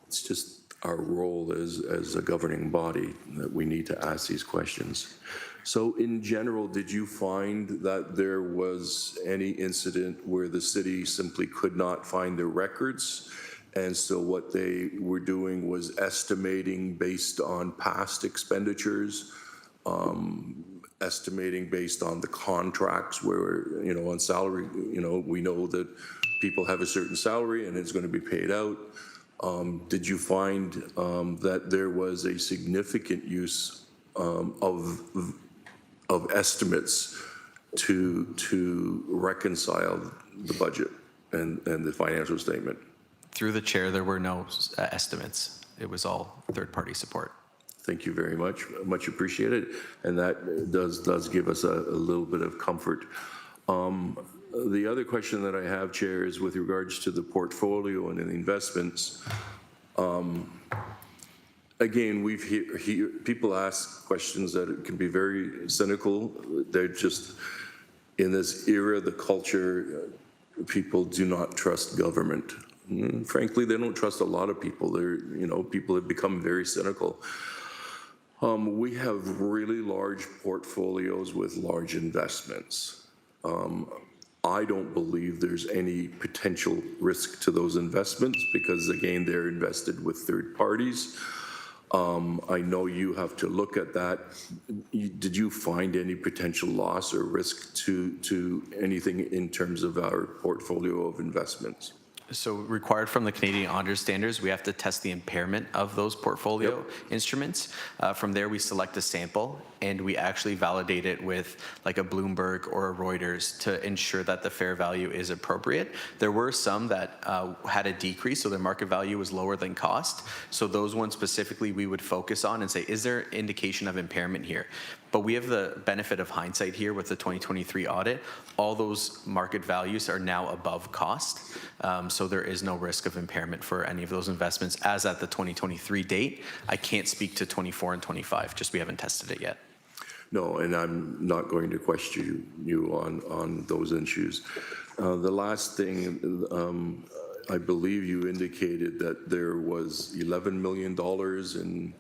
It's just our role as a governing body that we need to ask these questions. So in general, did you find that there was any incident where the city simply could not find their records? And so what they were doing was estimating based on past expenditures, estimating based on the contracts where, on salary, we know that people have a certain salary and it's going to be paid out. Did you find that there was a significant use of estimates to reconcile the budget and the financial statement? Through the chair, there were no estimates. It was all third-party support. Thank you very much. Much appreciated. And that does give us a little bit of comfort. The other question that I have, Chair, is with regards to the portfolio and the investments. Again, we've heard people ask questions that can be very cynical. They're just, in this era, the culture, people do not trust government. Frankly, they don't trust a lot of people. People have become very cynical. We have really large portfolios with large investments. I don't believe there's any potential risk to those investments because, again, they're invested with third parties. I know you have to look at that. Did you find any potential loss or risk to anything in terms of our portfolio of investments? So required from the Canadian auditor standards, we have to test the impairment of those portfolio instruments. From there, we select a sample and we actually validate it with like a Bloomberg or a Reuters to ensure that the fair value is appropriate. There were some that had a decrease, so their market value was lower than cost. So those ones specifically we would focus on and say, is there indication of impairment here? But we have the benefit of hindsight here with the 2023 audit. All those market values are now above cost. So there is no risk of impairment for any of those investments as at the 2023 date. I can't speak to 24 and 25, just we haven't tested it yet. No, and I'm not going to question you on those issues. The last thing, I believe you indicated that there was $11 million in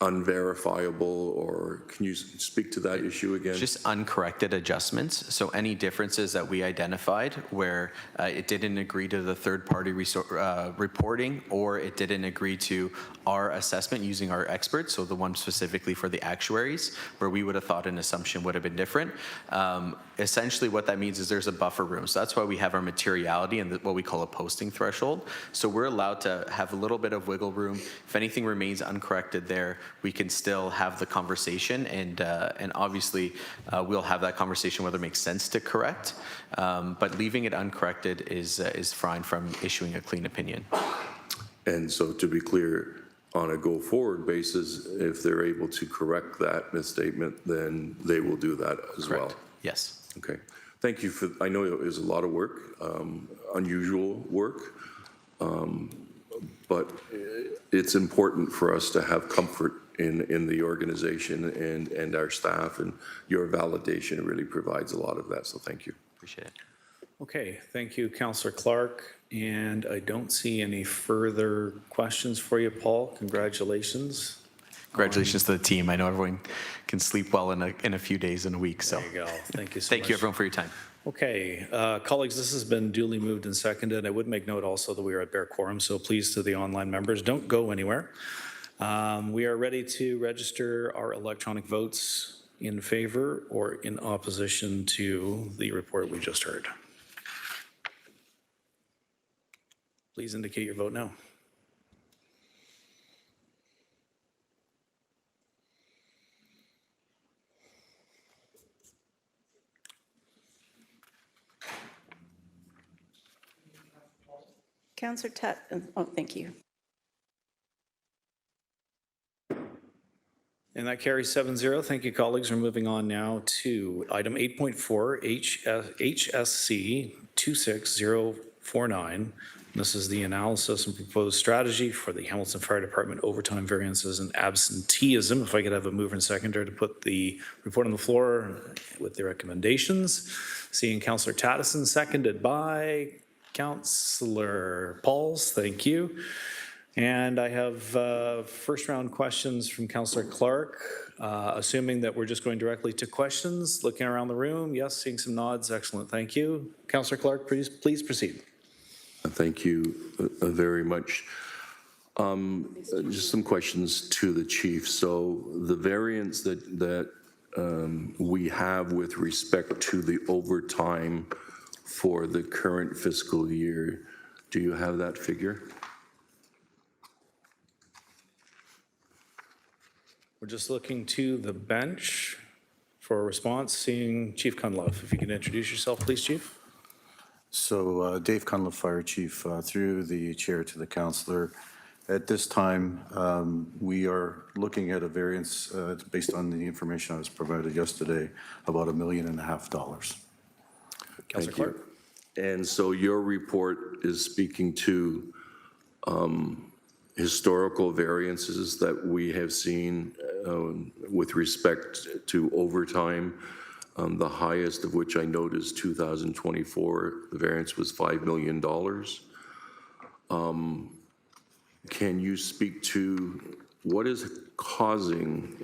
unverifiable, or can you speak to that issue again? Just uncorrected adjustments. So any differences that we identified where it didn't agree to the third-party reporting, or it didn't agree to our assessment using our experts, so the one specifically for the actuaries, where we would have thought an assumption would have been different. Essentially what that means is there's a buffer room. So that's why we have our materiality and what we call a posting threshold. So we're allowed to have a little bit of wiggle room. If anything remains uncorrected there, we can still have the conversation, and obviously we'll have that conversation whether it makes sense to correct. But leaving it uncorrected is fine from issuing a clean opinion. And so to be clear, on a go-forward basis, if they're able to correct that misstatement, then they will do that as well. Yes. Okay. Thank you for, I know it was a lot of work, unusual work, but it's important for us to have comfort in the organization and our staff, and your validation really provides a lot of that, so thank you. Appreciate it. Okay, thank you, Councillor Clark. And I don't see any further questions for you, Paul. Congratulations. Congratulations to the team. I know everyone can sleep well in a few days and a week. So there you go. Thank you so much. Thank you, everyone, for your time. Okay, colleagues, this has been duly moved and seconded. I would make note also that we are at bare quorum, so please to the online members, don't go anywhere. We are ready to register our electronic votes in favor or in opposition to the report we just heard. Please indicate your vote now. Councillor thank you. And that carries 7-0. Thank you, colleagues. We're moving on now to item 8.4, HSC 26049. This is the analysis and proposed strategy for the Hamilton Fire Department overtime variances and absenteeism. If I could have a mover and seconder to put the report on the floor with the recommendations. Seeing Councillor Tattison, seconded by Councillor Pauls. Thank you. And I have first round questions from Councillor Clark. Assuming that we're just going directly to questions, looking around the room. Yes, seeing some nods. Excellent. Thank you. Councillor Clark, please proceed. Thank you very much. Just some questions to the chief. So the variance that we have with respect to the overtime for the current fiscal year, do you have that figure? We're just looking to the bench for a response. Seeing Chief Cunliffe. If you can introduce yourself, please, Chief. So Dave Cunliffe, Fire Chief, through the chair to the councillor. At this time, we are looking at a variance based on the information I was provided yesterday, about $1.5 million. Councillor Clark. And so your report is speaking to historical variances that we have seen with respect to overtime, the highest of which I note is 2024. The variance was $5 million. Can you speak to what is causing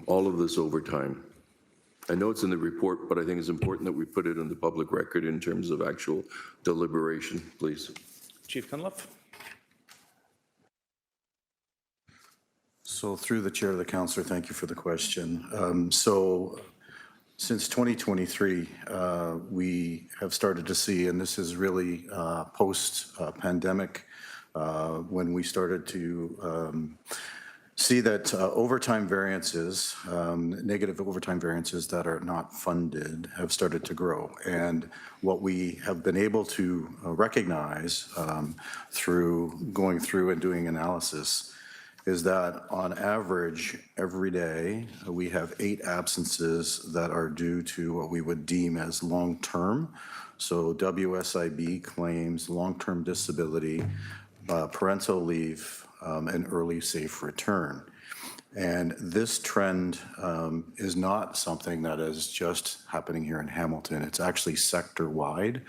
all of this overtime? I know it's in the report, but I think it's important that we put it in the public record in terms of actual deliberation, please. Chief Cunliffe. So through the chair to the councillor, thank you for the question. Since 2023, we have started to see, and this is really post-pandemic, when we started to see that overtime variances, negative overtime variances that are not funded have started to grow. And what we have been able to recognize through going through and doing analysis is that on average, every day, we have 8 absences that are due to what we would deem as long-term. So WSIB claims, long-term disability, parental leave, and early safe return. And this trend is not something that is just happening here in Hamilton. It's actually sector-wide.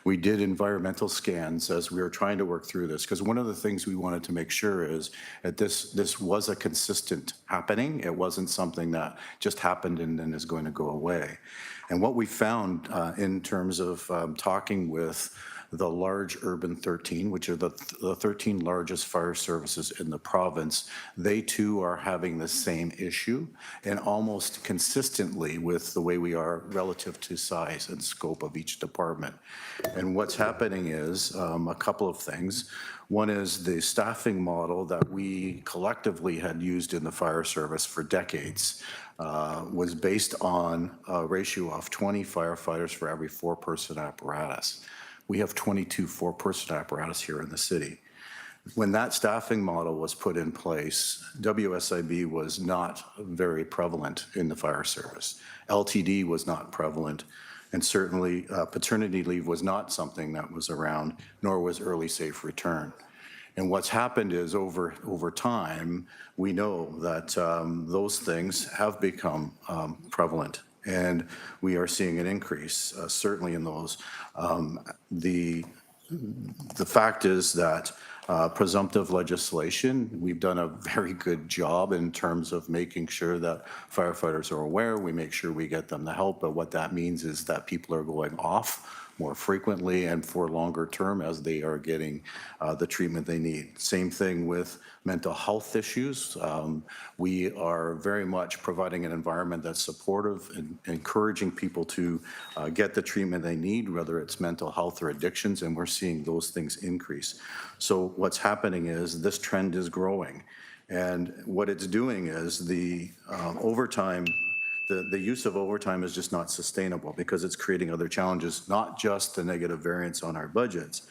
We did environmental scans as we were trying to work through this, because one of the things we wanted to make sure is that this was a consistent happening. It wasn't something that just happened and then is going to go away. And what we found in terms of talking with the large urban 13, which are the 13 largest fire services in the province, they too are having the same issue, and almost consistently with the way we are relative to size and scope of each department. And what's happening is a couple of things. One is the staffing model that we collectively had used in the fire service for decades was based on a ratio of 20 firefighters for every 4-person apparatus. We have 22 4-person apparatus here in the city. When that staffing model was put in place, WSIB was not very prevalent in the fire service. LTD was not prevalent, and certainly paternity leave was not something that was around, nor was early safe return. And what's happened is over time, we know that those things have become prevalent. And we are seeing an increase, certainly in those. The fact is that presumptive legislation, we've done a very good job in terms of making sure that firefighters are aware. We make sure we get them the help, but what that means is that people are going off more frequently and for longer term as they are getting the treatment they need. Same thing with mental health issues. We are very much providing an environment that's supportive and encouraging people to get the treatment they need, whether it's mental health or addictions, and we're seeing those things increase. So what's happening is this trend is growing. And what it's doing is the overtime, the use of overtime is just not sustainable because it's creating other challenges, not just the negative variance on our budgets,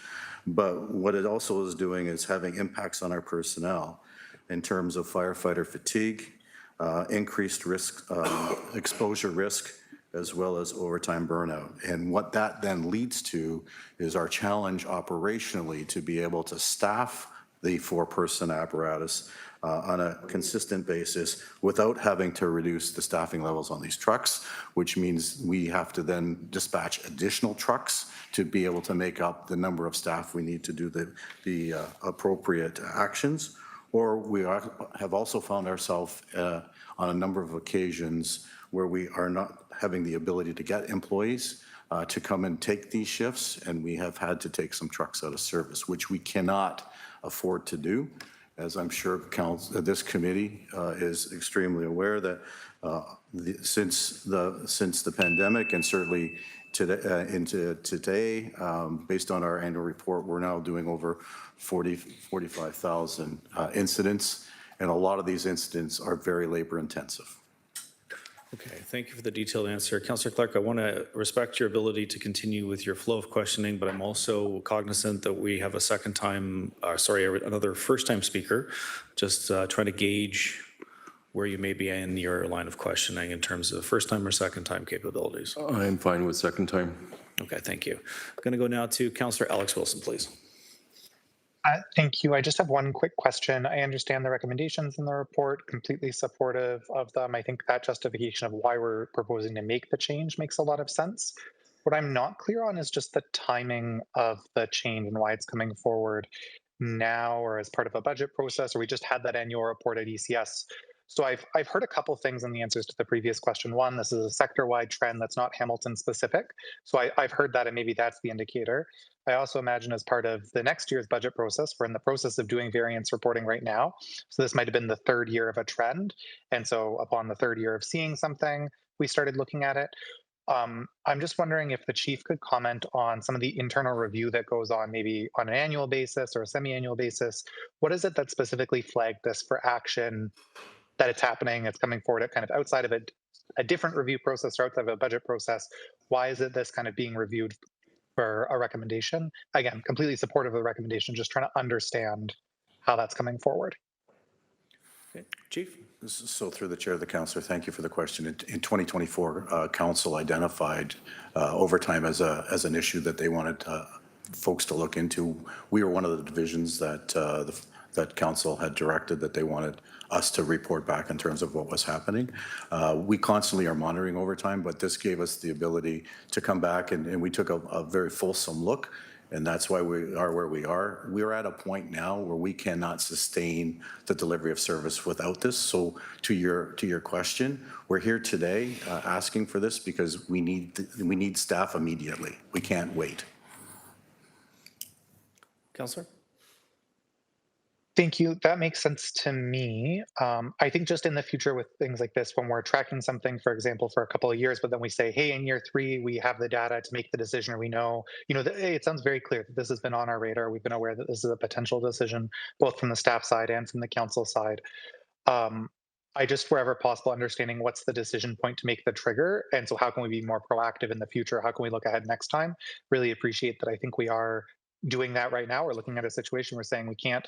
but what it also is doing is having impacts on our personnel in terms of firefighter fatigue, increased risk, exposure risk, as well as overtime burnout. And what that then leads to is our challenge operationally to be able to staff the four-person apparatus on a consistent basis without having to reduce the staffing levels on these trucks, which means we have to then dispatch additional trucks to be able to make up the number of staff we need to do the appropriate actions. Or we have also found ourselves on a number of occasions where we are not having the ability to get employees to come and take these shifts, and we have had to take some trucks out of service, which we cannot afford to do. As I'm sure this committee is extremely aware that since the pandemic and certainly into today, based on our annual report, we're now doing over 45,000 incidents, and a lot of these incidents are very labor intensive. Okay, thank you for the detailed answer. Councillor Clark, I want to respect your ability to continue with your flow of questioning, but I'm also cognizant that we have another first-time speaker, just trying to gauge where you may be in your line of questioning in terms of first-time or second-time capabilities. I'm fine with second time. Okay, thank you. I'm going to go now to Councillor Alex Wilson, please. Thank you. I just have one quick question. I understand the recommendations in the report, completely supportive of them. I think that justification of why we're proposing to make the change makes a lot of sense. What I'm not clear on is just the timing of the change and why it's coming forward now or as part of a budget process, or we just had that annual report at ECS. So I've heard a couple things in the answers to the previous question. One, this is a sector-wide trend that's not Hamilton specific. So I've heard that, and maybe that's the indicator. I also imagine as part of the next year's budget process, we're in the process of doing variance reporting right now. So this might have been the third year of a trend. And so upon the third year of seeing something, we started looking at it. I'm just wondering if the chief could comment on some of the internal review that goes on, maybe on an annual basis or a semi-annual basis. What is it that specifically flagged this for action, that it's happening, it's coming forward at kind of outside of a different review process or outside of a budget process? Why is it this kind of being reviewed for a recommendation? Again, completely supportive of the recommendation, just trying to understand how that's coming forward. Okay, Chief. So through the chair of the councillor, thank you for the question. In 2024, council identified overtime as an issue that they wanted folks to look into. We were one of the divisions that that council had directed that they wanted us to report back in terms of what was happening. We constantly are monitoring overtime, but this gave us the ability to come back and we took a very fulsome look, and that's why we are where we are. We're at a point now where we cannot sustain the delivery of service without this. So to your question, we're here today asking for this because we need staff immediately. We can't wait. Councillor? Thank you. That makes sense to me. I think just in the future with things like this, when we're tracking something, for example, for a couple of years, but then we say, hey, in year 3, we have the data to make the decision, or we know, it sounds very clear that this has been on our radar. We've been aware that this is a potential decision, both from the staff side and from the council side. I just, wherever possible, understanding what's the decision point to make the trigger. And so how can we be more proactive in the future? How can we look ahead next time? Really appreciate that. I think we are doing that right now. We're looking at a situation, we're saying we can't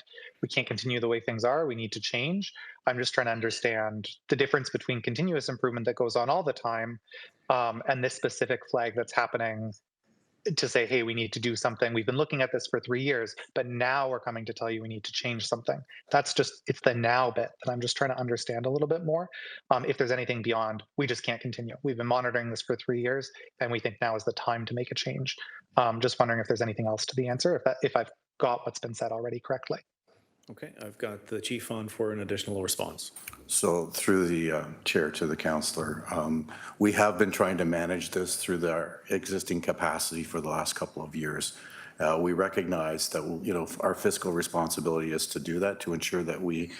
continue the way things are. We need to change. I'm just trying to understand the difference between continuous improvement that goes on all the time and this specific flag that's happening to say, hey, we need to do something. We've been looking at this for 3 years, but now we're coming to tell you we need to change something. It's the now bit that I'm just trying to understand a little bit more. If there's anything beyond, we just can't continue. We've been monitoring this for 3 years, and we think now is the time to make a change. Just wondering if there's anything else to the answer, if I've got what's been said already correctly. Okay, I've got the chief on for an additional response. So through the chair to the councillor, we have been trying to manage this through our existing capacity for the last couple of years. We recognize that our fiscal responsibility is to do that, to ensure that we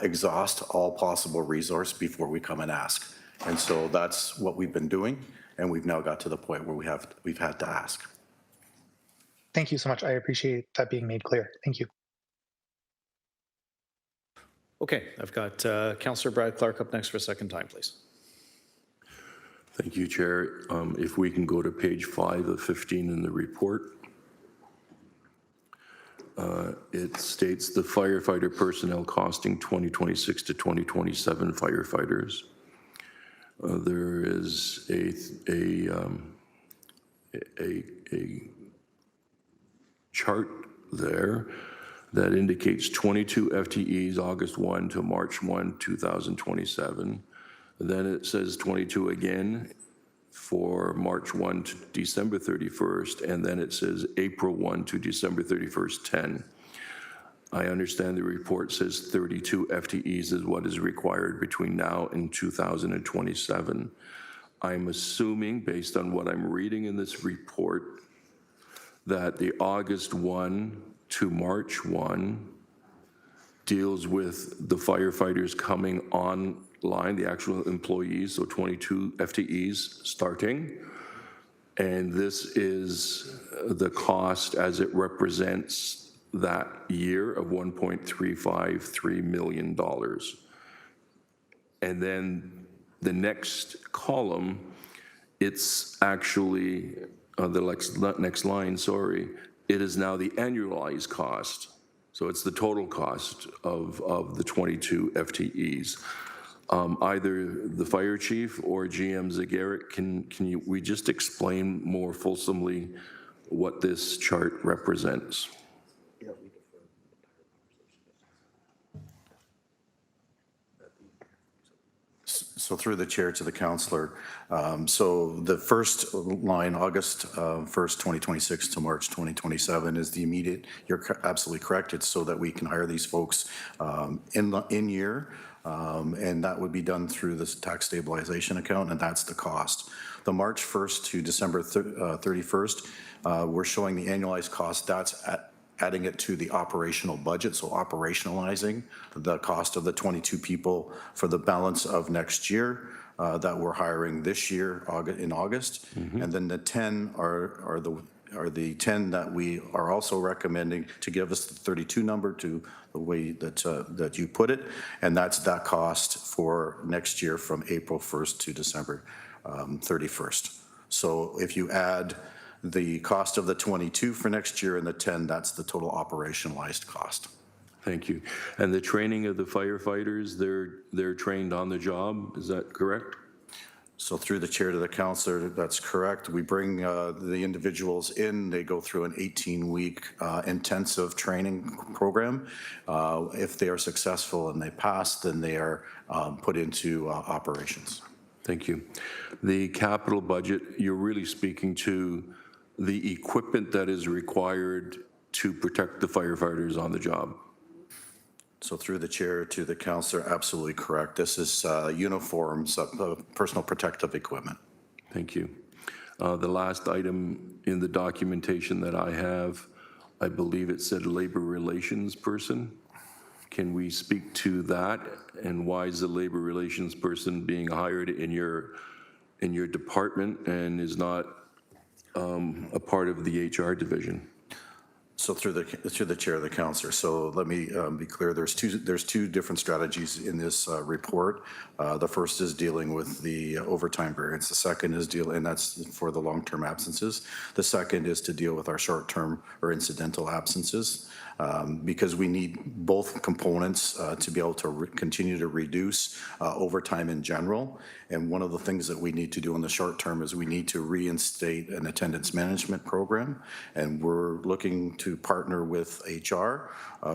exhaust all possible resource before we come and ask. And so that's what we've been doing, and we've now got to the point where we've had to ask. Thank you so much. I appreciate that being made clear. Thank you. Okay, I've got Councillor Brad Clark up next for a second time, please. Thank you, Chair. If we can go to page 5 of 15 in the report. It states the firefighter personnel costing 2026 to 2027 firefighters. There is a chart there that indicates 22 FTEs August 1 to March 1, 2027. Then it says 22 again for March 1 to December 31st, and then it says April 1 to December 31st, 10. I understand the report says 32 FTEs is what is required between now and 2027. I'm assuming, based on what I'm reading in this report, that the August 1 to March 1 deals with the firefighters coming online, the actual employees, so 22 FTEs starting. And this is the cost as it represents that year of $1.353 million. And then the next column, it's actually, the next line, sorry, it is now the annualized cost. So it's the total cost of the 22 FTEs. Either the fire chief or GM Zagarek, we just explain more fulsomely what this chart represents? So through the chair to the councillor, so the first line, August 1st, 2026 to March 2027 is the immediate, you're absolutely correct, it's so that we can hire these folks in year, and that would be done through this tax stabilization account, and that's the cost. The March 1st to December 31st, we're showing the annualized cost, that's adding it to the operational budget, so operationalizing the cost of the 22 people for the balance of next year that we're hiring this year in August. And then the 10 are the 10 that we are also recommending to give us the 32 number to the way that you put it, and that's that cost for next year from April 1st to December 31st. So if you add the cost of the 22 for next year and the 10, that's the total operationalized cost. Thank you. And the training of the firefighters, they're trained on the job, is that correct? So through the chair to the councillor, that's correct. We bring the individuals in, they go through an 18-week intensive training program. If they are successful and they pass, then they are put into operations. Thank you. The capital budget, you're really speaking to the equipment that is required to protect the firefighters on the job. So through the chair to the councillor, absolutely correct. This is uniforms, personal protective equipment. Thank you. The last item in the documentation that I have, I believe it said labor relations person. Can we speak to that, and why is the labor relations person being hired in your department and is not a part of the HR division? So through the chair of the councillor. So let me be clear. There's two different strategies in this report. The first is dealing with the overtime variance. The second is and that's for the long-term absences. The second is to deal with our short-term or incidental absences. Because we need both components to be able to continue to reduce overtime in general. And one of the things that we need to do in the short term is we need to reinstate an attendance management program. And we're looking to partner with HR,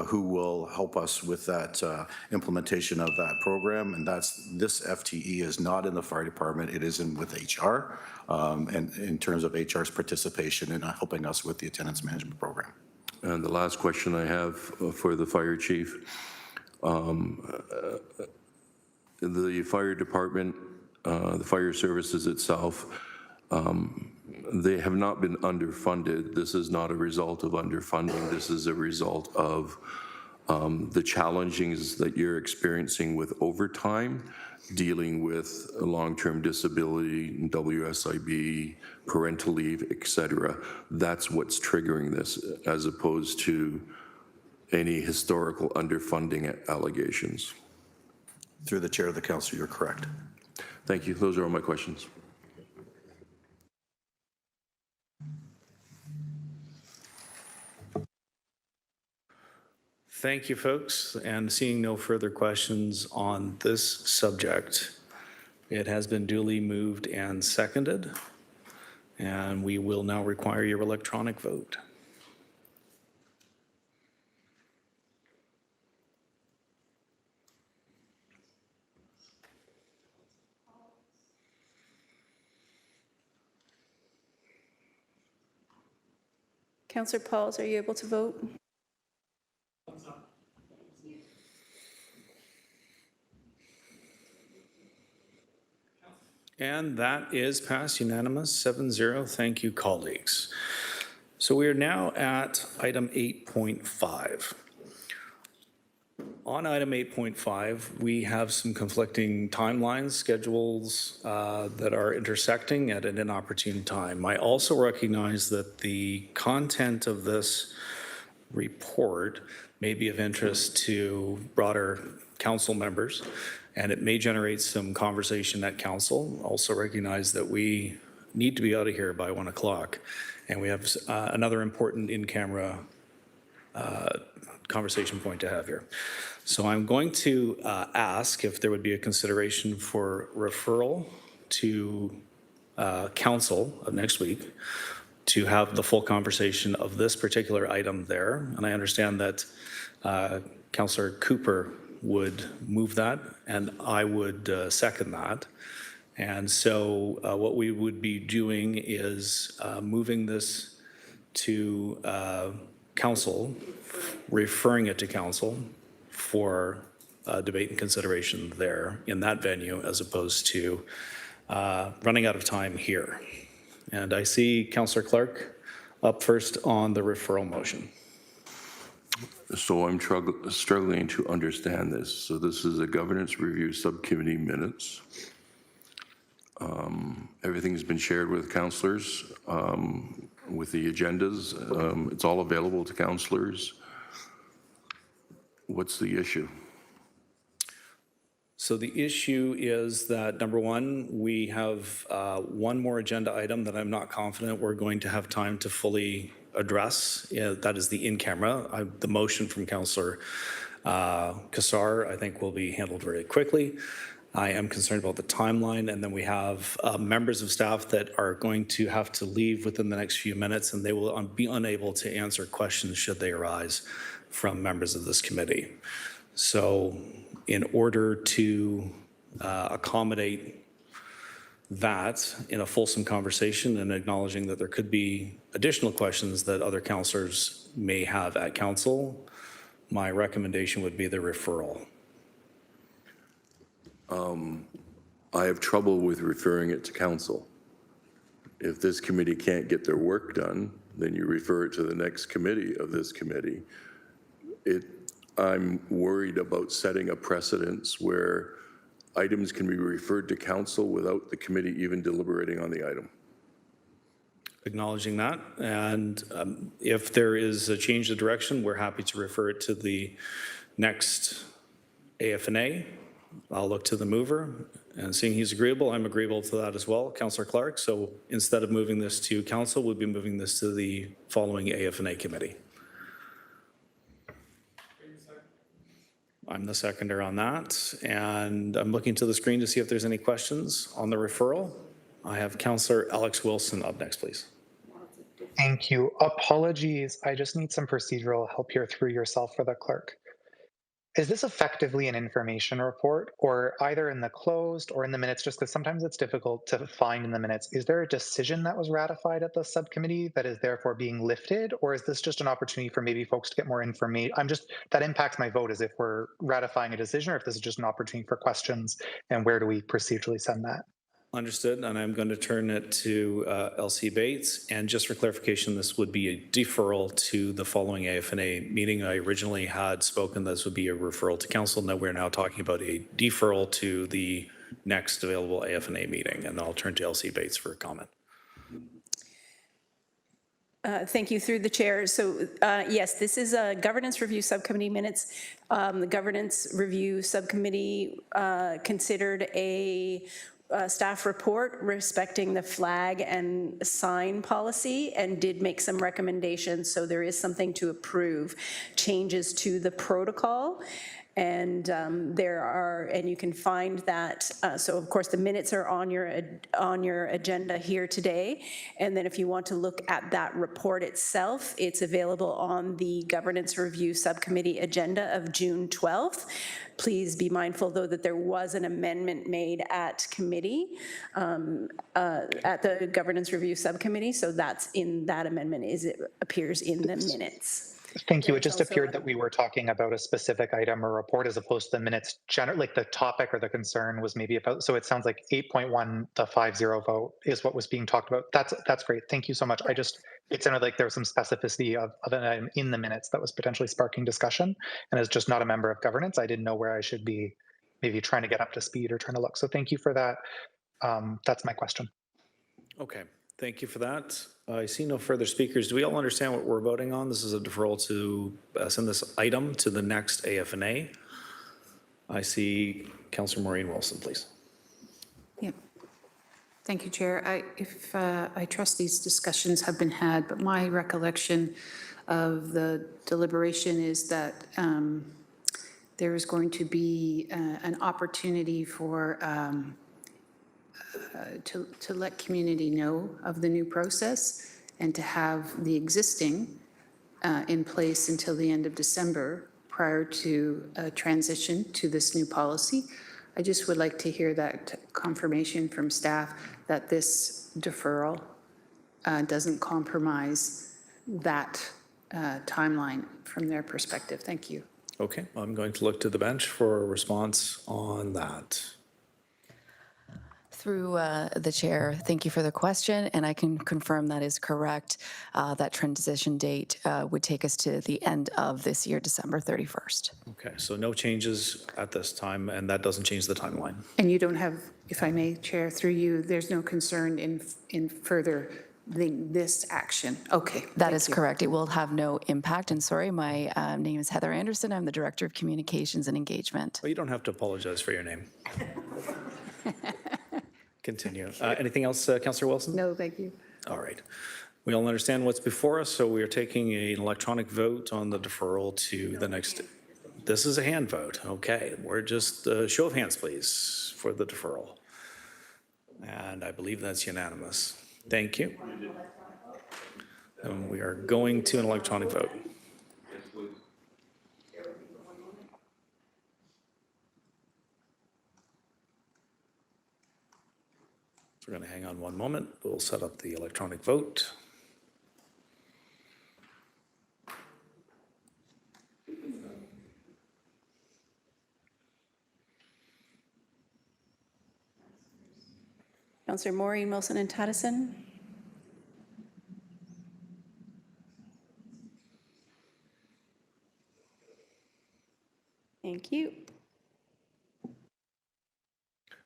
who will help us with that implementation of that program. And this FTE is not in the fire department, it is in with HR, and in terms of HR's participation in helping us with the attendance management program. And the last question I have for the fire chief. The fire department, the fire services itself, they have not been underfunded. This is not a result of underfunding. This is a result of the challenges that you're experiencing with overtime, dealing with long-term disability, WSIB, parental leave, et cetera. That's what's triggering this, as opposed to any historical underfunding allegations. Through the chair of the council, you're correct. Thank you. Those are all my questions. Thank you, folks. And seeing no further questions on this subject, it has been duly moved and seconded, and we will now require your electronic vote. Councillor Pauls, are you able to vote? And that is passed unanimous, 7-0. Thank you, colleagues. So we are now at item 8.5. On item 8.5, we have some conflicting timelines, schedules that are intersecting at an inopportune time. I also recognize that the content of this report may be of interest to broader council members, and it may generate some conversation at council. Also recognize that we need to be out of here by 1 o'clock, and we have another important in-camera conversation point to have here. So I'm going to ask if there would be a consideration for referral to council of next week to have the full conversation of this particular item there. And I understand that Councillor Cooper would move that, and I would second that. And so what we would be doing is moving this to council, referring it to council for debate and consideration there in that venue, as opposed to running out of time here. And I see Councillor Clark up first on the referral motion. So I'm struggling to understand this. So this is a governance review subcommittee minutes. Everything's been shared with councillors with the agendas. It's all available to councillors. What's the issue? So the issue is that, number one, we have one more agenda item that I'm not confident we're going to have time to fully address. That is the in-camera. The motion from Councillor Kassar, I think, will be handled very quickly. I am concerned about the timeline, and then we have members of staff that are going to have to leave within the next few minutes, and they will be unable to answer questions should they arise from members of this committee. So in order to accommodate that in a fulsome conversation and acknowledging that there could be additional questions that other councillors may have at council, my recommendation would be the referral. I have trouble with referring it to council. If this committee can't get their work done, then you refer it to the next committee of this committee. I'm worried about setting a precedence where items can be referred to council without the committee even deliberating on the item. Acknowledging that, and if there is a change of direction, we're happy to refer it to the next AFNA. I'll look to the mover, and seeing he's agreeable, I'm agreeable to that as well, Councillor Clark. So instead of moving this to council, we'll be moving this to the following AFNA committee. I'm the seconder on that, and I'm looking to the screen to see if there's any questions on the referral. I have Councillor Alex Wilson up next, please. Thank you. Apologies. I just need some procedural help here through yourself for the clerk. Is this effectively an information report, or either in the closed or in the minutes, just because sometimes it's difficult to find in the minutes? Is there a decision that was ratified at the subcommittee that is therefore being lifted, or is this just an opportunity for maybe folks to get more information? That impacts my vote as if we're ratifying a decision, or if this is just an opportunity for questions, and where do we procedurally send that? Understood, and I'm going to turn it to LC Bates. And just for clarification, this would be a deferral to the following AFNA meeting. I originally had spoken this would be a referral to council. Now we're now talking about a deferral to the next available AFNA meeting. And I'll turn to LC Bates for a comment. Thank you, through the chair. So yes, this is a governance review subcommittee minutes. The governance review subcommittee considered a staff report respecting the flag and sign policy and did make some recommendations. So there is something to approve, changes to the protocol. And and you can find that, so of course the minutes are on your agenda here today. And then if you want to look at that report itself, it's available on the Governance Review Subcommittee agenda of June 12th. Please be mindful, though, that there was an amendment made at committee, at the Governance Review Subcommittee, so that's in that amendment, it appears in the minutes. Thank you. It There's just also appeared that we were talking about a specific item or report as opposed to the minutes. Like the topic or the concern was maybe about, so it sounds like 8.1, the 5-0 vote is what was being talked about. That's great. Thank you so much. It sounded like there was some specificity of an item in the minutes that was potentially sparking discussion. And as just not a member of governance, I didn't know where I should be maybe trying to get up to speed or trying to look. So thank you for that. That's my question. Okay, thank you for that. I see no further speakers. Do we all understand what we're voting on? This is a deferral to send this item to the next AFNA. I see Councillor Maureen Wilson, please. Yeah. Thank you, Chair. I trust these discussions have been had, but my recollection of the deliberation is that there is going to be an opportunity for to let community know of the new process and to have the existing in place until the end of December prior to a transition to this new policy. I just would like to hear that confirmation from staff that this deferral doesn't compromise that timeline from their perspective. Thank you. Okay, I'm going to look to the bench for a response on that. Through the chair, thank you for the question, and I can confirm that is correct. That transition date would take us to the end of this year, December 31st. Okay, so no changes at this time, and that doesn't change the timeline. And you don't have, if I may, Chair, through you, there's no concern in further this action. Okay. That is correct. It will have no impact. And sorry, my name is Heather Anderson. I'm the Director of Communications and Engagement. Well, you don't have to apologize for your name. Continue. Anything else, Councillor Wilson? No, thank you. All right. We all understand what's before us, so we are taking an electronic vote on the deferral to the next. This is a hand vote. Okay, we're just show of hands, please, for the deferral. And I believe that's unanimous. Thank you. And we are going to an electronic vote. So we're going to hang on one moment. We'll set up the electronic vote. Councillor Maureen Wilson and Tattison. Thank you.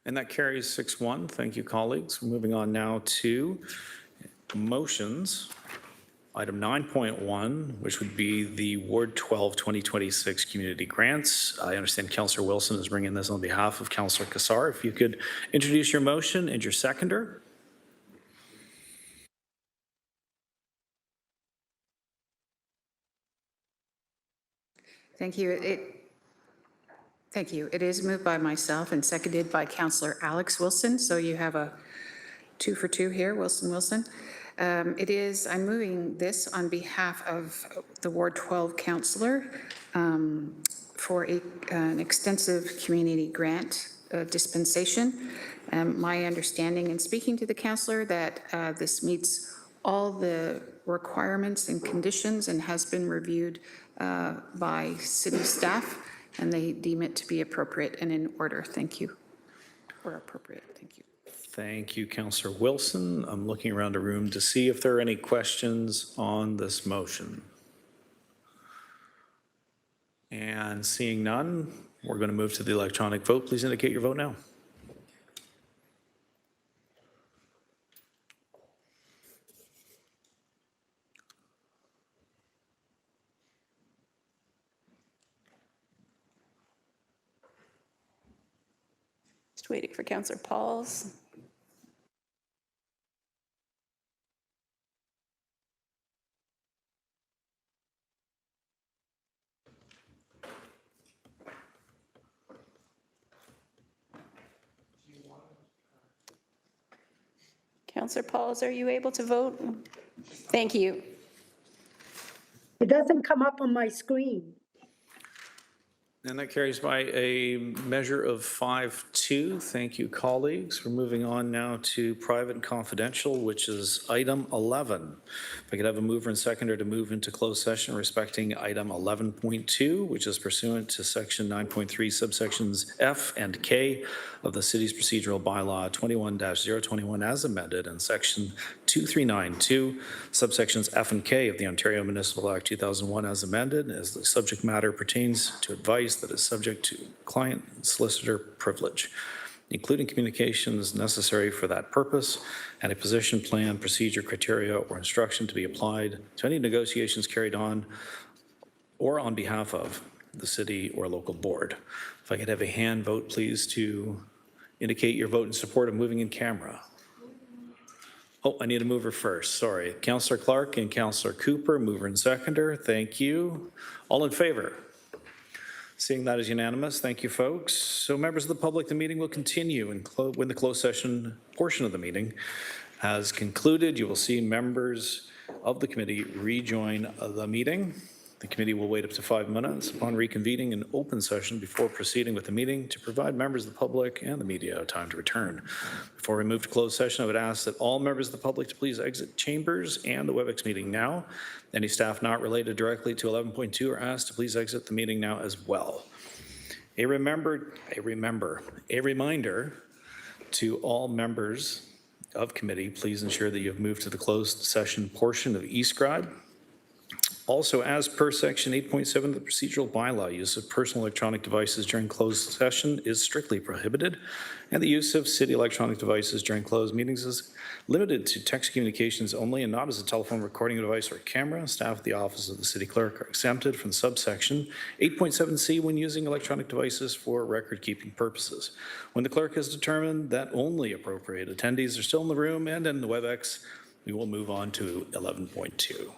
And that carries 6-1. Thank you, colleagues. Moving on now to motions. Item 9.1, which would be the Ward 12 2026 community grants. I understand Councillor Wilson is bringing this on behalf of Councillor Kassar. If you could introduce your motion and your seconder. Thank you. Thank you. It is moved by myself and seconded by Councillor Alex Wilson. So you have a 2 for 2 here, Wilson. I'm moving this on behalf of the Ward 12 councillor for an extensive community grant dispensation. My understanding in speaking to the councillor that this meets all the requirements and conditions and has been reviewed by city staff, and they deem it to be appropriate and in order. Thank you. Or appropriate. Thank you. Thank you, Councillor Wilson. I'm looking around the room to see if there are any questions on this motion. And seeing none, we're going to move to the electronic vote. Please indicate your vote now. Just waiting for Councillor Pauls. Councillor Pauls, are you able to vote? Thank you. It doesn't come up on my screen. And that carries by a measure of 5-2. Thank you, colleagues. We're moving on now to private and confidential, which is item 11. If I could have a mover and seconder to move into closed session respecting item 11.2, which is pursuant to section 9.3 subsections F and K of the city's procedural bylaw 21-021 as amended, and section 2392 subsections F and K of the Ontario Municipal Act 2001 as amended, as the subject matter pertains to advice that is subject to client and solicitor privilege, including communications necessary for that purpose, and a position plan, procedure, criteria, or instruction to be applied to any negotiations carried on or on behalf of the city or local board. If I could have a hand vote, please, to indicate your vote in support of moving in camera. Oh, I need a mover first, sorry. Councillor Clark and Councillor Cooper, mover and seconder, thank you. All in favor? Seeing that is unanimous, thank you, folks. So members of the public, the meeting will continue when the closed session portion of the meeting has concluded. You will see members of the committee rejoin the meeting. The committee will wait up to 5 minutes upon reconvening an open session before proceeding with the meeting to provide members of the public and the media time to return. Before we move to closed session, I would ask that all members of the public to please exit chambers and the WebEx meeting now. Any staff not related directly to 11.2 are asked to please exit the meeting now as well. A reminder to all members of committee, please ensure that you have moved to the closed session portion of eScribe. Also, as per section 8.7 of the procedural bylaw, use of personal electronic devices during closed session is strictly prohibited, and the use of city electronic devices during closed meetings is limited to text communications only and not as a telephone recording device or camera. Staff at the office of the city clerk are exempted from subsection 8.7c when using electronic devices for record-keeping purposes. When the clerk has determined that only appropriate attendees are still in the room and in the WebEx, we will move on to 11.2.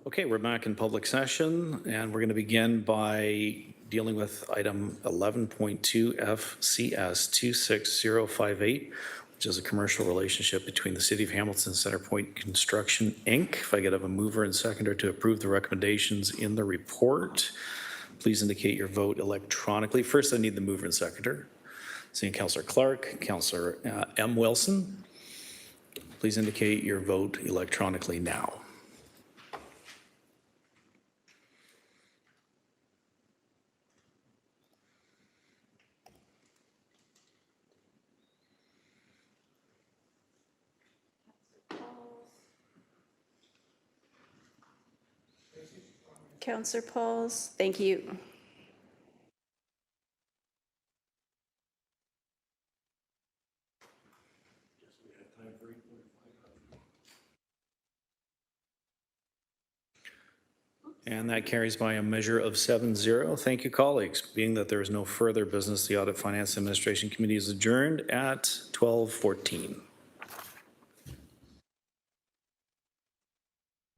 Okay, we're back in public session, and we're going to begin by dealing with item 11.2 FCS 26058, which is a commercial relationship between the City of Hamilton and Centerpoint Construction, Inc. If I could have a mover and seconder to approve the recommendations in the report, please indicate your vote electronically. First, I need the mover and seconder. Seeing Councillor Clark, Councillor M. Wilson, please indicate your vote electronically now. Councillor Pauls, thank you. And that carries by a measure of 7-0. Thank you, colleagues. Being that there is no further business, the Audit Finance Administration Committee is adjourned at 12:14.